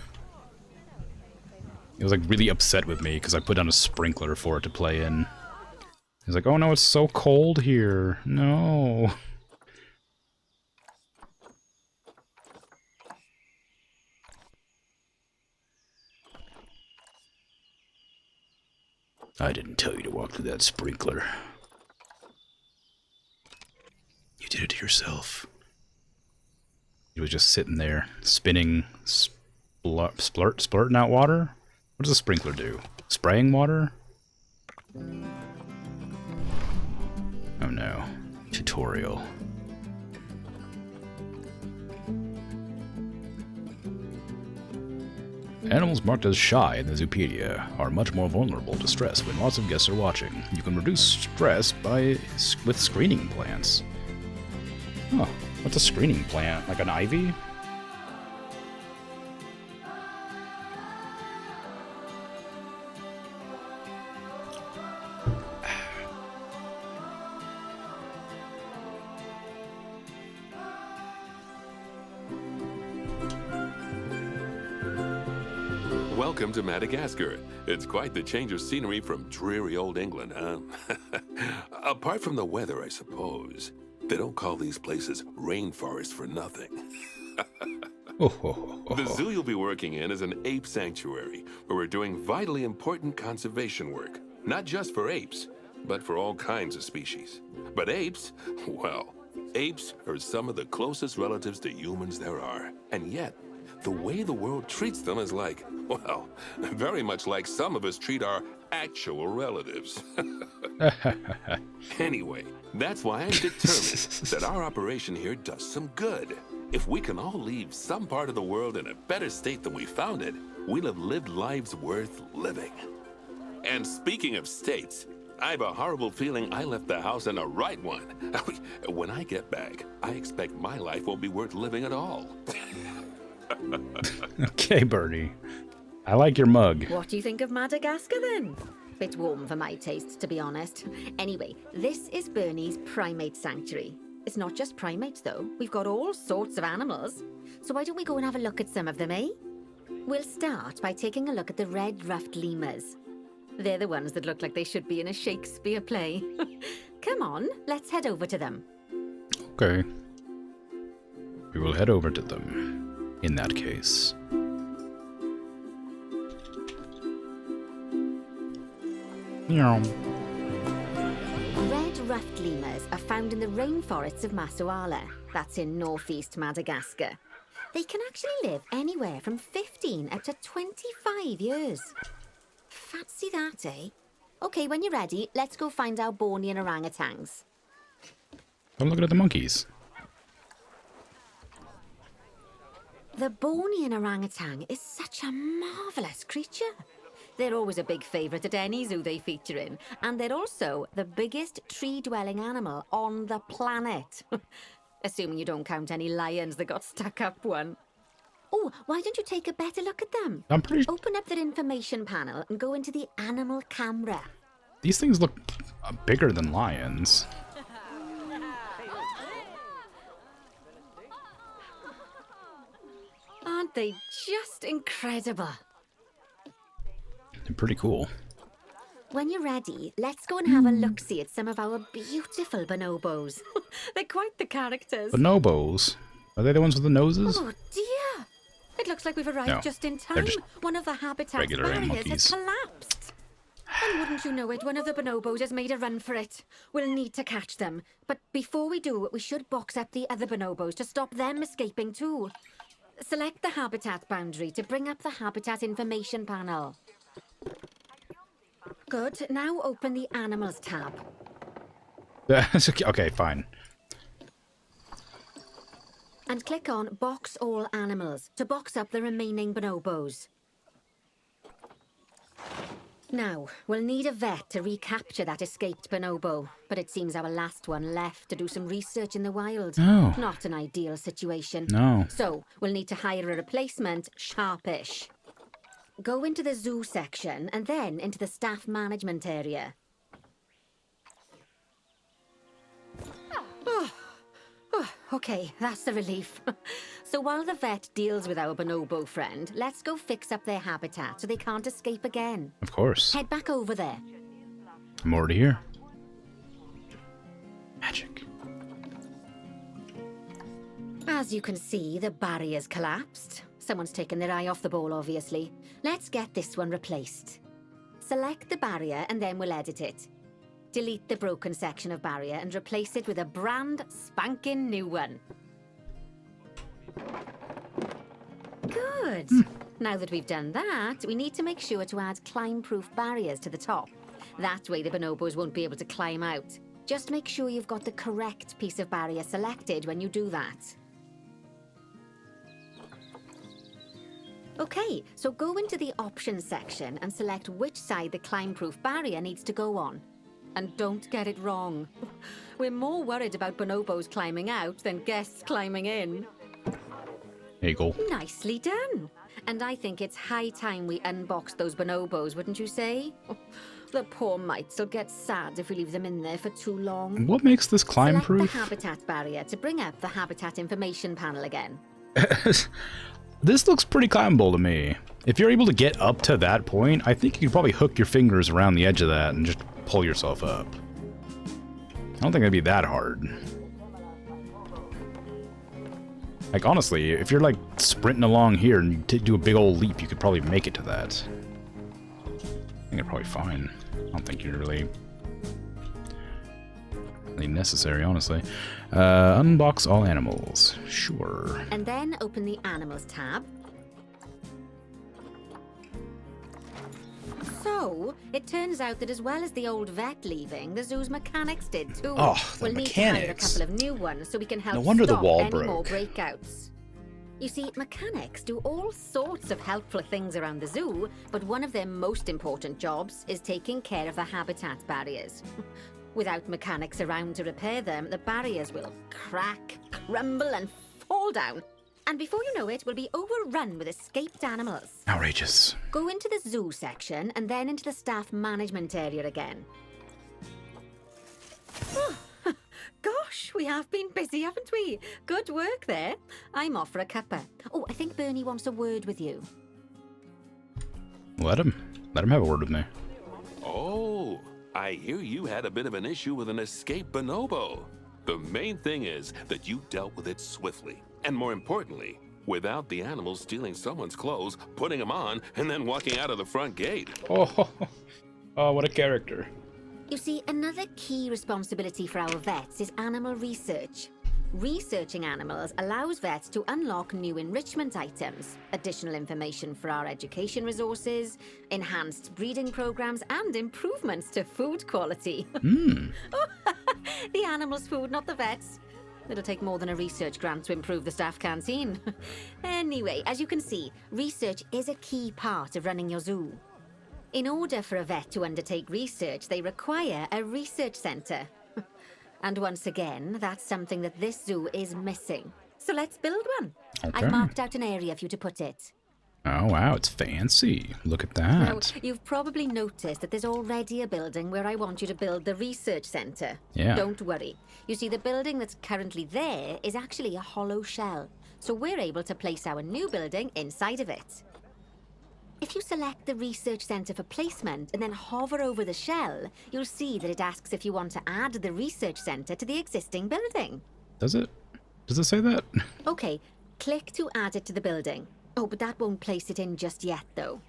It was like really upset with me because I put down a sprinkler for it to play in. He's like, oh no, it's so cold here. No. I didn't tell you to walk through that sprinkler. You did it to yourself. He was just sitting there, spinning, splurting out water? What does a sprinkler do? Spraying water? Oh no. Tutorial. Animals marked as shy in the Zoopedia are much more vulnerable to stress when lots of guests are watching. You can reduce stress with screening plants. Huh. What's a screening plant? Like an ivy? Welcome to Madagascar. It's quite the change of scenery from dreary old England, huh? Apart from the weather, I suppose. They don't call these places rainforest for nothing. The zoo you'll be working in is an ape sanctuary, where we're doing vitally important conservation work. Not just for apes, but for all kinds of species. But apes, well, apes are some of the closest relatives to humans there are. And yet, the way the world treats them is like, well, very much like some of us treat our actual relatives. Anyway, that's why I'm determined that our operation here does some good. If we can all leave some part of the world in a better state than we found it, we'll have lived lives worth living. And speaking of states, I have a horrible feeling I left the house in the right one. When I get back, I expect my life won't be worth living at all. Okay, Bernie. I like your mug. What do you think of Madagascar then? Bit warm for my taste, to be honest. Anyway, this is Bernie's primate sanctuary. It's not just primates, though. We've got all sorts of animals. So why don't we go and have a look at some of them, eh? We'll start by taking a look at the red-ruffed lemurs. They're the ones that look like they should be in a Shakespeare play. Come on, let's head over to them. Okay. We will head over to them, in that case. Meow. Red-ruffed lemurs are found in the rainforests of Masoala. That's in northeast Madagascar. They can actually live anywhere from 15 up to 25 years. Fancy that, eh? Okay, when you're ready, let's go find our Bornean orangutans. I'm looking at the monkeys. The Bornean orangutan is such a marvellous creature. They're always a big favourite at any zoo they feature in, and they're also the biggest tree-dwelling animal on the planet. Assuming you don't count any lions that got stuck up one. Oh, why don't you take a better look at them? I'm pretty... Open up their information panel and go into the animal camera. These things look bigger than lions. Aren't they just incredible? They're pretty cool. When you're ready, let's go and have a look-see at some of our beautiful bonobos. They're quite the characters. Bonobos? Are they the ones with the noses? Oh dear! It looks like we've arrived No, just in they're time. just One of the habitat's regular barriers monkeys. has collapsed. And wouldn't you know it, one of the bonobos has made a run for it. We'll need to catch them. But before we do, we should box up the other bonobos to stop them escaping too. Select the habitat boundary to bring up the habitat information panel. Good. Now open the animals tab. Okay, fine. And click on Box All Animals to box up the remaining bonobos. Now, we'll need a vet to recapture that escaped bonobo, but it seems our last one left to do some research in the wild. Oh. Not an ideal situation. No. So, we'll need to hire a replacement sharpish. Go into the zoo section and then into the staff management area. Okay, that's a relief. So while the vet deals with our bonobo friend, let's go fix up their habitat so they can't escape again. Of course. Head back over there. I'm already here. Magic. As you can see, the barrier's collapsed. Someone's taken their eye off the ball, obviously. Let's get this one replaced. Select the barrier and then we'll edit it. Delete the broken section of barrier and replace it with a brand spanking new one. Good. Now that we've done that, we need to make sure to add climb-proof barriers to the top. That way the bonobos won't be able to climb out. Just make sure you've got the correct piece of barrier selected when you do that. Okay, so go into the options section and select which side the climb-proof barrier needs to go on. And don't get it wrong. We're more worried about bonobos climbing out than guests climbing in. Eagle. Nicely done. And I think it's high time we unbox those bonobos, wouldn't you say? The poor mites will get sad if we leave them in there for too long. What makes this climb Select proof? the habitat barrier to bring up the habitat information panel again. This looks pretty climbable to me. If you're able to get up to that point, I think you could probably hook your fingers around the edge of that and just pull yourself up. I don't think it'd be that hard. Like, honestly, if you're, like, sprinting along here and you do a big old leap, you could probably make it to that. I think you're probably fine. I don't think you're really Really necessary, honestly. Unbox all animals. Sure. And then open the Animals tab. So, it turns out that as well as the old vet leaving, the zoo's mechanics did too. Oh, the we'll need to hire a mechanics. couple of new ones so we can help No wonder the stop wall any more broke. breakouts. You see, mechanics do all sorts of helpful things around the zoo, but one of their most important jobs is taking care of the habitat barriers. Without mechanics around to repair them, the barriers will crack, crumble, and fall down. And before you know it, we'll be overrun with escaped animals. Outrageous. Go into the zoo section and then into the staff management area again. Oh, gosh, we have been busy, haven't we? Good work there. I'm off for a cuppa. Oh, I think Bernie wants a word with you. Let him have a word with me. Oh, I hear you had a bit of an issue with an escaped bonobo. The main thing is that you dealt with it swiftly. And more importantly, without the animal stealing someone's clothes, putting them on, and then walking out of the front gate. Oh, what a character. You see, another key responsibility for our vets is animal research. Researching animals allows vets to unlock new enrichment items, additional information for our education resources, enhanced breeding programs, and improvements to food quality. The animal's food, not the vets. It'll take more than a research grant to improve the staff canteen. Anyway, as you can see, research is a key part of running your zoo. In order for a vet to undertake research, they require a research centre. And once again, that's something that this zoo is missing. So let's build one. Okay. I've marked out an area for you to put it. Oh, wow, it's fancy. Look at Now, that. you've probably noticed that there's already a building where I want you to build the research centre. Yeah. Don't worry. You see, the building that's currently there is actually a hollow shell. So we're able to place our new building inside of it. If you select the research centre for placement and then hover over the shell, you'll see that it asks if you want to add the research centre to the existing building. Does it? Does it say that? Okay, click to add it to the building. Oh, but that won't place it in just yet, though.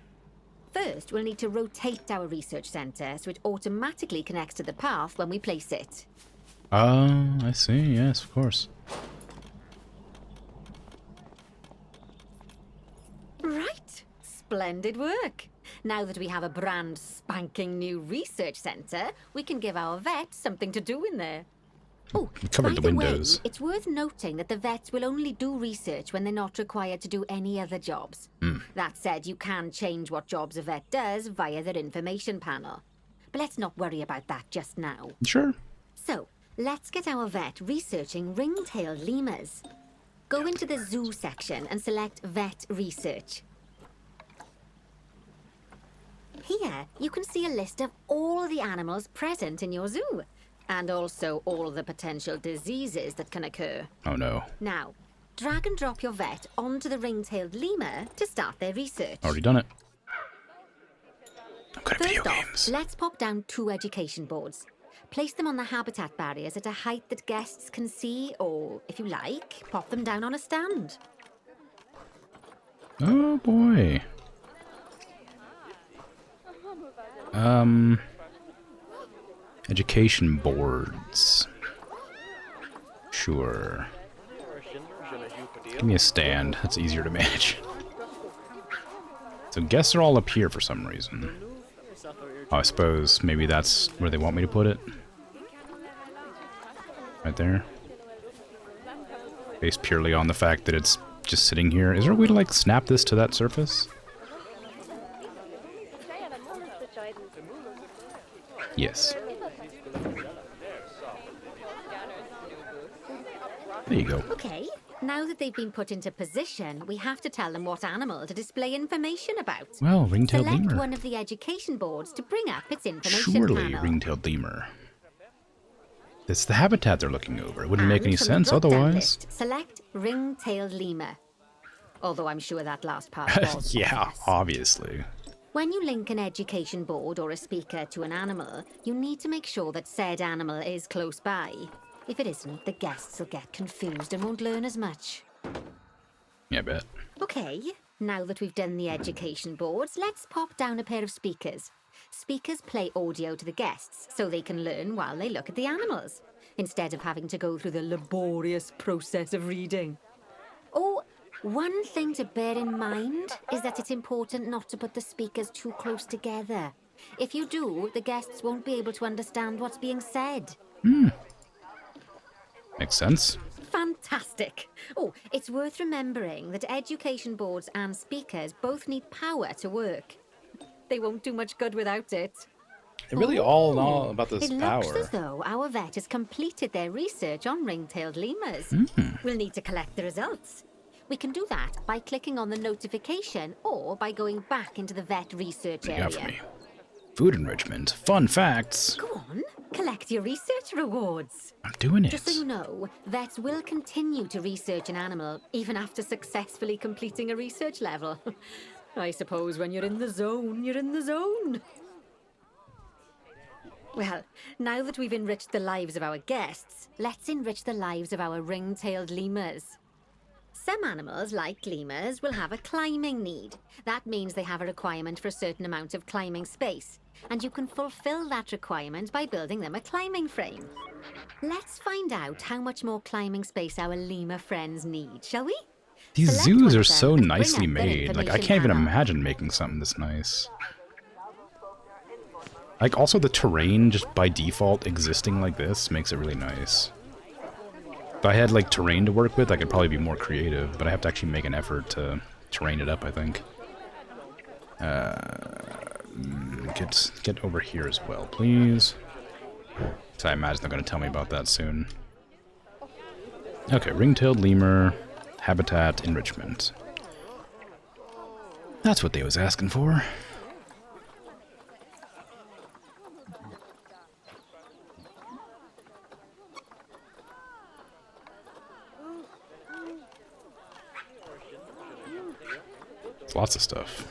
First, we'll need to rotate our research centre so it automatically connects to the path when we place it. Oh, I see. Yes, of course. Right. Splendid work. Now that we have a brand spanking new research centre, we can give our vets something to do in there. Oh, We covered by the the windows. way, it's worth noting that the vets will only do research when they're not required to do any other jobs. That said, you can change what jobs a vet does via their information panel. But let's not worry about that just now. Sure. So, let's get our vet researching ring-tailed lemurs. Go into the zoo section and select Vet Research. Here, you can see a list of all the animals present in your zoo, and also all the potential diseases that can occur. Oh, no. Now, drag and drop your vet onto the ring-tailed lemur to start their research. Already done it. I'm good at video First off, games. let's pop down 2 education boards. Place them on the habitat barriers at a height that guests can see, or, if you like, pop them down on a stand. Oh, boy. Education boards. Sure. Give me a stand. That's easier to manage. So guests are all up here for some reason. Oh, I suppose maybe that's where they want me to put it. Right there. Based purely on the fact that it's just sitting here. Is there a way to, like, snap this to that surface? Yes. There you go. Okay, now that they've been put into position, we have to tell them what animal to display information about. Well, ring-tailed Select lemur. one of the education boards to bring up its information Surely panel. ring-tailed lemur. It's the habitat they're looking over. It wouldn't make And any from the sense drop-down otherwise. list, select ring-tailed lemur. Although I'm sure that last part was Yeah, obvious. obviously. When you link an education board or a speaker to an animal, you need to make sure that said animal is close by. If it isn't, the guests will get confused and won't learn as much. Yeah, I bet. Okay, now that we've done the education boards, let's pop down a pair of speakers. Speakers play audio to the guests so they can learn while they look at the animals. instead of having to go through the laborious process of reading. Oh, one thing to bear in mind is that it's important not to put the speakers too close together. If you do, the guests won't be able to understand what's being said. Makes sense. Fantastic. Oh, it's worth remembering that education boards and speakers both need power to work. They won't do much good without it. They really all know about this It power. looks as though our vet has completed their research on ring-tailed lemurs. We'll need to collect the results. We can do that by clicking on the notification or by going back into the vet research What do you area. got for me? Food enrichment. Fun facts. Go on, collect your research rewards. I'm doing it. Just so you know, vets will continue to research an animal even after successfully completing a research level. I suppose when you're in the zone, you're in the zone. Well, now that we've enriched the lives of our guests, let's enrich the lives of our ring-tailed lemurs. Some animals, like lemurs, will have a climbing need. That means they have a requirement for a certain amount of climbing space, and you can fulfill that requirement by building them a climbing frame. Let's find out how much more climbing space our lemur friends need, shall we? These Select zoos one are of so them and bring nicely up their made. Like, I information can't even panel. imagine making something this nice. Like, also the terrain, just by default existing like this, makes it really nice. If I had, like, terrain to work with, I could probably be more creative, but I have to actually make an effort to terrain it up, I think. Get over here as well, please. So I imagine they're going to tell me about that soon. Okay, ring-tailed lemur, habitat enrichment. That's what they was asking for. It's lots of stuff.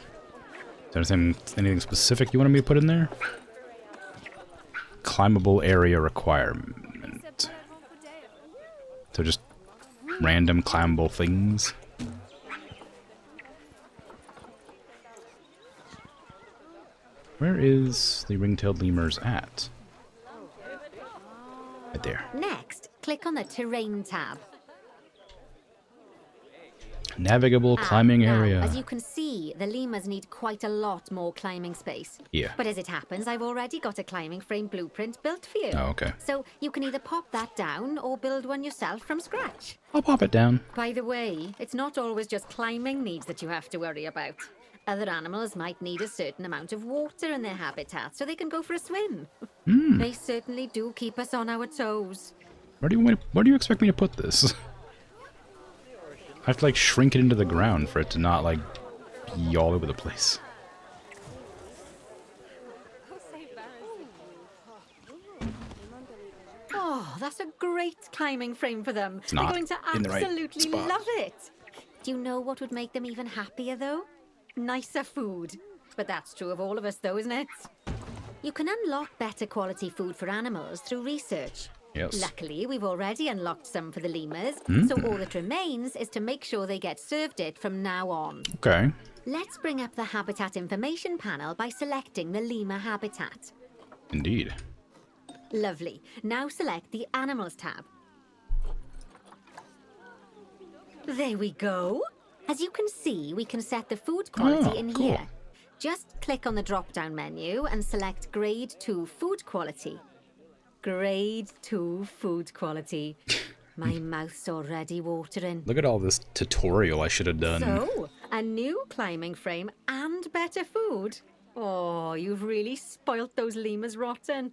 Is there anything specific you wanted me to put in there? Climbable area requirement. So just random climbable things. Where is the ring-tailed lemurs at? Right there. Next, click on the Terrain tab. Navigable climbing Now, area. as you can see, the lemurs need quite a lot more climbing space. Yeah. But as it happens, I've already got a climbing frame blueprint built for you. Oh, okay. So you can either pop that down or build one yourself from scratch. I'll pop it down. By the way, it's not always just climbing needs that you have to worry about. Other animals might need a certain amount of water in their habitat so they can go for a swim. They certainly do keep us on our toes. Where do you expect me to put this? I have to like shrink it into the ground for it to not like be all over the place. Oh, that's a great climbing frame for them. They're not going to in the right absolutely spot. love it. Do you know what would make them even happier, though? Nicer food. But that's true of all of us, though, isn't it? You can unlock better quality food for animals through research. Yes. Luckily, we've already unlocked some for the lemurs, so all that remains is to make sure they get served it from now on. Okay. Let's bring up the habitat information panel by selecting the lemur habitat. Indeed. Lovely. Now select the Animals tab. There we go. As you can see, we can set the food quality Oh, in cool. here. Just click on the drop-down menu and select Grade 2 Food Quality. Grade 2 Food Quality. My mouth's already watering. Look at all this tutorial I should have done. So, a new climbing frame and better food. Oh, you've really spoilt those lemurs rotten.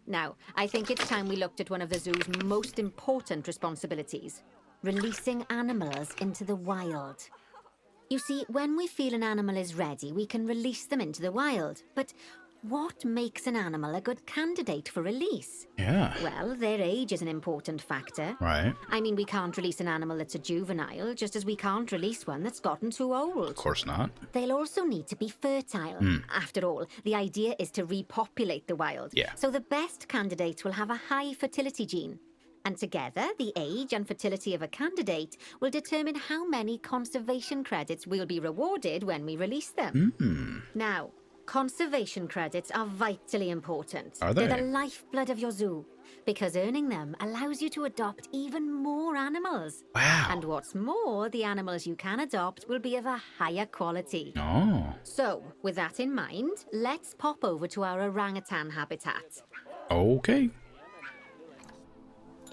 Now, I think it's time we looked at one of the zoo's most important responsibilities. Releasing animals into the wild. You see, when we feel an animal is ready, we can release them into the wild. But what makes an animal a good candidate for release? Yeah. Well, their age is an important factor. Right. I mean, we can't release an animal that's a juvenile, just as we can't release one that's gotten too old. Of course not. They'll also need to be fertile. After all, the idea is to repopulate the wild. Yeah. So the best candidates will have a high fertility gene. And together, the age and fertility of a candidate will determine how many conservation credits we'll be rewarded when we release them. Now, Conservation credits are vitally important. Are They're they? the lifeblood of your zoo, because earning them allows you to adopt even more animals. Wow. And what's more, the animals you can adopt will be of a higher quality. Oh. So, with that in mind, let's pop over to our orangutan habitat. Okay.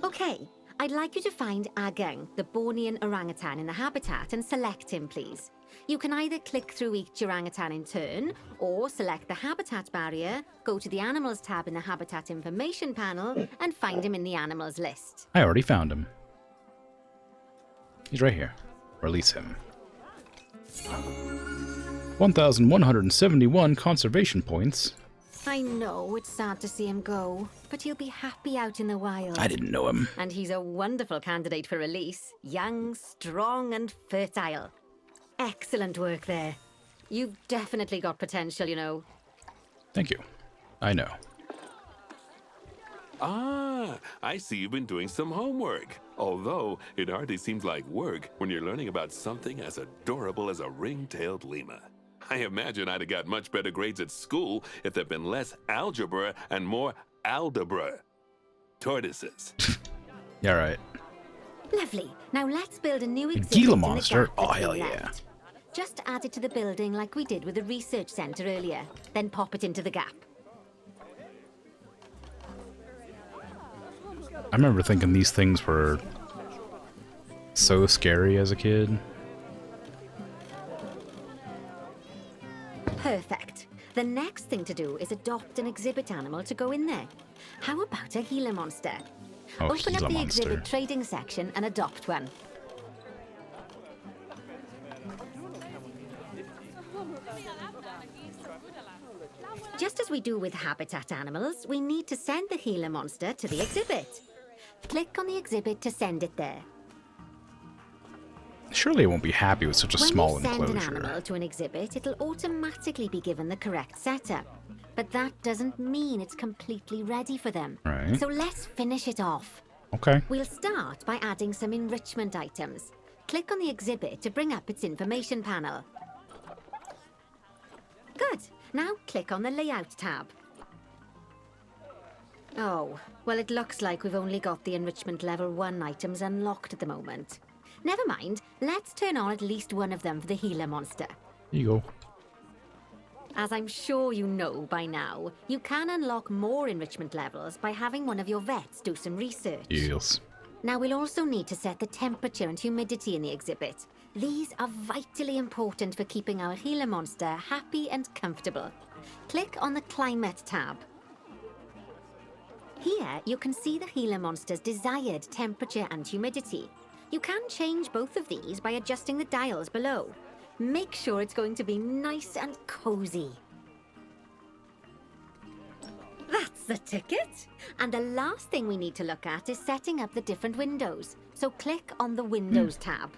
Okay, I'd like you to find Agang, the Bornean orangutan in the habitat, and select him, please. You can either click through each orangutan in turn, or select the habitat barrier, go to the animals tab in the habitat information panel, and find him in the animals list. I already found him. He's right here. Release him. 1,171 conservation points. I know it's sad to see him go, but he'll be happy out in the wild. I didn't know him. And he's a wonderful candidate for release. Young, strong, and fertile. Excellent work there. You've definitely got potential, you know. Thank you. I know. Ah, I see you've been doing some homework. Although, it hardly seems like work when you're learning about something as adorable as a ring-tailed lemur. I imagine I'd have got much better grades at school if there'd been less algebra and more aldebra. Tortoises. Yeah, right. Lovely. Now let's build a new exhibit Gila in the monster? gap Oh, that's hell been yeah. left. Just add it to the building like we did with the research center earlier. Then pop it into the gap. I remember thinking these things were so scary as a kid. Perfect. The next thing to do is adopt an exhibit animal to go in there. How about a Gila monster? Oh, Open up Gila the monster. exhibit trading section and adopt one. Just as we do with habitat animals, we need to send the Gila monster to the exhibit. Click on the exhibit to send it there. Surely it won't be happy with such a When small you send an enclosure. animal to an exhibit, it'll automatically be given the correct setup. But that doesn't mean it's completely ready for them. Right. So let's finish it off. Okay. We'll start by adding some enrichment items. Click on the exhibit to bring up its information panel. Good. Now click on the Layout tab. Oh, well, it looks like we've only got the enrichment level 1 items unlocked at the moment. Never mind, let's turn on at least one of them for the Gila monster. Here you go. As I'm sure you know by now, you can unlock more enrichment levels by having one of your vets do some research. Yes. Now we'll also need to set the temperature and humidity in the exhibit. These are vitally important for keeping our Gila monster happy and comfortable. Click on the Climate tab. Here you can see the Gila monster's desired temperature and humidity. You can change both of these by adjusting the dials below. Make sure it's going to be nice and cozy. That's the ticket. And the last thing we need to look at is setting up the different windows. So click on the Windows tab.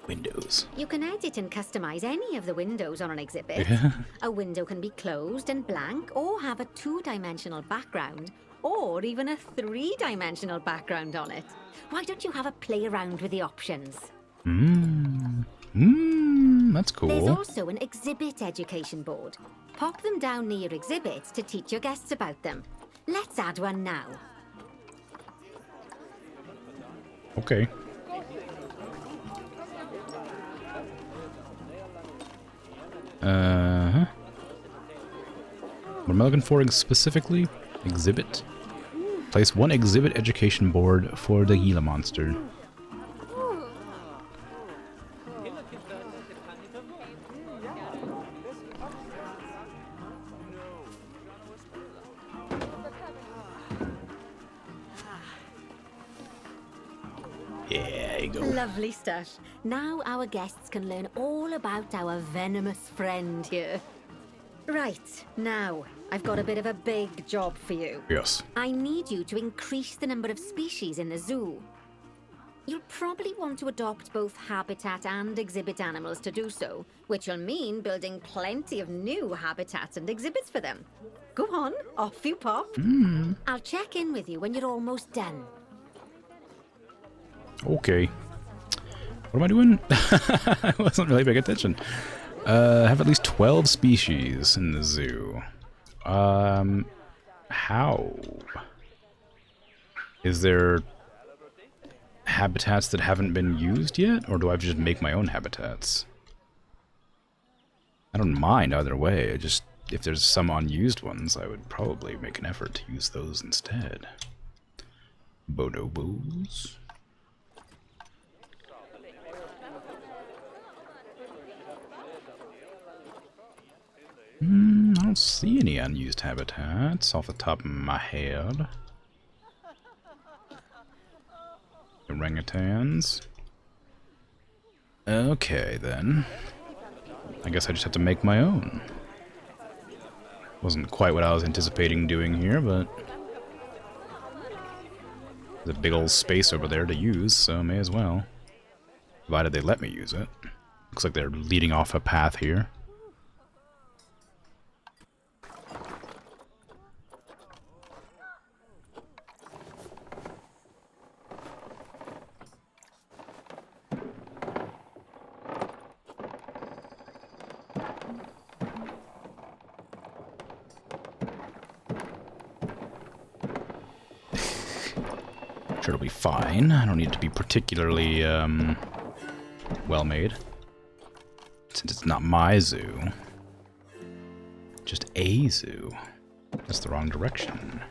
Windows. You can edit and customize any of the windows on an exhibit. Yeah. A window can be closed and blank, or have a 2-dimensional background, or even a 3-dimensional background on it. Why don't you have a play around with the options? That's There's cool. also an exhibit education board. Pop them down near your exhibits to teach your guests about them. Let's add one now. Okay. Uh-huh. What am I looking for specifically? Exhibit. Place one exhibit education board for the Gila monster. Yeah, there you go. Lovely stuff. Now our guests can learn all about our venomous friend here. Right, now, I've got a bit of a big job for you. Yes. I need you to increase the number of species in the zoo. You'll probably want to adopt both habitat and exhibit animals to do so, which will mean building plenty of new habitats and exhibits for them. Go on, off you pop. I'll check in with you when you're almost done. Okay. What am I doing? I wasn't really paying attention. Have at least 12 species in the zoo. How? Is there habitats that haven't been used yet, or do I just make my own habitats? I don't mind either way. I just, if there's some unused ones, I would probably make an effort to use those instead. Bonobos. I don't see any unused habitats off the top of my head. Orangutans. Okay, then. I guess I just have to make my own. Wasn't quite what I was anticipating doing here, but there's a big old space over there to use, so may as well. Provided they let me use it. Looks like they're leading off a path here. Sure, it'll be fine. I don't need it to be particularly, well made. Since it's not my zoo. Just a zoo. That's the wrong direction.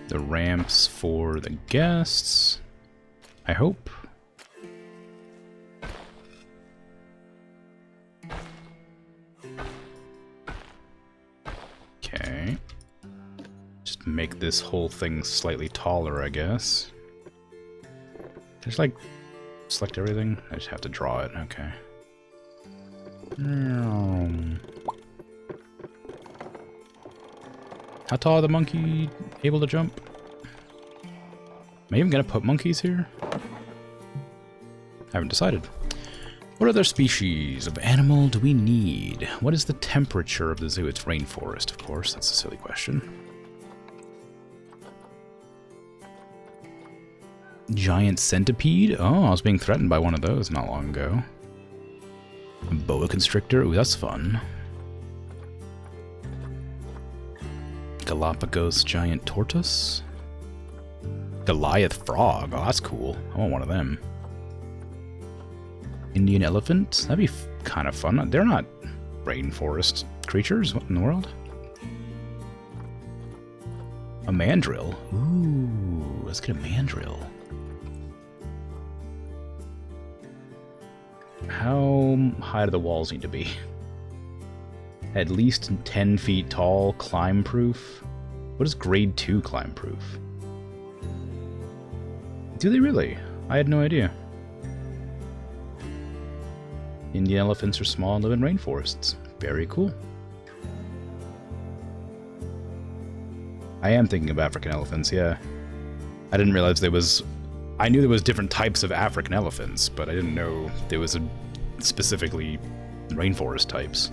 The ramps for the guests, I hope. Okay. Just make this whole thing slightly taller, I guess. Just like select everything. I just have to draw it. Okay. How tall are the monkey able to jump? Am I even gonna put monkeys here? I haven't decided. What other species of animal do we need? What is the temperature of the zoo? It's rainforest, of course. That's a silly question. Giant centipede? Oh, I was being threatened by one of those not long ago. A boa constrictor? Ooh, that's fun. Galapagos giant tortoise? Goliath frog? Oh, that's cool. I want one of them. Indian elephant? That'd be kind of fun. They're not rainforest creatures. What in the world? A mandrill? Ooh, let's get a mandrill. How high do the walls need to be? At least 10 feet tall, climb proof. What is grade 2 climb proof? Do they really? I had no idea. Indian elephants are small and live in rainforests. Very cool. I am thinking of African elephants, yeah. I didn't realize there was... I knew there was different types of African elephants, but I didn't know there was specifically rainforest types.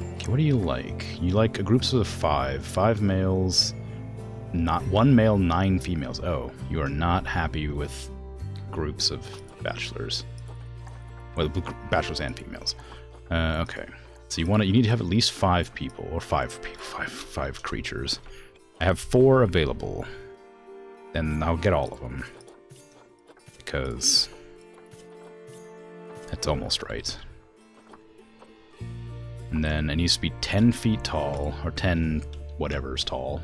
Okay, what do you like? You like groups of 5. 5 males... Not 1 male, 9 females. Oh, you are not happy with groups of bachelors. Well, bachelors and females. Okay. So you need to have at least 5 people, or 5 creatures. I have 4 available. Then I'll get all of them. Because that's almost right. And then it needs to be 10 feet tall, or 10 whatever's tall.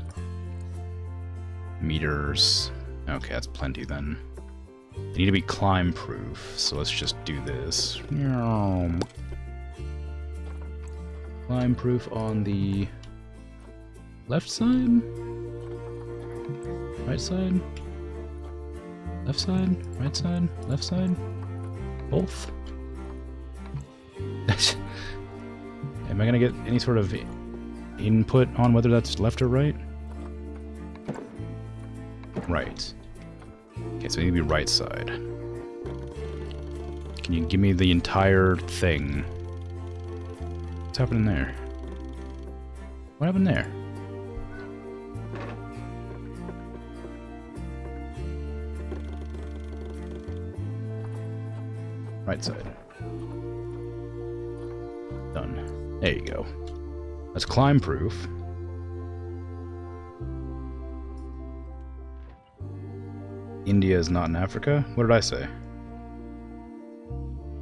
Meters. Okay, that's plenty then. They need to be climb proof, so let's just do this. Climb proof on the left side? Right side? Left side? Right side? Left side? Both? Am I gonna get any sort of input on whether that's left or right? Right. Okay, so it need to be right side. Can you give me the entire thing? What's happening there? What happened there? Right side. Done. There you go. That's climb proof. India is not in Africa? What did I say?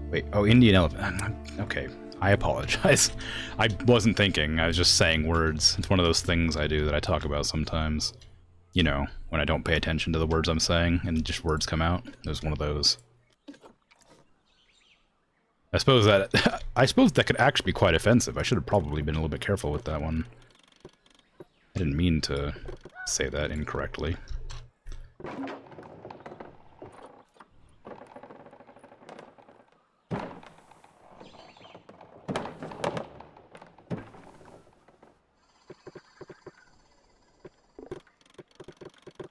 Wait, oh, Indian elephant. Okay, I apologize. I wasn't thinking, I was just saying words. It's one of those things I do that I talk about sometimes. You know, when I don't pay attention to the words I'm saying and just words come out. There's one of those. I suppose that could actually be quite offensive. I should have probably been a little bit careful with that one. I didn't mean to say that incorrectly.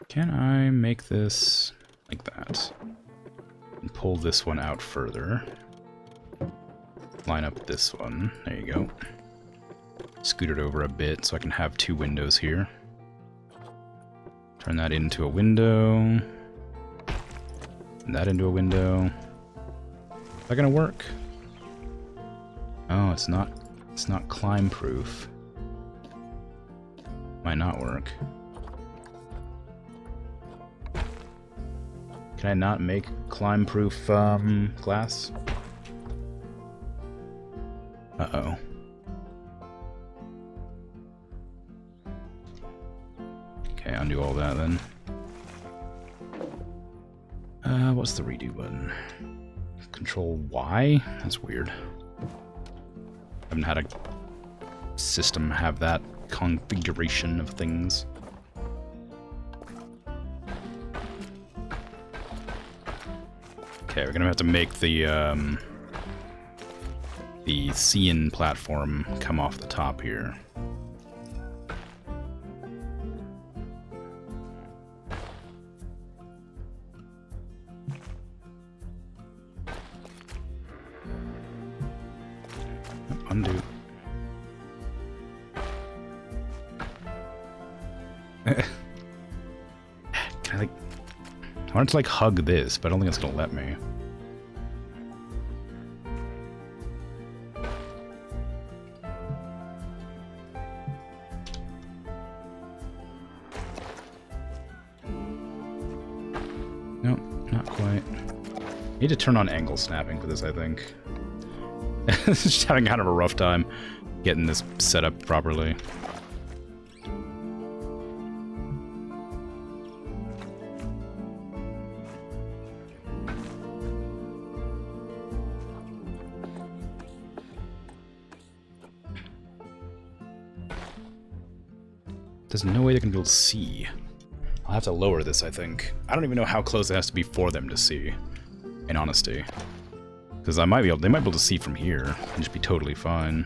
Can I make this like that? And pull this one out further. Line up this one. There you go. Scoot it over a bit so I can have two windows here. Turn that into a window. And that into a window. Is that gonna work? Oh, it's not climb proof. Might not work. Can I not make climb proof glass? Uh-oh. Okay, undo all that then. What's the redo button? Control Y? That's weird. Haven't had a system have that configuration of things. Okay, we're gonna have to make the Cian platform come off the top here. Undo. Can I like... I wanted to like hug this, but I don't think it's gonna let me. Nope, not quite. Need to turn on angle snapping for this, I think. Just having kind of a rough time getting this set up properly. There's no way they're gonna be able to see. I'll have to lower this, I think. I don't even know how close it has to be for them to see, in honesty. Because they might be able to see from here and just be totally fine.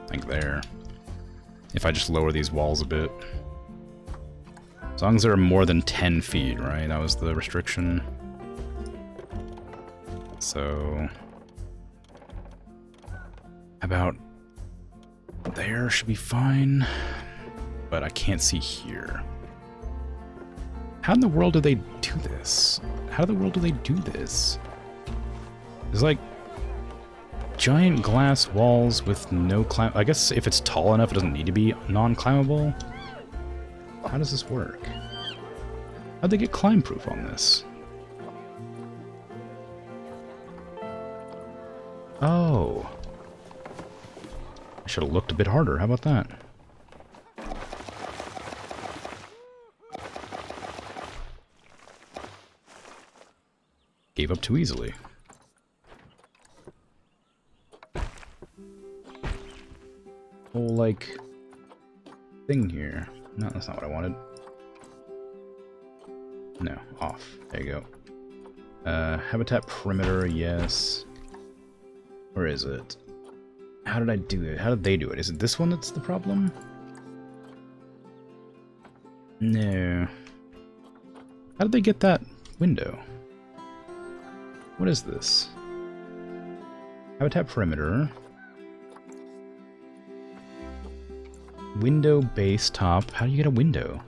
Like there. If I just lower these walls a bit. As long as they're more than 10 feet, right? That was the restriction. So... about... there should be fine. But I can't see here. How in the world do they do this? How in the world do they do this? There's like... giant glass walls with no climb... I guess if it's tall enough it doesn't need to be non-climbable. How does this work? How'd they get climb proof on this? Oh. I should have looked a bit harder. How about that? Gave up too easily. Whole, like, thing here. No, that's not what I wanted. No, off. There you go. Habitat perimeter, yes. Where is it? How did I do it? How did they do it? Is it this one that's the problem? No. How did they get that window? What is this? Habitat perimeter. Window base top. How do you get a window?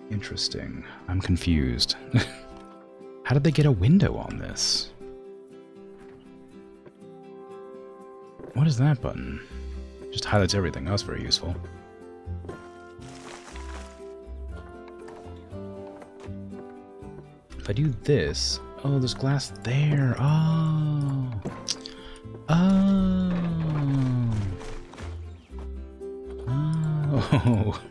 Interesting. I'm confused. How did they get a window on this? What is that button? Just highlights everything. That's very useful. If I do this... Oh, there's glass there. Oh. Oh. Oh.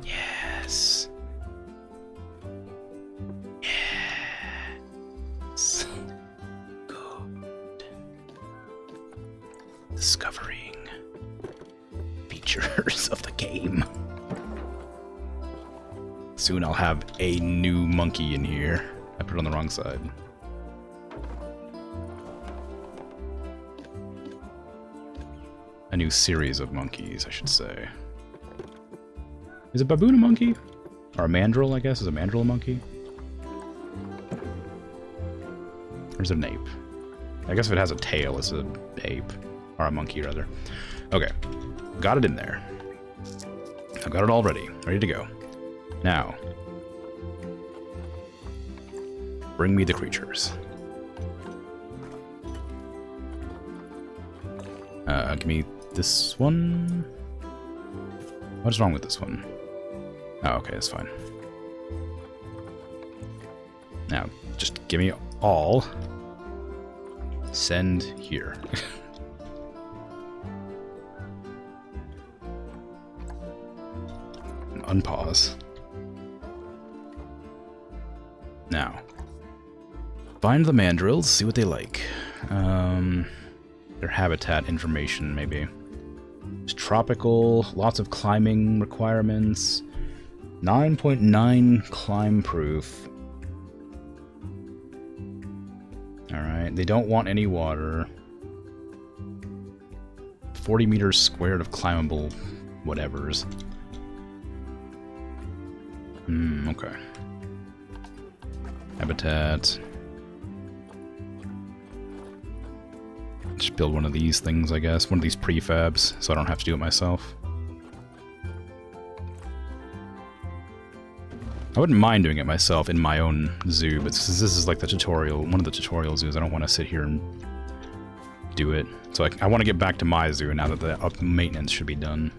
Yes. Yes. Good. Discovering features of the game. Soon I'll have a new monkey in here. I put it on the wrong side. A new series of monkeys, I should say. Is a baboon a monkey? Or a mandrill, I guess? Is a mandrill a monkey? Or is it an ape? I guess if it has a tail, it's an ape. Or a monkey, rather. Okay. Got it in there. I've got it all ready. Ready to go. Now. Bring me the creatures. Give me this one. What is wrong with this one? Oh, okay, that's fine. Now, just give me all. Send here. Unpause. Now, find the mandrills, see what they like. Their habitat information, maybe. It's tropical, lots of climbing requirements. 9.9 climb proof. Alright, they don't want any water. 40 meters squared of climbable whatevers. Okay. Habitat. Just build one of these things, I guess. One of these prefabs, so I don't have to do it myself. I wouldn't mind doing it myself in my own zoo, but since this is like the tutorial, one of the tutorial zoos, I don't want to sit here and do it. So I want to get back to my zoo now that the maintenance should be done.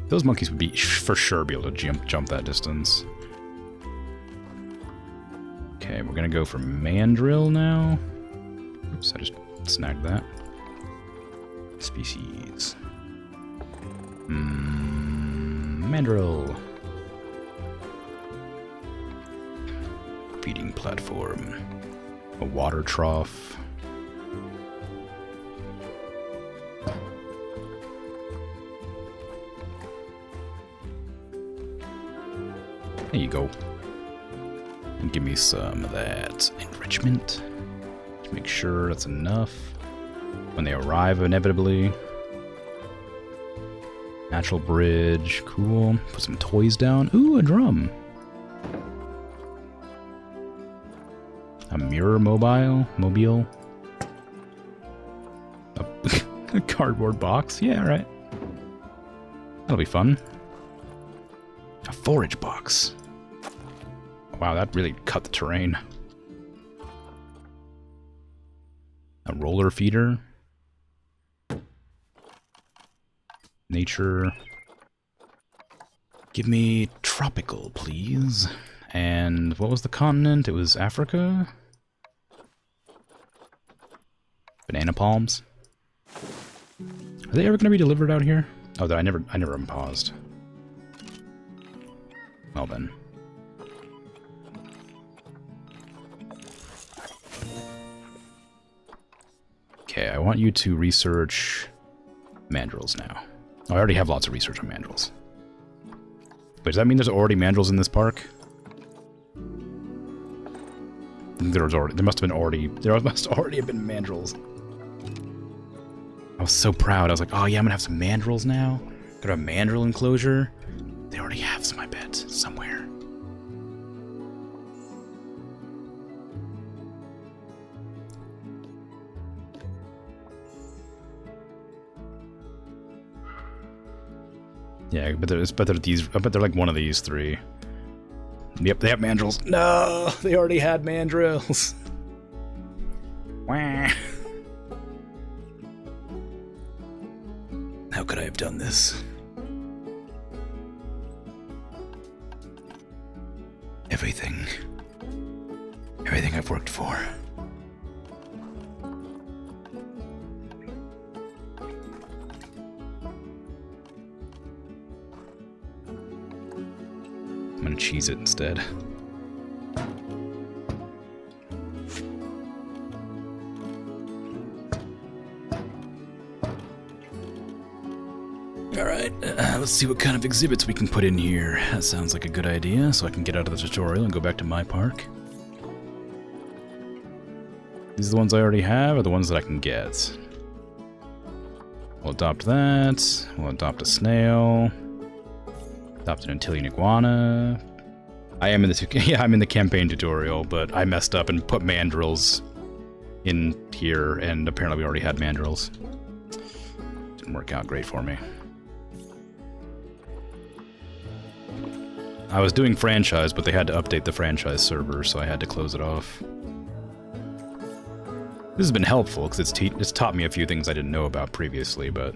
Those monkeys would be for sure be able to jump that distance. Okay, we're gonna go for mandrill now. Oops, I just snagged that. Species. Mandrill. Feeding platform. A water trough. There you go. And give me some of that enrichment. To make sure that's enough. When they arrive, inevitably. Natural bridge. Cool. Put some toys down. Ooh, a drum. A mirror mobile. A cardboard box. Yeah, right. That'll be fun. A forage box. Wow, that really cut the terrain. A roller feeder. Nature. Give me tropical, please. And what was the continent? It was Africa? Banana palms. Are they ever going to be delivered out here? Oh, I never unpaused. Well then. Okay, I want you to research mandrills now. Oh, I already have lots of research on mandrills. But does that mean there's already mandrills in this park? there must have already have been mandrills. I was so proud. I was like, oh yeah, I'm gonna have some mandrills now. Got a mandrill enclosure. They already have some, I bet, somewhere. Yeah, but they're like one of these three. Yep, they have mandrills. No, they already had mandrills. Wah. How could I have done this? Everything I've worked for. I'm gonna cheese it instead. Alright, let's see what kind of exhibits we can put in here. That sounds like a good idea, so I can get out of the tutorial and go back to my park. These are the ones I already have, or the ones that I can get? We'll adopt that. We'll adopt a snail. Adopt an Antillean iguana. I'm in the campaign tutorial, but I messed up and put mandrills in here, and apparently we already had mandrills. Didn't work out great for me. I was doing franchise, but they had to update the franchise server, so I had to close it off. This has been helpful, because it's taught me a few things I didn't know about previously, but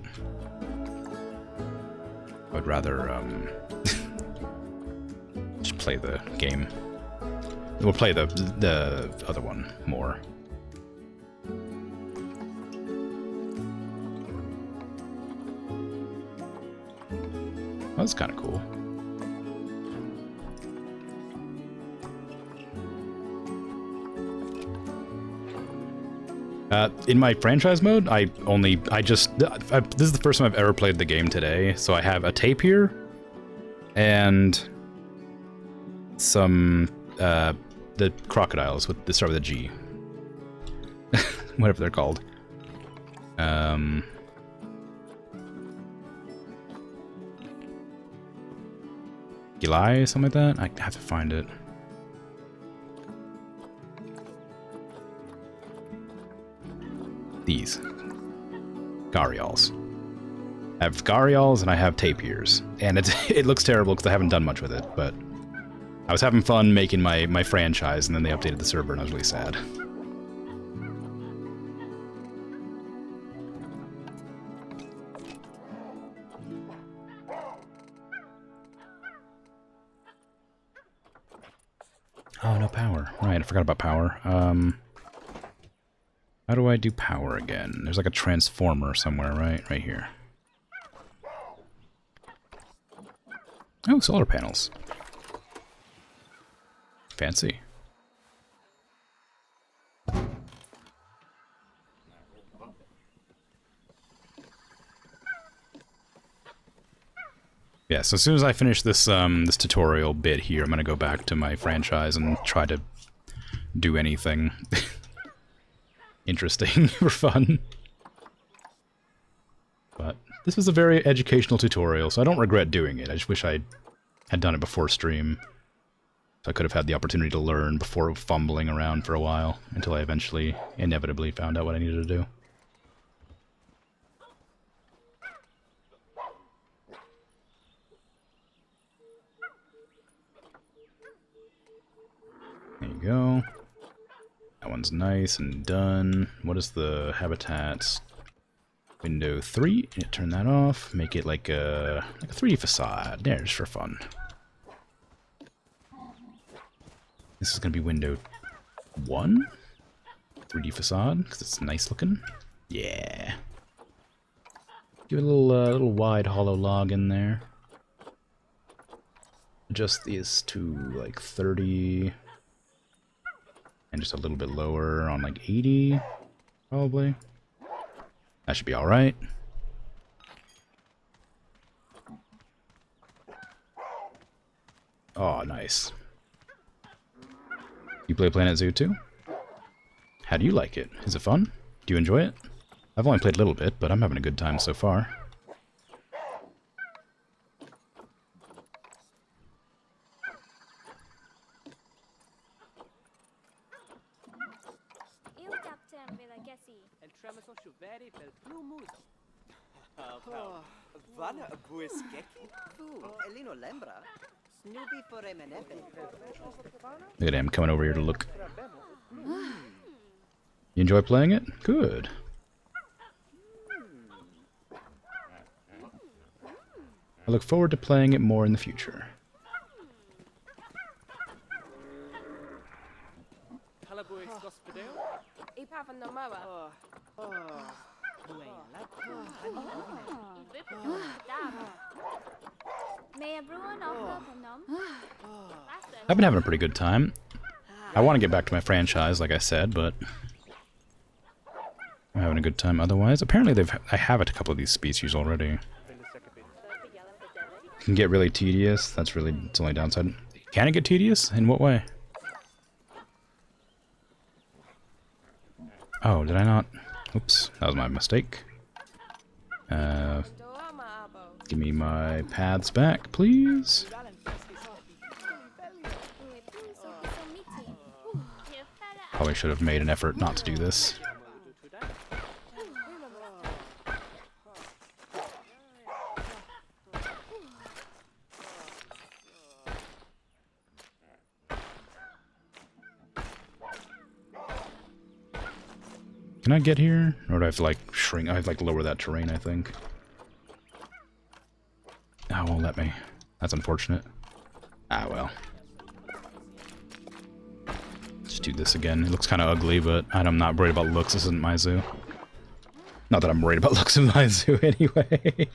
I would rather just play the game. We'll play the other one more. Oh, that's kind of cool. In my franchise mode, this is the first time I've ever played the game today, so I have a tapir and some, the crocodiles that start with a G. Whatever they're called. Gilai, something like that? I have to find it. These. Gharials. I have Gharials and I have tapirs. And it looks terrible because I haven't done much with it, but I was having fun making my franchise, and then they updated the server and I was really sad. Oh, no power. Right, I forgot about power. How do I do power again? There's like a transformer somewhere, right? Right here. Oh, solar panels. Fancy. Yeah, so as soon as I finish this this tutorial bit here, I'm gonna go back to my franchise and try to do anything interesting for fun. But this was a very educational tutorial, so I don't regret doing it. I just wish I had done it before stream. So I could have had the opportunity to learn before fumbling around for a while, until I eventually, inevitably, found out what I needed to do. There you go. That one's nice and done. What is the habitats? Window 3. Yeah, turn that off. Make it like a 3D facade. There, just for fun. This is gonna be window 1. 3D facade, because it's nice looking. Yeah. Give it a little wide hollow log in there. Adjust these to like 30. And just a little bit lower on like 80, probably. That should be alright. Oh, nice. You play Planet Zoo too? How do you like it? Is it fun? Do you enjoy it? I've only played a little bit, but I'm having a good time so far. Eu captain pela Gessi. El tremor chuveri pel plumus. Vana bueskeki? Elino lembra? Snoopy for Emenepe. Look at him coming over here to look. You enjoy playing it? Good. I look forward to playing it more in the future. Halabuix gospedeo. Ipavan no mawa. May a bruin offer Panom? I've been having a pretty good time. I want to get back to my franchise, like I said, but I'm having a good time otherwise. Apparently I have a couple of these species already. It can get really tedious. That's really its only downside. Can it get tedious? In what way? Oh, did I not? Oops, that was my mistake. Give me my paths back, please. Probably should have made an effort not to do this. Can I get here? Or do I have to, like, shrink? I have to, like, lower that terrain, I think. Oh, won't let me. That's unfortunate. Ah, well. Just do this again. It looks kind of ugly, but I'm not worried about looks. This isn't my zoo. Not that I'm worried about looks in my zoo, anyway.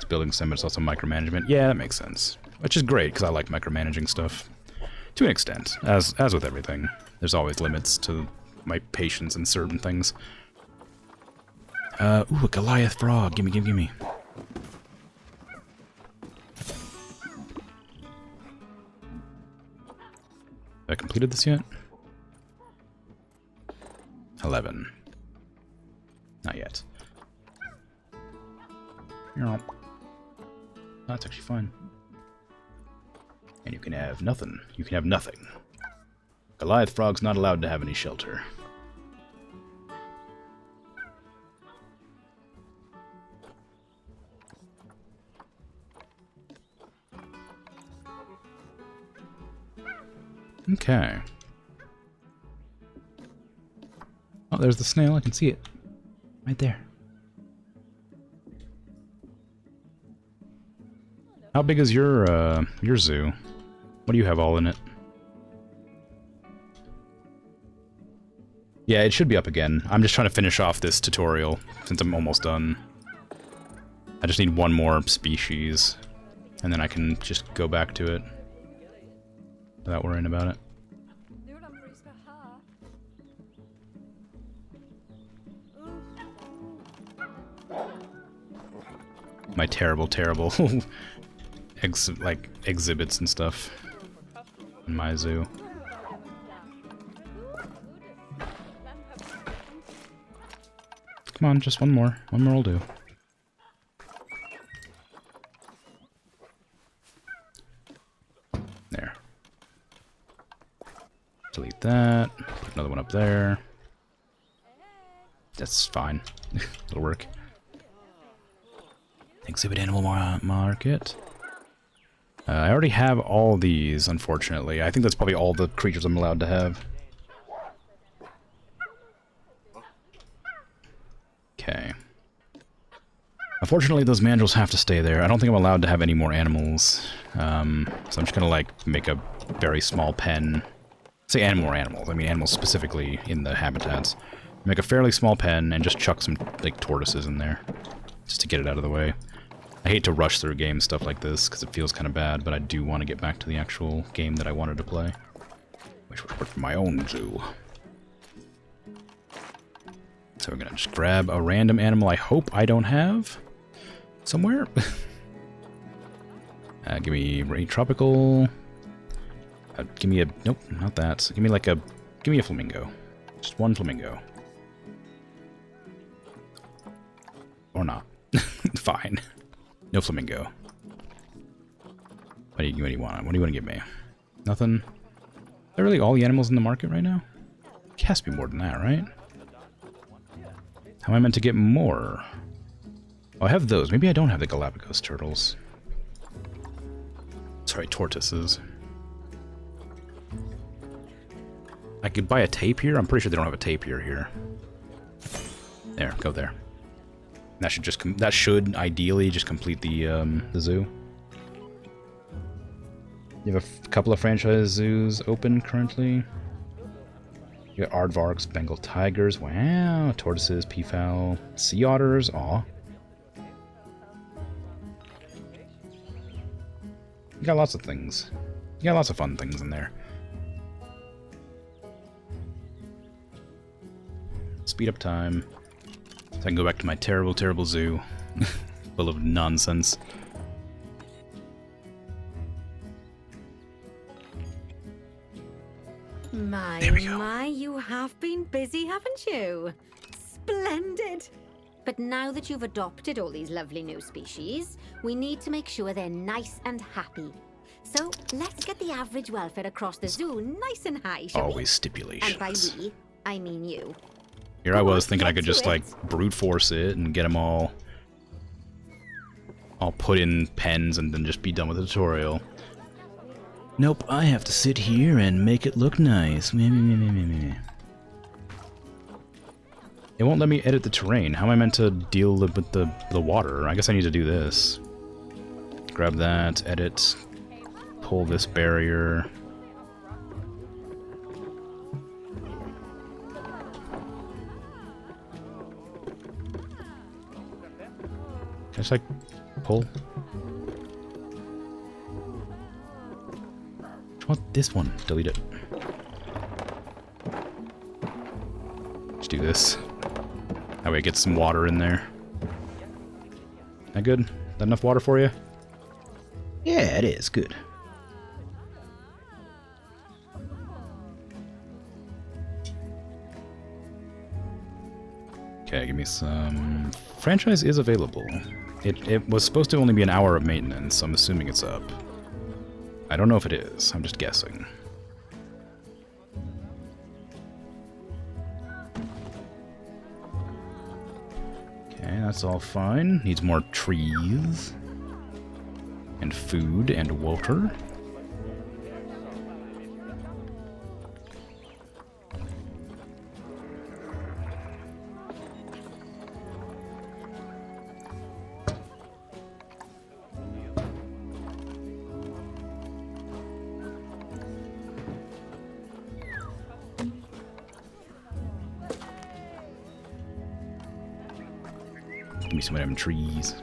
Building sim, but it's also micromanagement. Yeah, that makes sense. Which is great, because I like micromanaging stuff. To an extent. As with everything. There's always limits to my patience in certain things. Ooh, a Goliath frog. Gimme, gimme, gimme. Have I completed this yet? 11. Not yet. Nope. That's actually fine. And you can have nothing. You can have nothing. Goliath Frog's not allowed to have any shelter. Okay. Oh, there's the snail. I can see it. Right there. How big is your zoo? What do you have all in it? Yeah, it should be up again. I'm just trying to finish off this tutorial, since I'm almost done. I just need one more species, and then I can just go back to it without worrying about it. My terrible, terrible exhibits and stuff in my zoo. Come on, just one more. One more will do. There. Delete that. Put another one up there. That's fine. It'll work. Exhibit animal market. I already have all these, unfortunately. I think that's probably all the creatures I'm allowed to have. Okay. Unfortunately, those mandrills have to stay there. I don't think I'm allowed to have any more animals. So I'm just gonna, like, make a very small pen. Say animals. I mean animals specifically in the habitats. Make a fairly small pen and just chuck some, like, tortoises in there. Just to get it out of the way. I hate to rush through game stuff like this, because it feels kind of bad, but I do want to get back to the actual game that I wanted to play. Which was for my own zoo. So we're gonna just grab a random animal I hope I don't have somewhere. Give me a tropical. Give me a nope, not that. Give me like a give me a flamingo. Just one flamingo. Or not. Fine. No flamingo. What do you want? What do you want to give me? Nothing? Are there really all the animals in the market right now? It has to be more than that, right? How am I meant to get more? Oh, I have those. Maybe I don't have the Galapagos turtles. Sorry, tortoises. I could buy a tapir. I'm pretty sure they don't have a tapir here. There, go there. That should just that should ideally just complete the zoo. You have a couple of franchise zoos open currently. You got aardvarks, Bengal tigers, wow, tortoises, peafowl, sea otters, aw. You got lots of things. You got lots of fun things in there. Speed up time. So I can go back to my terrible, terrible zoo. Full of nonsense. My, you have been busy, haven't you? Splendid! But now that you've adopted all these lovely new species, we need to make sure they're nice and happy. So let's get the average welfare across the zoo nice and high, shall we? Always stipulations. And by we, I mean you. Here I was thinking I could just like brute force it and get them all put in pens and then just be done with the tutorial. Nope, I have to sit here and make it look nice. It won't let me edit the terrain. How am I meant to deal with the water? I guess I need to do this. Grab that, edit, pull this barrier. Can I just like pull? I want this one. Delete it. Let's do this. That way it gets some water in there. That good? That enough water for you? Yeah, it is. Good. Okay, give me some... Franchise is available. It was supposed to only be an hour of maintenance, so I'm assuming it's up. I don't know if it is. I'm just guessing. Okay, that's all fine. Needs more trees. And food and water. Give me some of them trees.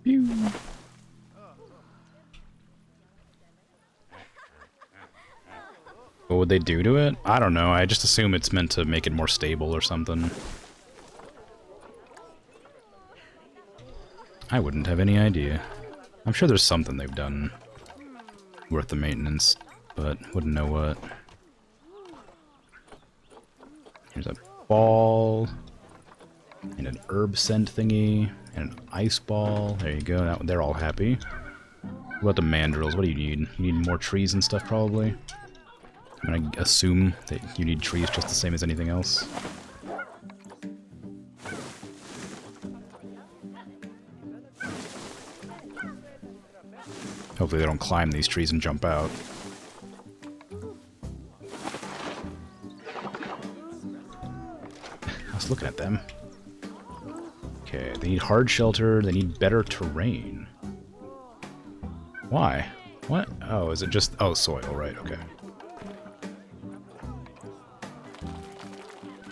Pew. What would they do to it? I don't know. I just assume it's meant to make it more stable or something. I wouldn't have any idea. I'm sure there's something they've done worth the maintenance, but wouldn't know what. Here's a ball, and an herb scent thingy, and an ice ball. There you go. They're all happy. What about the mandrills? What do you need? You need more trees and stuff, probably? I'm gonna assume that you need trees just the same as anything else. Hopefully they don't climb these trees and jump out. I was looking at them. Okay, they need hard shelter, they need better terrain. Why? What? Oh, is it just... Oh, soil, right, okay.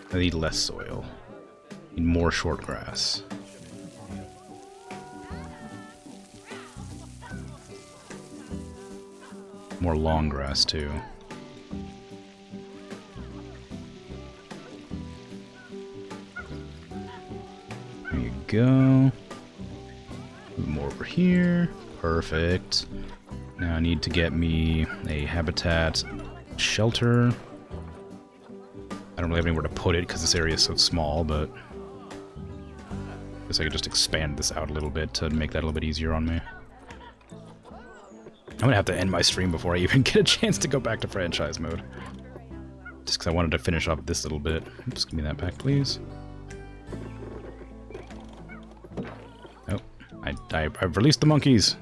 They need less soil. Need more short grass. More long grass, too. There you go. More over here. Perfect. Now I need to get me a habitat shelter. I don't really have anywhere to put it because this area is so small, but I guess I could just expand this out a little bit to make that a little bit easier on me. I'm gonna have to end my stream before I even get a chance to go back to franchise mode. Just because I wanted to finish up this little bit. Oops, give me that back, please. Oh, I've released the monkeys.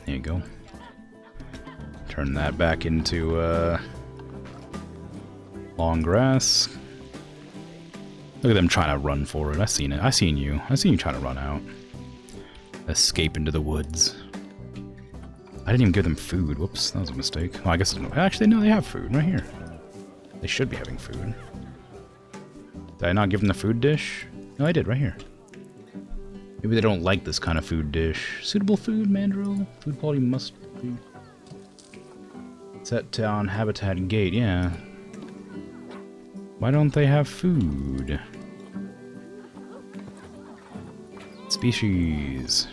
There you go. Turn that back into long grass. Look at them trying to run for it. I seen it. I seen you trying to run out. Escape into the woods. I didn't even give them food. Whoops, that was a mistake. Well, I guess actually no, they have food right here. They should be having food. Did I not give them the food dish? No, I did right here. Maybe they don't like this kind of food dish. Suitable food, mandrill. Food quality must be set down habitat gate. Yeah. Why don't they have food? Species.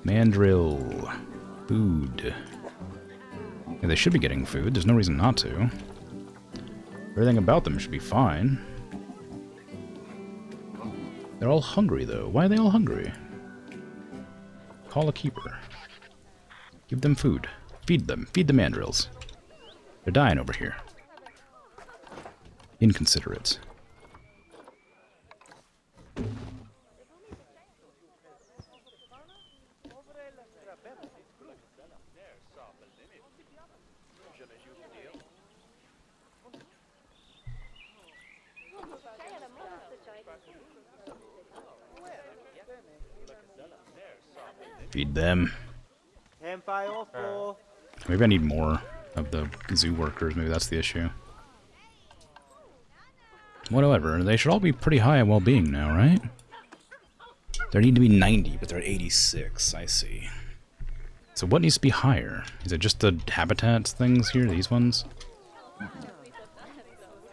Mandrill. Food. Yeah, they should be getting food. There's no reason not to. Everything about them should be fine. They're all hungry, though. Why are they all hungry? Call a keeper. Give them food. Feed them. Feed the mandrills. They're dying over here. Inconsiderate. Feed them. Maybe I need more of the zoo workers. Maybe that's the issue. Whatever. They should all be pretty high in well-being now, right? There need to be 90, but they're at 86. I see. So what needs to be higher? Is it just the habitat things here? These ones?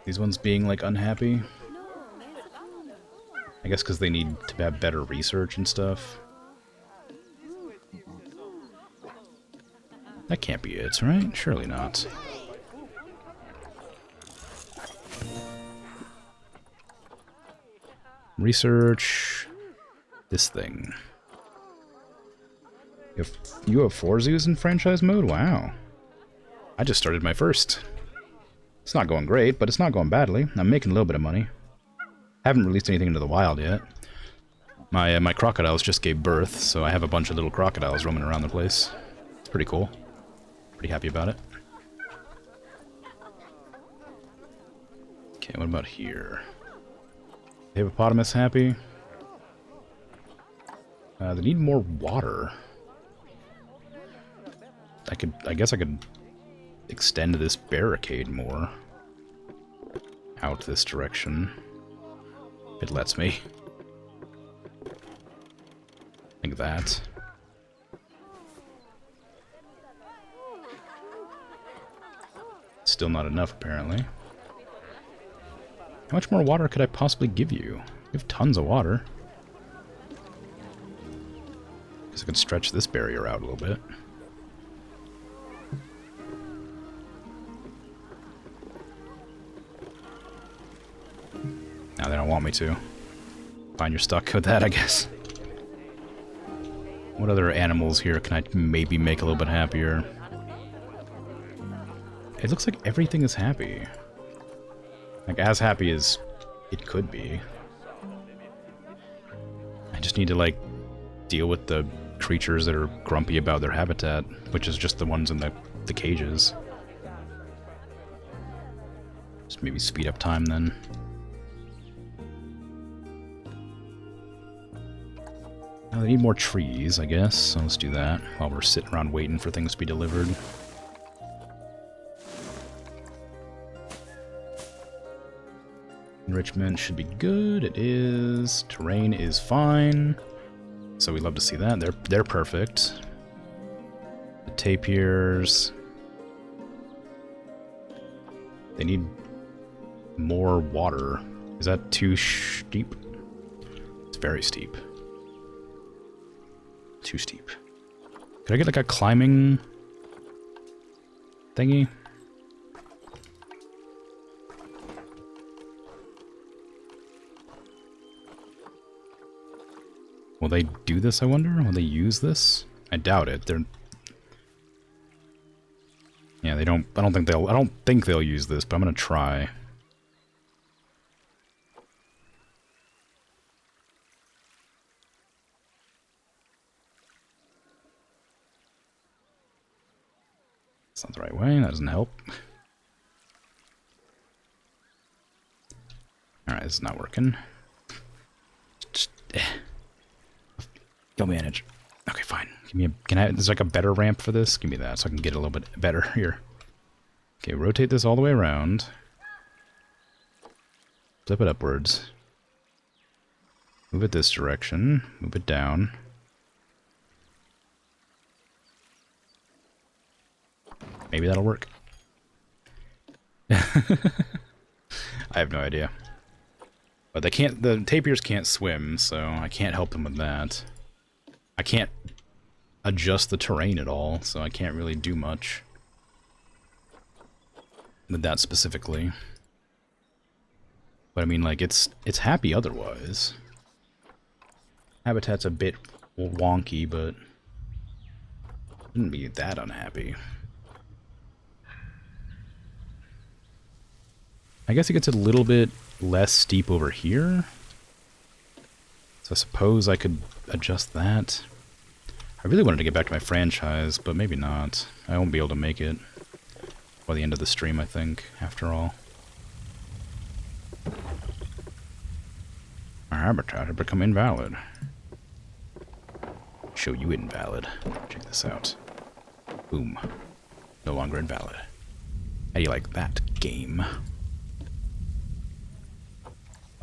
These ones being, like, unhappy? I guess because they need to have better research and stuff. That can't be it, right? Surely not. Research this thing. You have 4 zoos in franchise mode? Wow. I just started my first. It's not going great, but it's not going badly. I'm making a little bit of money. Haven't released anything into the wild yet. My crocodiles just gave birth, so I have a bunch of little crocodiles roaming around the place. It's pretty cool. Pretty happy about it. Okay, what about here? Hippopotamus happy? They need more water. I guess I could extend this barricade more. Out this direction. If it lets me. Like that. Still not enough, apparently. How much more water could I possibly give you? You have tons of water. Guess I could stretch this barrier out a little bit. Now they don't want me to. Fine, you're stuck with that, I guess. What other animals here can I maybe make a little bit happier? It looks like everything is happy. Like, as happy as it could be. I just need to, like, deal with the creatures that are grumpy about their habitat, which is just the ones in the cages. Just maybe speed up time, then. They need more trees, I guess, so let's do that while we're sitting around waiting for things to be delivered. Enrichment should be good. It is. Terrain is fine. So we love to see that. They're perfect. The tapirs. They need more water. Is that too steep? It's very steep. Too steep. Could I get like a climbing thingy? Will they do this, I wonder? Will they use this? I doubt it. Yeah, they don't I don't think they'll use this, but I'm gonna try. That's not the right way, that doesn't help. Alright, this is not working. You'll manage. Okay, fine. Give me there's like a better ramp for this? Give me that so I can get a little bit better here. Okay, rotate this all the way around. Flip it upwards. Move it this direction. Move it down. Maybe that'll work. I have no idea. But the tapirs can't swim, so I can't help them with that. I can't adjust the terrain at all, so I can't really do much with that specifically. But I mean, like, it's happy otherwise. Habitat's a bit wonky, but shouldn't be that unhappy. I guess it gets a little bit less steep over here. So I suppose I could adjust that. I really wanted to get back to my franchise, but maybe not. I won't be able to make it by the end of the stream, I think, after all. Our habitat had become invalid. Show you invalid. Check this out. Boom. No longer invalid. How do you like that, game?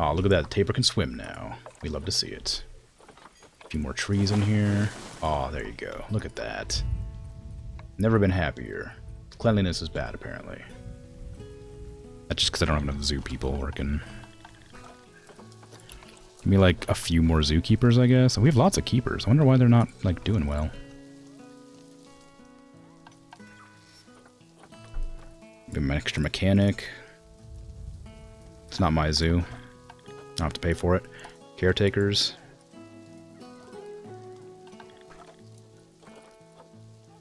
Oh, look at that. The tapir can swim now. We love to see it. A few more trees in here. Oh, there you go. Look at that. Never been happier. Cleanliness is bad, apparently. That's just because I don't have enough zoo people working. Give me, like, a few more zookeepers, I guess. We have lots of keepers. I wonder why they're not, like, doing well. Give them an extra mechanic. It's not my zoo. I don't have to pay for it. Caretakers.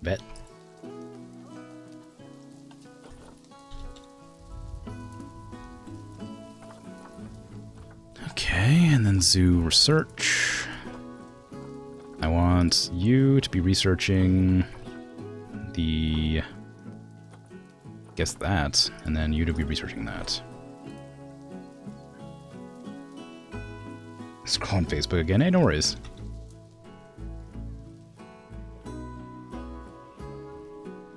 Vet. Okay, and then zoo research. I want you to be researching the... guess that, and then you to be researching that. Scroll on Facebook again. Hey, no worries.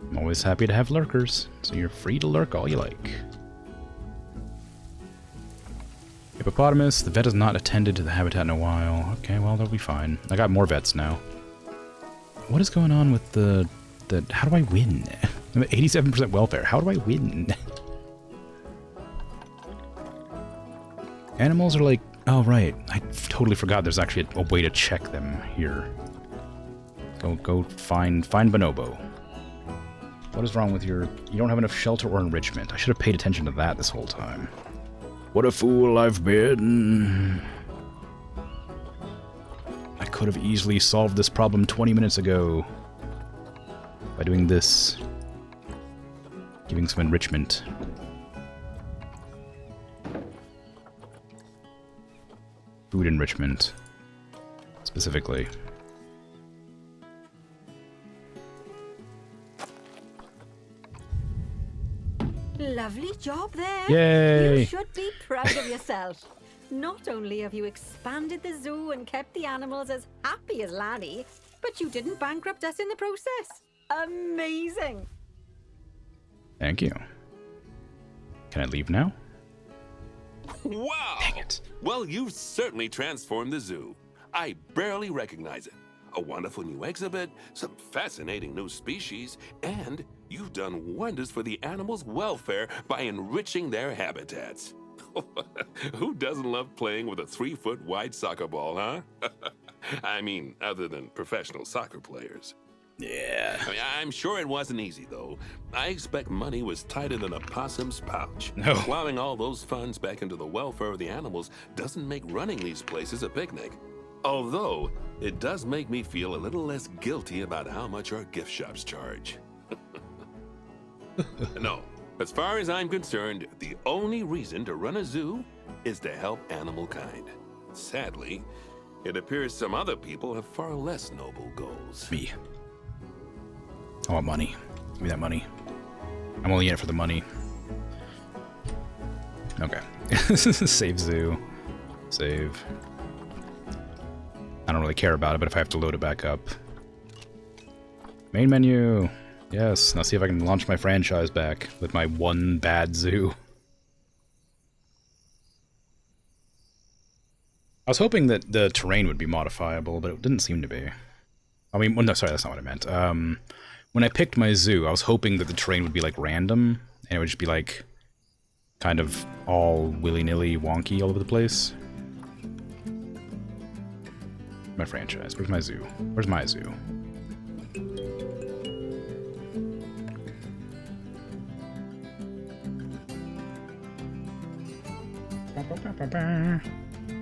I'm always happy to have lurkers, so you're free to lurk all you like. Hippopotamus, the vet has not attended to the habitat in a while. Okay, well, they'll be fine. I got more vets now. What is going on with the how do I win? I'm at 87% welfare. How do I win? Animals are like... Oh, right. I totally forgot there's actually a way to check them here. Go find Bonobo. What is wrong with your... You don't have enough shelter or enrichment. I should have paid attention to that this whole time. What a fool I've been. I could have easily solved this problem 20 minutes ago. By doing this. Giving some enrichment. Food enrichment. Specifically. Lovely job there. Yay! You should be proud of yourself. Not only have you expanded the zoo and kept the animals as happy as Lanny, but you didn't bankrupt us in the process. Amazing! Thank you. Can I leave now? Wow! Dang it. Well, you've certainly transformed the zoo. I barely recognize it. A wonderful new exhibit, some fascinating new species, and you've done wonders for the animals' welfare by enriching their habitats. Who doesn't love playing with a 3-foot wide soccer ball, huh? I mean, other than professional soccer players. Yeah. I mean, I'm sure it wasn't easy, though. I expect money was tighter than a possum's pouch. No. Plowing all those funds back into the welfare of the animals doesn't make running these places a picnic. Although, it does make me feel a little less guilty about how much our gift shops charge. No, as far as I'm concerned, the only reason to run a zoo is to help animal kind. Sadly, it appears some other people have far less noble goals. Me. I want money. Give me that money. I'm only in it for the money. Okay. Save zoo. Save. I don't really care about it, but if I have to load it back up. Main menu. Yes. Now see if I can launch my franchise back with my one bad zoo. I was hoping that the terrain would be modifiable, but it didn't seem to be. I mean, well, no, sorry, that's not what I meant. When I picked my zoo, I was hoping that the terrain would be, like, random, and it would just be, like, kind of all willy-nilly wonky all over the place. My franchise. Where's my zoo? Where's my zoo?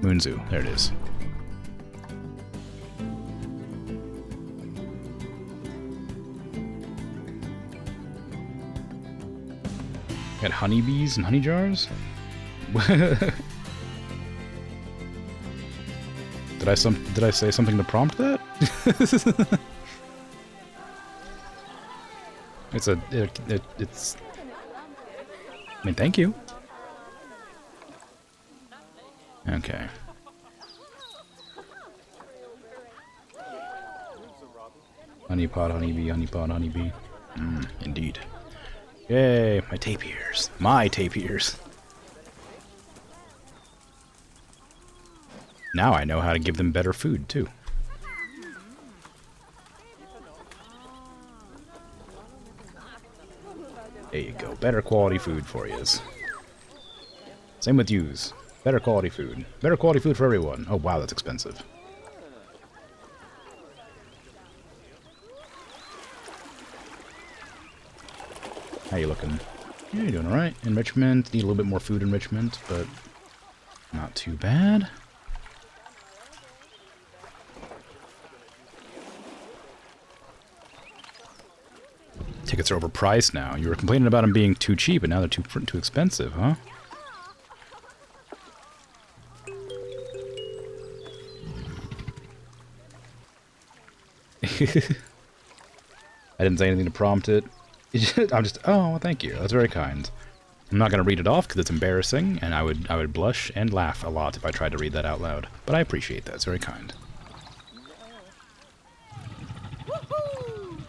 Moon Zoo. There it is. Got honeybees and honey jars? Did I say something to prompt that? It's I mean, thank you. Okay. Honeypot, honeybee, honeypot, honeybee. Indeed. Yay, my tapirs. My tapirs. Now I know how to give them better food, too. There you go. Better quality food for yous. Same with yous. Better quality food. Better quality food for everyone. Oh, wow, that's expensive. How you looking? Yeah, you're doing alright. Enrichment. Need a little bit more food enrichment, but not too bad. Tickets are overpriced now. You were complaining about them being too cheap, and now they're too expensive, huh? I didn't say anything to prompt it. I'm just, oh, well, thank you. That's very kind. I'm not going to read it off because it's embarrassing, and I would blush and laugh a lot if I tried to read that out loud. But I appreciate that. It's very kind.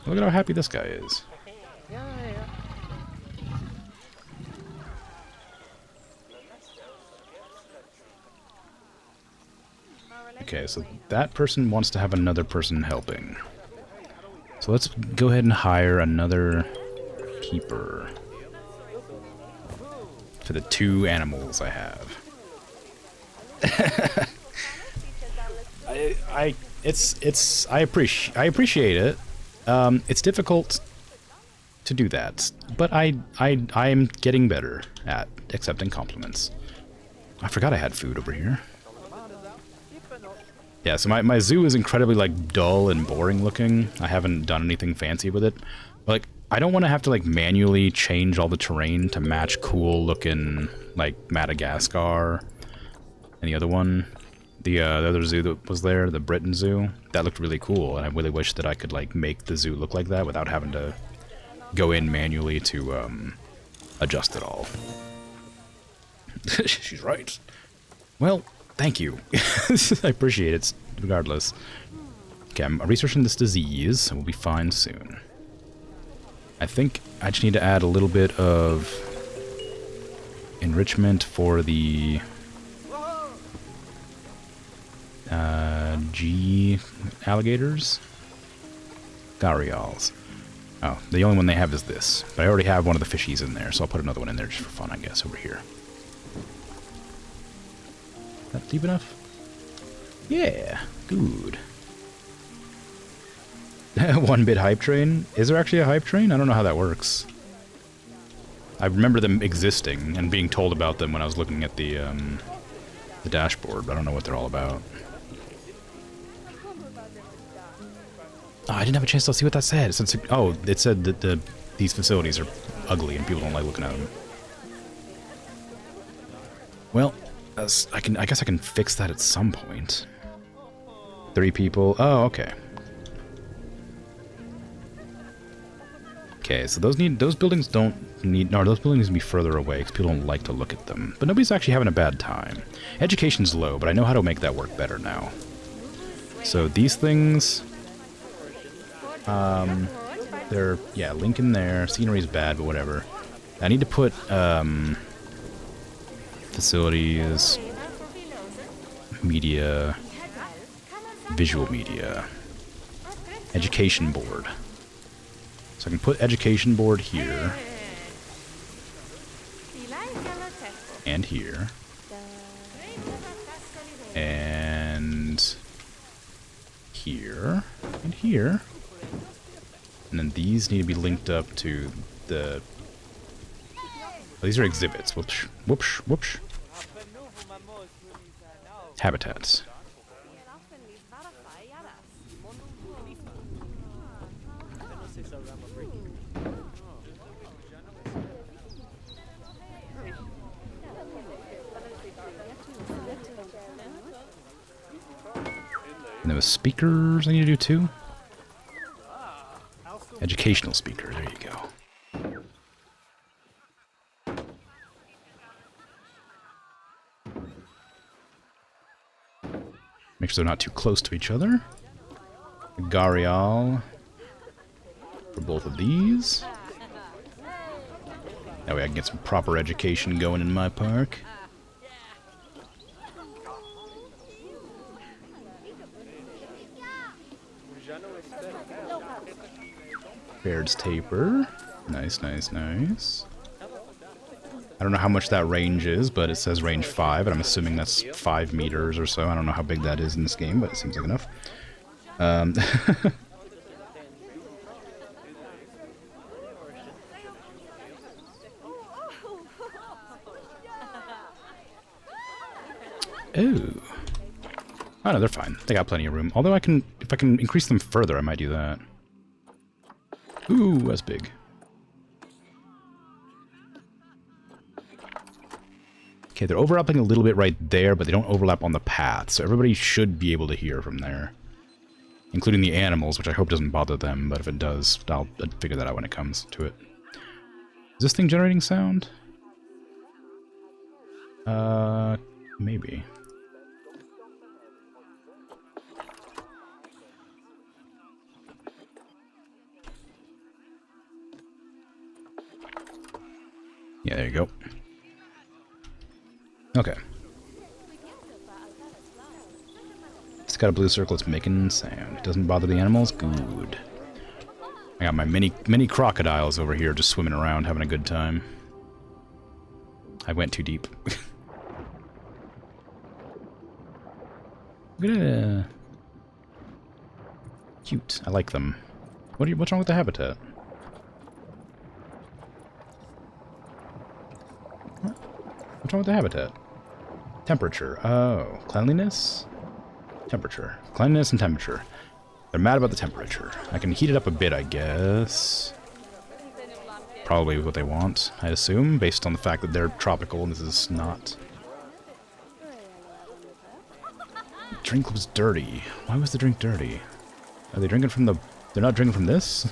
Look at how happy this guy is. Okay, so that person wants to have another person helping. So let's go ahead and hire another keeper for the 2 animals I have. I appreciate it. It's difficult to do that, but I am getting better at accepting compliments. I forgot I had food over here. Yeah, so my zoo is incredibly, like, dull and boring looking. I haven't done anything fancy with it. But, like, I don't want to have to, like, manually change all the terrain to match cool looking, like, Madagascar. And the other one, the other zoo that was there, the Britain Zoo, that looked really cool. And I really wish that I could, like, make the zoo look like that without having to go in manually to adjust it all. She's right. Well, thank you. I appreciate it, regardless. Okay, I'm researching this disease, and we'll be fine soon. I think I just need to add a little bit of enrichment for the G alligators. Gharials. Oh, the only one they have is this. But I already have one of the fishies in there, so I'll put another one in there just for fun, I guess, over here. That deep enough? Yeah, good. 1-bit hype train? Is there actually a hype train? I don't know how that works. I remember them existing and being told about them when I was looking at the dashboard, but I don't know what they're all about. Oh, I didn't have a chance to see what that said. It said that these facilities are ugly and people don't like looking at them. Well, I guess I can fix that at some point. 3 people. Oh, okay. Okay, so those buildings don't need. No, those buildings need to be further away because people don't like to look at them. But nobody's actually having a bad time. Education's low, but I know how to make that work better now. So these things. They're, yeah, link in there. Scenery's bad, but whatever. I need to put, facilities, media, visual media, education board. So I can put education board here, and here, and here, and here. And then these need to be linked up to the... Oh, these are exhibits. Whoops, whoops, whoops. Habitats. And there was speakers I need to do too. Educational speaker, there you go. Make sure they're not too close to each other. A Gharial for both of these. That way I can get some proper education going in my park. Baird's Taper. Nice, nice, nice. I don't know how much that range is, but it says range 5, and I'm assuming that's 5 meters or so. I don't know how big that is in this game, but it seems like enough. Ooh. Oh no, they're fine. They got plenty of room. Although if I can increase them further, I might do that. Ooh, that's big. Okay, they're overlapping a little bit right there, but they don't overlap on the path, so everybody should be able to hear from there. Including the animals, which I hope doesn't bother them, but if it does, I'll figure that out when it comes to it. Is this thing generating sound? Maybe. Yeah, there you go. Okay. It's got a blue circle, it's making sound. It doesn't bother the animals? Good. I got my mini crocodiles over here just swimming around, having a good time. I went too deep. Look at cute. I like them. What's wrong with the habitat? What's wrong with the habitat? Temperature. Oh, cleanliness? Temperature. Cleanliness and temperature. They're mad about the temperature. I can heat it up a bit, I guess. Probably what they want, I assume, based on the fact that they're tropical and this is not. The drink was dirty. Why was the drink dirty? Are they drinking from the... They're not drinking from this?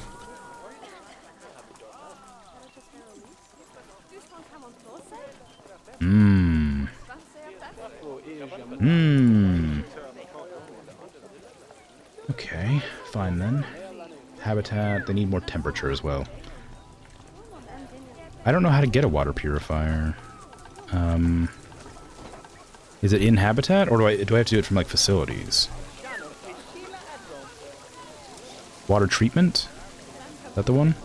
Mmm. Hmm. Okay, fine then. Habitat, they need more temperature as well. I don't know how to get a water purifier. Is it in Habitat, or do I have to do it from, like, facilities? Water treatment? Is that the one?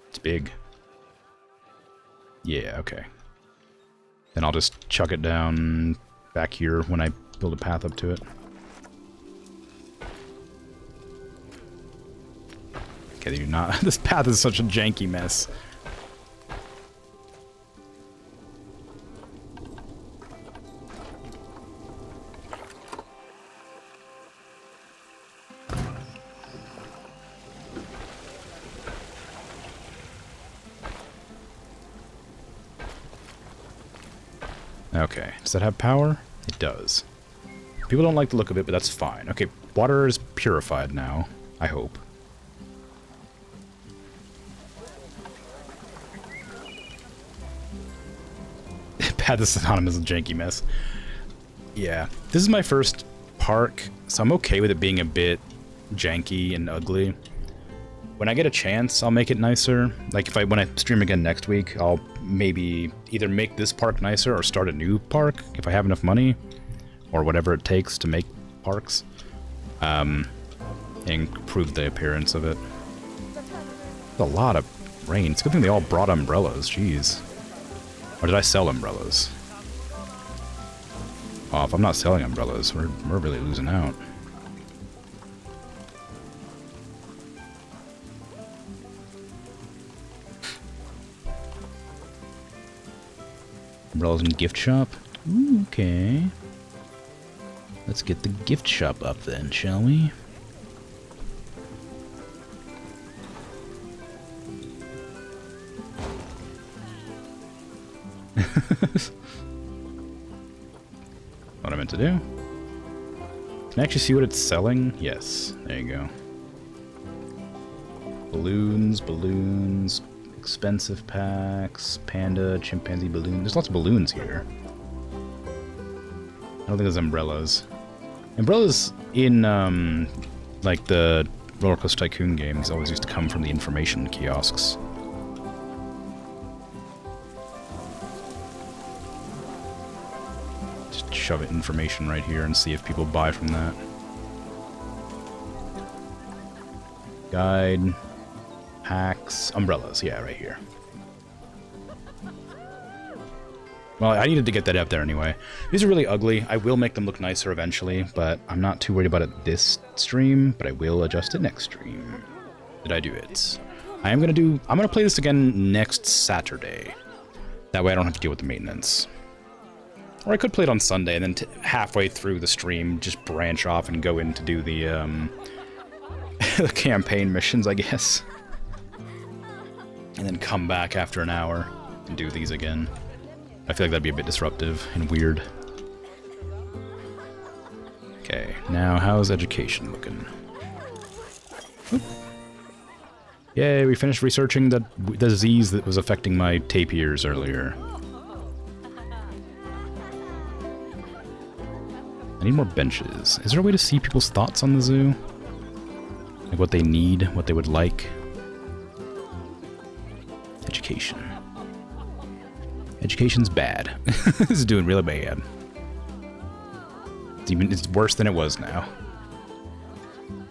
It's big. Yeah, okay. Then I'll just chuck it down back here when I build a path up to it. Okay, they do not. This path is such a janky mess. Okay, does that have power? It does. People don't like the look of it, but that's fine. Okay, water is purified now, I hope. Path is synonymous with janky mess. Yeah, this is my first park, so I'm okay with it being a bit janky and ugly. When I get a chance, I'll make it nicer. Like when I stream again next week, I'll maybe either make this park nicer or start a new park if I have enough money, or whatever it takes to make parks, and improve the appearance of it. It's a lot of rain. It's a good thing they all brought umbrellas. Jeez. Or did I sell umbrellas? Oh, if I'm not selling umbrellas, we're really losing out. Umbrellas in gift shop? Ooh, okay. Let's get the gift shop up then, shall we? What I meant to do? Can I actually see what it's selling? Yes, there you go. Balloons, balloons, expensive packs, panda, chimpanzee balloon. There's lots of balloons here. I don't think there's umbrellas. Umbrellas in, like the Roller Coaster Tycoon games always used to come from the information kiosks. Just shove it information right here and see if people buy from that. Guide, packs, umbrellas, yeah, right here. Well, I needed to get that up there anyway. These are really ugly. I will make them look nicer eventually, but I'm not too worried about it this stream, but I will adjust it next stream. Did I do it? I'm gonna play this again next Saturday. That way I don't have to deal with the maintenance. Or I could play it on Sunday and then halfway through the stream just branch off and go in to do the, the campaign missions, I guess. And then come back after an hour and do these again. I feel like that'd be a bit disruptive and weird. Okay, now how's education looking? Oop. Yay, we finished researching the disease that was affecting my tapirs earlier. I need more benches. Is there a way to see people's thoughts on the zoo? Like what they need, what they would like? Education. Education's bad. It's doing really bad. It's worse than it was now.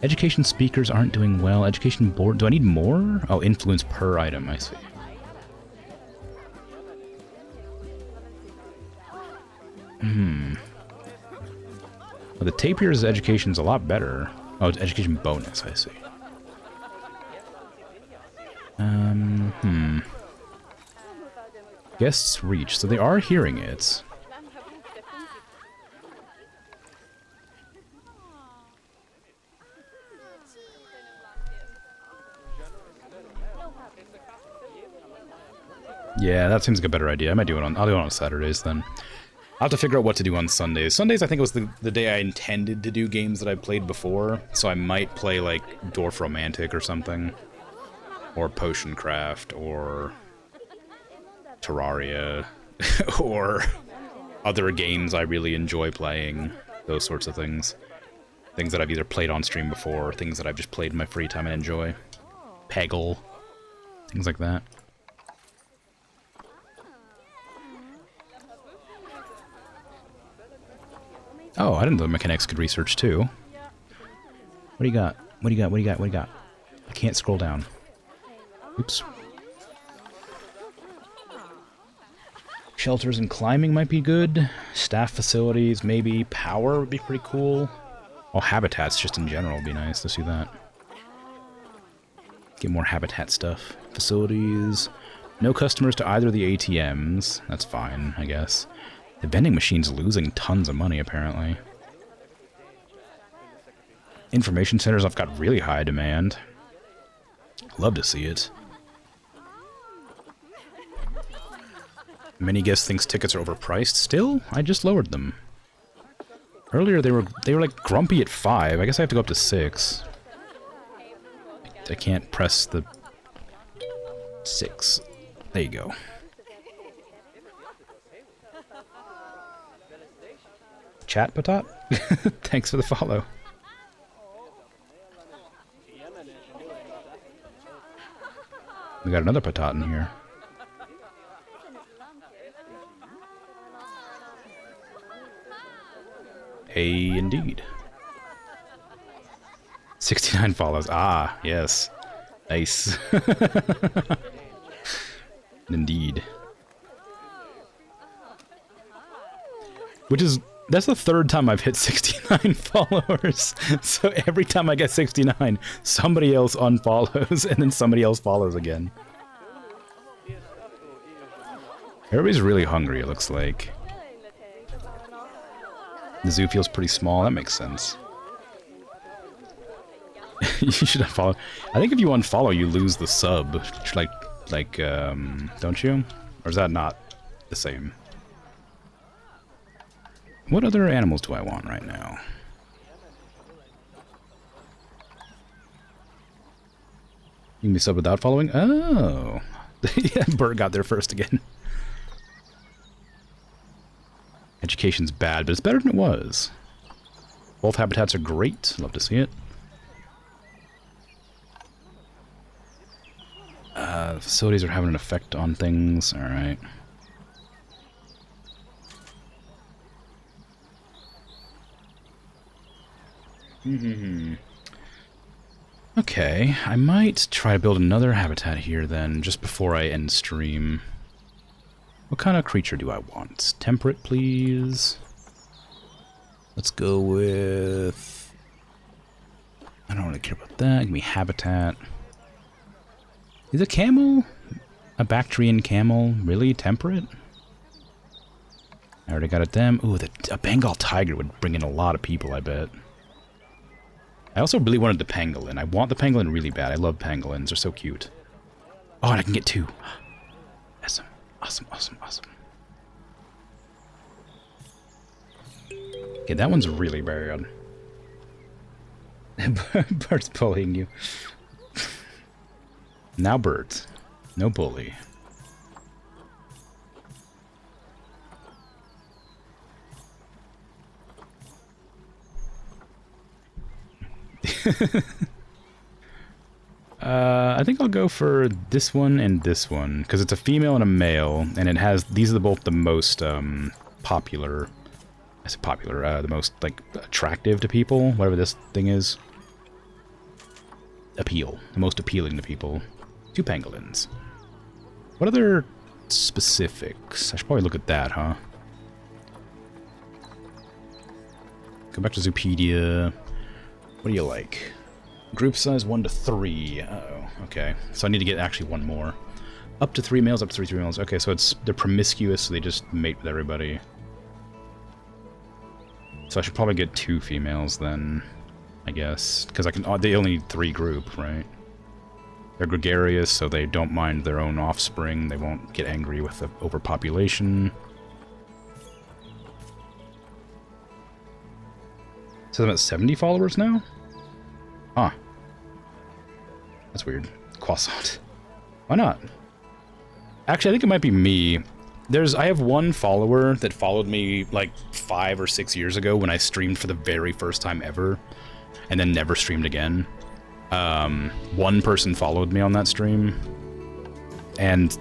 Education speakers aren't doing well. Education board. Do I need more? Oh, influence per item. I see. Well, the tapir's education's a lot better. Oh, it's education bonus. I see. Guests reach, so they are hearing it. Yeah, that seems like a better idea. I might do it on. I'll do it on Saturdays then. I'll have to figure out what to do on Sundays. Sundays, I think, was the day I intended to do games that I played before, so I might play like Dwarf Romantic or something, or Potion Craft, or Terraria or other games I really enjoy playing. Those sorts of things. Things that I've either played on stream before, or things that I've just played in my free time and enjoy. Peggle. Things like that. Oh, I didn't know mechanics could research too. What do you got? What do you got? What do you got? What do you got? I can't scroll down. Oops. Shelters and climbing might be good. Staff facilities, maybe. Power would be pretty cool. Oh, habitats just in general would be nice to see that. Get more habitat stuff. Facilities. No customers to either of the ATMs. That's fine, I guess. The vending machine's losing tons of money, apparently. Information centers have got really high demand. Love to see it. Many guest thinks tickets are overpriced. Still, I just lowered them. Earlier they were like grumpy at 5. I guess I have to go up to 6. I can't press the 6. There you go. Chat Patat? Thanks for the follow. We got another Patat in here. Hey, indeed. 69 follows. Ah, yes. Nice. Indeed. That's the third time I've hit 69 followers. So every time I get 69, somebody else unfollows and then somebody else follows again. Everybody's really hungry, it looks like. The zoo feels pretty small. That makes sense. You should unfollow. I think if you unfollow, you lose the sub. Don't you? Or is that not the same? What other animals do I want right now? You can be sub without following? Oh. Yeah, Bert got there first again. Education's bad, but it's better than it was. Both habitats are great. Love to see it. Facilities are having an effect on things. Alright. Okay, I might try to build another habitat here then, just before I end stream. What kind of creature do I want? Temperate, please. Let's go with... I don't really care about that. Give me habitat. Is a camel? A Bactrian camel? Really? Temperate? I already got it them. Ooh, a Bengal tiger would bring in a lot of people, I bet. I also really wanted the pangolin. I want the pangolin really bad. I love pangolins. They're so cute. Oh, and I can get 2. Awesome. Awesome, awesome, awesome. Okay, that one's really bad. Bird's bullying you. Now birds. No bully. I think I'll go for this one and this one, because it's a female and a male, and it has, these are both the most popular, I say popular, the most, like, attractive to people, whatever this thing is. Appeal, the most appealing to people. 2 pangolins. What other specifics? I should probably look at that, huh? Go back to Zoopedia. What do you like? Group size 1 to 3. Uh-oh. Okay. So I need to get actually one more. Up to 3 males, up to 3 males. Okay, so they're promiscuous, so they just mate with everybody. So I should probably get 2 females then, I guess. Because they only need 3 group, right? They're gregarious, so they don't mind their own offspring. They won't get angry with the overpopulation. So I'm at 70 followers now? Huh. That's weird. Croissant. Why not? Actually, I think it might be me. I have one follower that followed me like 5 or 6 years ago when I streamed for the very first time ever, and then never streamed again. One person followed me on that stream, and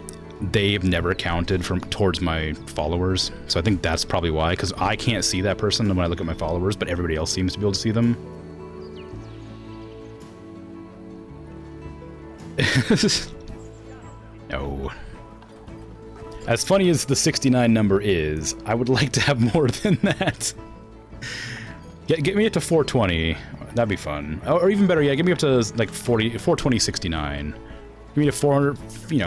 they've never counted towards my followers. So I think that's probably why, because I can't see that person when I look at my followers, but everybody else seems to be able to see them. No. As funny as the 69 number is, I would like to have more than that. Get me up to 420. That'd be fun. Or even better, yeah, get me up to like 42069. Give me to 400,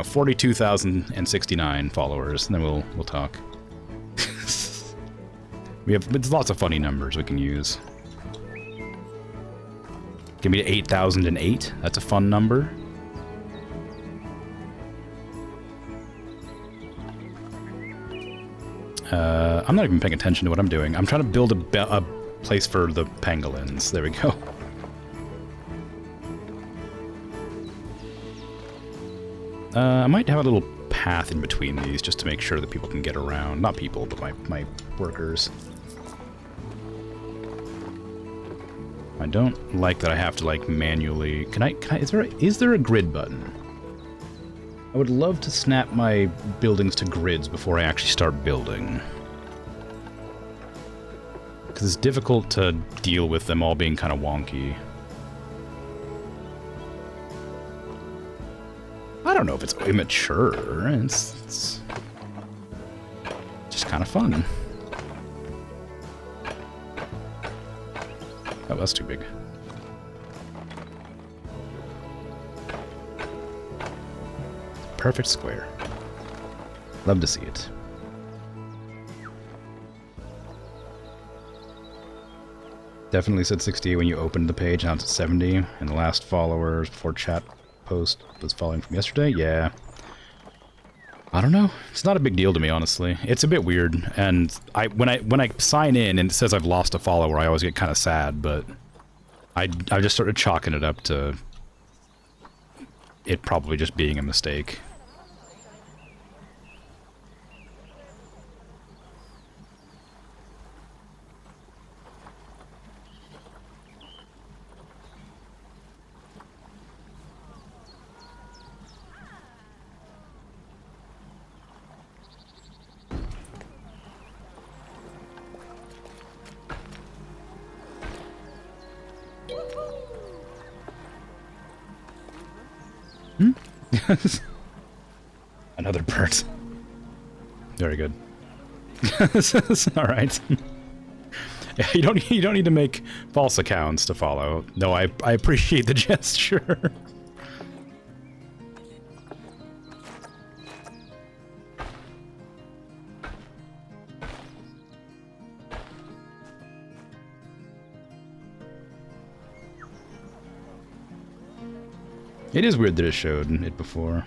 42,069 followers, and then we'll talk. There's lots of funny numbers we can use. Give me to 8,008. That's a fun number. I'm not even paying attention to what I'm doing. I'm trying to build a place for the pangolins. There we go. I might have a little path in between these just to make sure that people can get around. Not people, but my workers. I don't like that I have to like manually. Is there a grid button? I would love to snap my buildings to grids before I actually start building. Because it's difficult to deal with them all being kind of wonky. I don't know if it's immature. It's just kind of fun. Oh, that's too big. Perfect square. Love to see it. Definitely said 68 when you opened the page, now it's at 70. And the last followers before chat post was following from yesterday. Yeah. I don't know. It's not a big deal to me, honestly. It's a bit weird, and when I sign in and it says I've lost a follower, I always get kind of sad, but I just started chalking it up to it probably just being a mistake. Another bird. Very good. All right. Yeah, you don't need to make false accounts to follow. No, I appreciate the gesture. It is weird that it showed it before.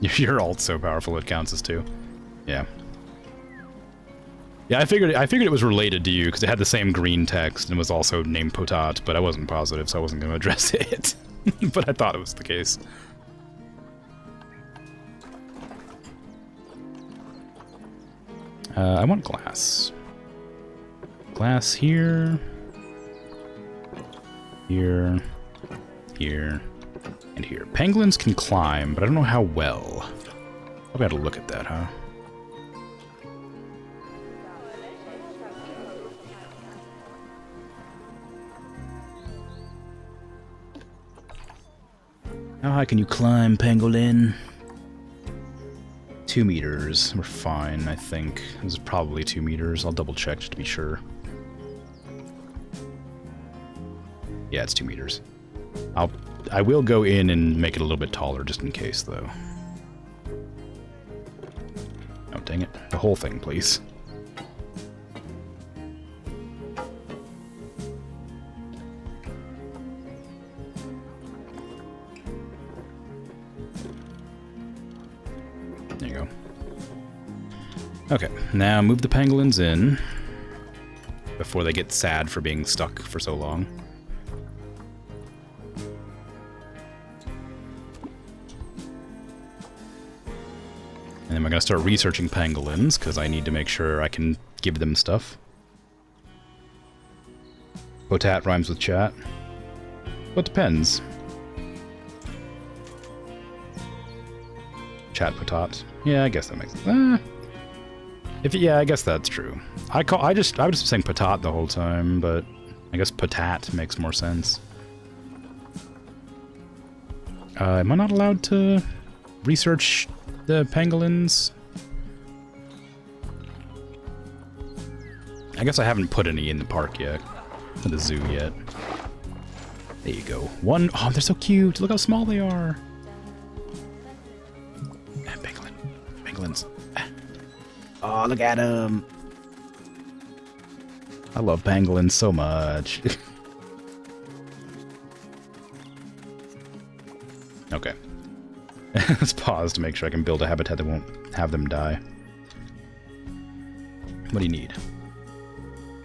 Your alt's so powerful it counts as 2. Yeah. Yeah, I figured it was related to you because it had the same green text and was also named Potat, but I wasn't positive, so I wasn't going to address it. But I thought it was the case. I want glass. Glass here. Here. Here. And here. Pangolins can climb, but I don't know how well. Probably have to look at that, huh? How high can you climb, pangolin? 2 meters. We're fine, I think. This is probably 2 meters. I'll double check just to be sure. Yeah, it's 2 meters. I will go in and make it a little bit taller just in case, though. Oh, dang it. The whole thing, please. There you go. Okay, now move the pangolins in before they get sad for being stuck for so long. And then we're gonna start researching pangolins, because I need to make sure I can give them stuff. Potat rhymes with chat. Well, it depends. Chat potat. Yeah, I guess that makes sense. Yeah, I guess that's true. I was just saying potat the whole time, but I guess potat makes more sense. Am I not allowed to research the pangolins? I guess I haven't put any in the park yet. To the zoo yet. There you go. One. Oh, they're so cute. Look how small they are. Pangolins. Oh, look at them. I love pangolins so much. Okay. Let's pause to make sure I can build a habitat that won't have them die. What do you need?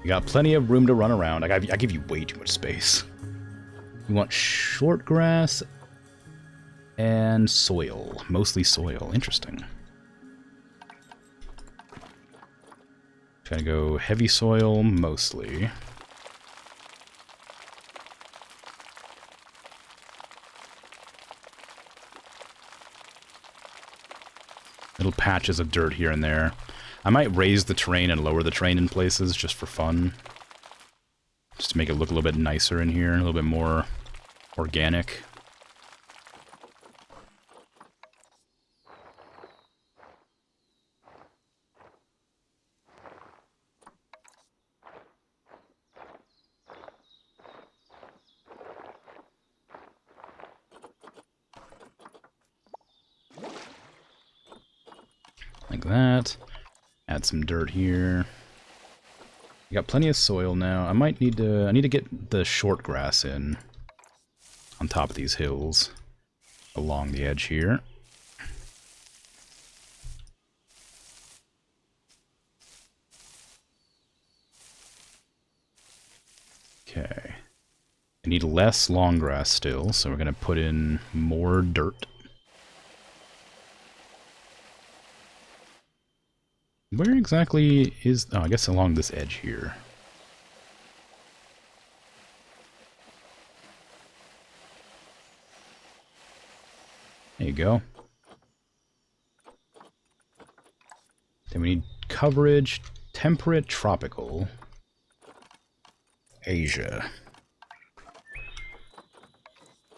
You got plenty of room to run around. I give you way too much space. You want short grass and soil. Mostly soil. Interesting. Gonna go heavy soil mostly. Little patches of dirt here and there. I might raise the terrain and lower the terrain in places just for fun. Just to make it look a little bit nicer in here, a little bit more organic. Like that. Add some dirt here. You got plenty of soil now. I might need to... I need to get the short grass in. On top of these hills. Along the edge here. Okay. I need less long grass still, so we're going to put in more dirt. Where exactly is... Oh, I guess along this edge here. There you go. Then we need coverage, temperate, tropical. Asia.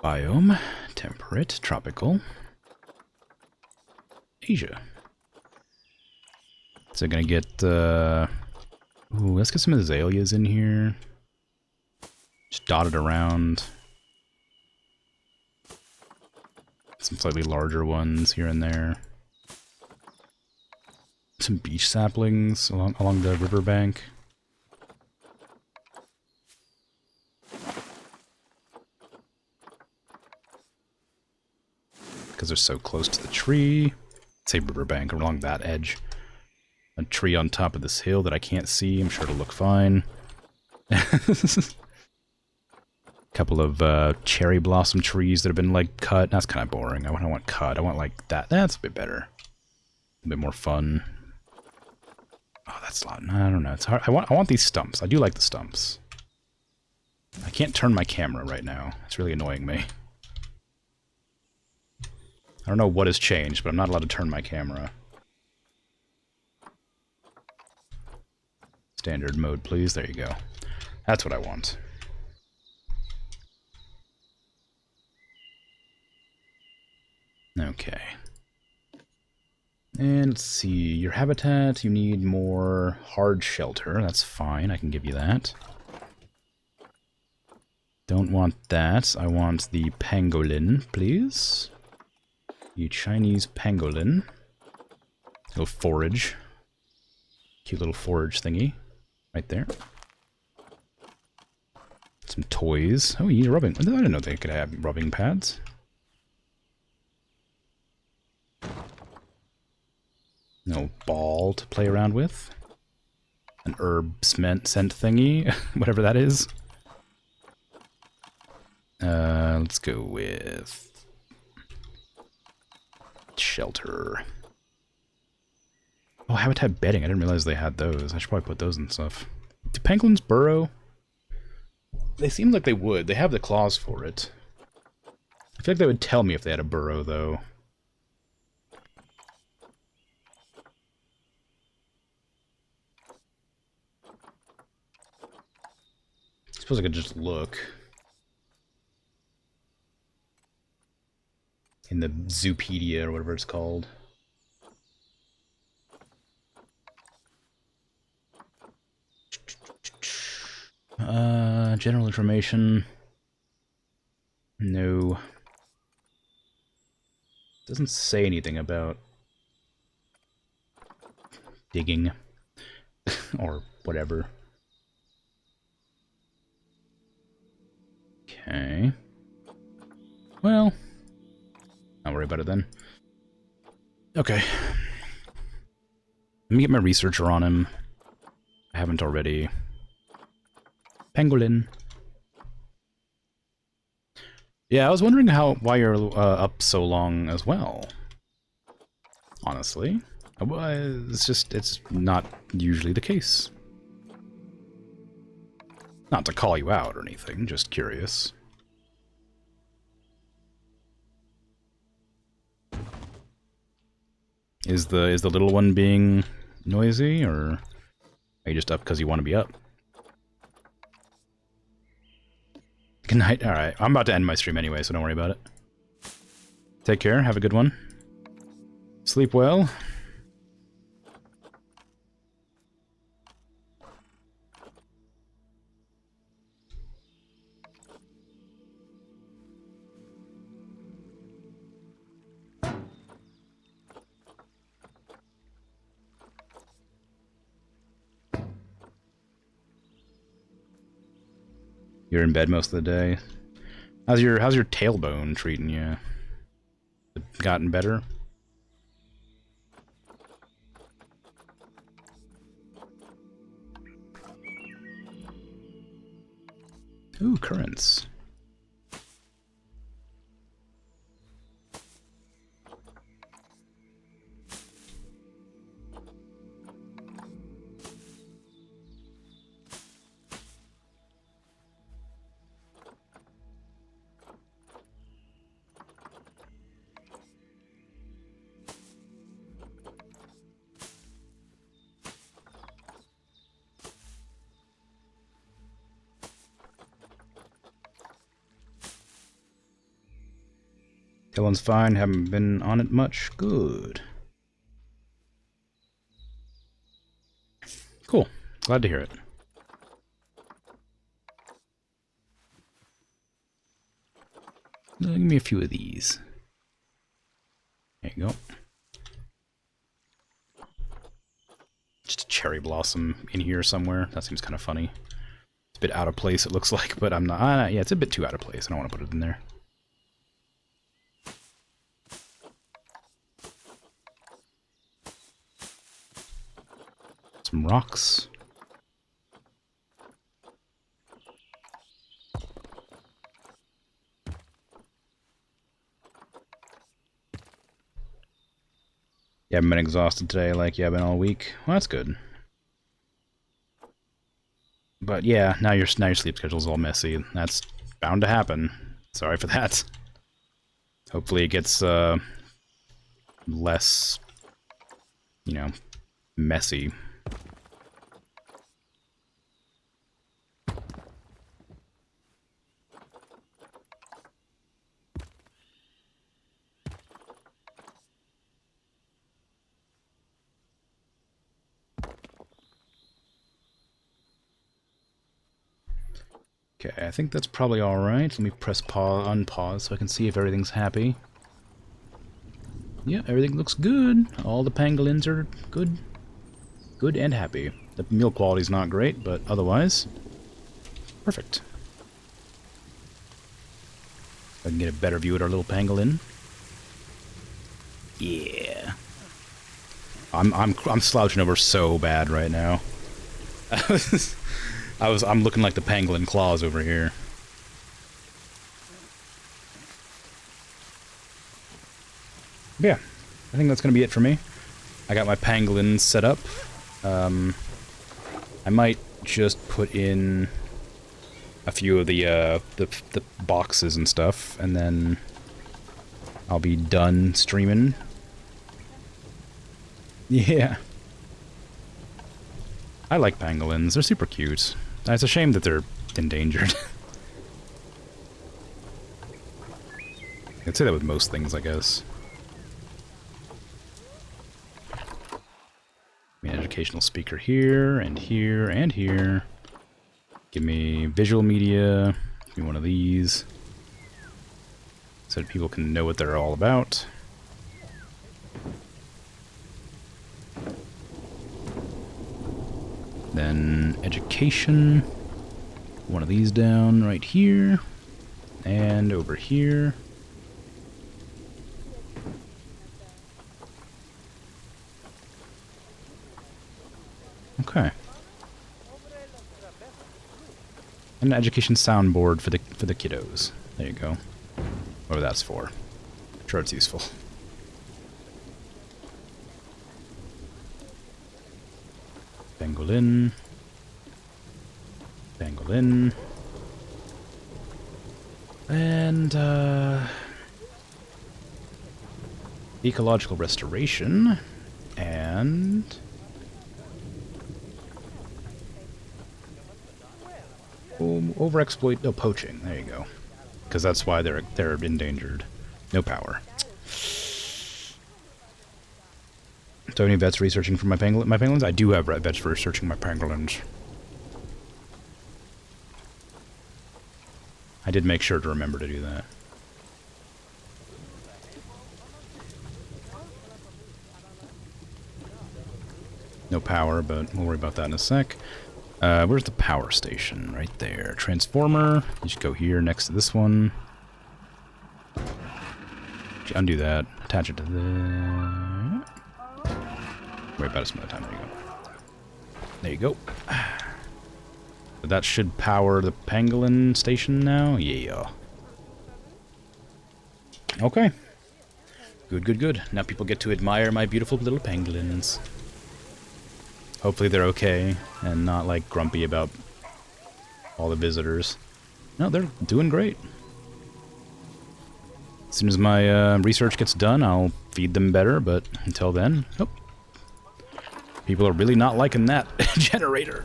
Biome, temperate, tropical. Asia. So gonna get, ooh, let's get some azaleas in here. Just dotted around. Some slightly larger ones here and there. Some beach saplings along the riverbank. Because they're so close to the tree. Say riverbank along that edge. A tree on top of this hill that I can't see. I'm sure it'll look fine. Couple of cherry blossom trees that have been like cut. That's kind of boring. I don't want cut. I want like that. That's a bit better. A bit more fun. Oh, that's a lot. I don't know. It's hard. I want these stumps. I do like the stumps. I can't turn my camera right now. It's really annoying me. I don't know what has changed, but I'm not allowed to turn my camera. Standard mode, please. There you go. That's what I want. Okay. And let's see. Your habitat, you need more hard shelter. That's fine. I can give you that. Don't want that. I want the pangolin, please. The Chinese pangolin. Little forage. Cute little forage thingy. Right there. Some toys. Oh, you need rubbing. I didn't know they could have rubbing pads. No ball to play around with. An herb scent thingy. Whatever that is. Let's go with... shelter. Oh, habitat bedding. I didn't realize they had those. I should probably put those in stuff. Do pangolins burrow? They seem like they would. They have the claws for it. I feel like they would tell me if they had a burrow, though. I suppose I could just look. In the Zoopedia, or whatever it's called. General information. No. Doesn't say anything about digging or whatever. Okay. Well, not worry about it then. Okay. Let me get my researcher on him. I haven't already. Pangolin. Yeah, I was wondering why you're up so long as well. Honestly, it's not usually the case. Not to call you out or anything, just curious. Is the little one being noisy, or are you just up because you want to be up? Good night. Alright, I'm about to end my stream anyway, so don't worry about it. Take care, have a good one. Sleep well. You're in bed most of the day. How's your tailbone treating you? It gotten better? Ooh, currents. Tailend's fine, haven't been on it much. Good. Cool. Glad to hear it. Give me a few of these. There you go. Just a cherry blossom in here somewhere. That seems kind of funny. It's a bit out of place, it looks like, but I'm not... yeah, it's a bit too out of place. I don't want to put it in there. Some rocks. You haven't been exhausted today like you have been all week. Well, that's good. But yeah, now your sleep schedule's all messy. That's bound to happen. Sorry for that. Hopefully it gets less, you know, messy. Okay, I think that's probably alright. Let me press pause, unpause so I can see if everything's happy. Yeah, everything looks good. All the pangolins are good. Good and happy. The meal quality's not great, but otherwise, perfect. I can get a better view at our little pangolin. Yeah. I'm slouching over so bad right now. I'm looking like the pangolin claws over here. Yeah, I think that's gonna be it for me. I got my pangolins set up. I might just put in a few of the boxes and stuff, and then I'll be done streaming. Yeah. I like pangolins. They're super cute. It's a shame that they're endangered. I'd say that with most things, I guess. Give me an educational speaker here, and here, and here. Give me visual media. Give me one of these. So that people can know what they're all about. Then education. One of these down right here. And over here. Okay. And an education soundboard for the kiddos. There you go. Whatever that's for. I'm sure it's useful. Pangolin. Pangolin. And ecological restoration. And overexploit, no, poaching. There you go. Because that's why they're endangered. No power. So any vets researching for my pangolins? I do have vets researching my pangolins. I did make sure to remember to do that. No power, but we'll worry about that in a sec. Where's the power station? Right there. Transformer. You should go here next to this one. Undo that. Attach it to the... Worry about it some other time. There you go. But that should power the pangolin station now. Yeah. Okay. Good, good, good. Now people get to admire my beautiful little pangolins. Hopefully they're okay and not like grumpy about all the visitors. No, they're doing great. As soon as my research gets done, I'll feed them better, but until then, nope. People are really not liking that generator.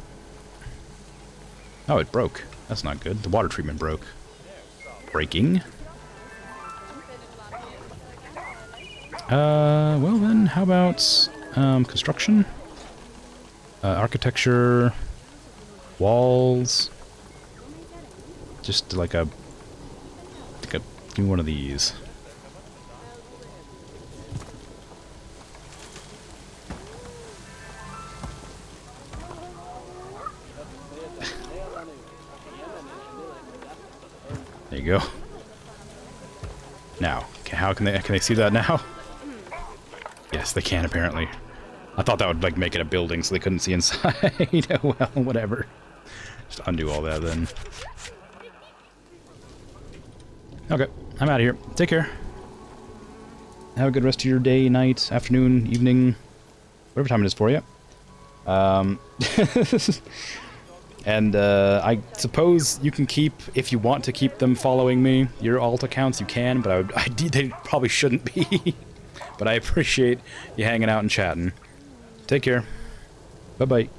Oh, it broke. That's not good. The water treatment broke. Breaking. Well then, how about construction? Architecture, walls, just like a, give me one of these. There you go. Now, how can they see that now? Yes, they can apparently. I thought that would like make it a building so they couldn't see inside. Well, whatever. Just undo all that then. Okay, I'm out of here. Take care. Have a good rest of your day, night, afternoon, evening, whatever time it is for you. And I suppose you can keep, if you want to keep them following me, your alt accounts, you can, but they probably shouldn't be. But I appreciate you hanging out and chatting. Take care. Bye-bye.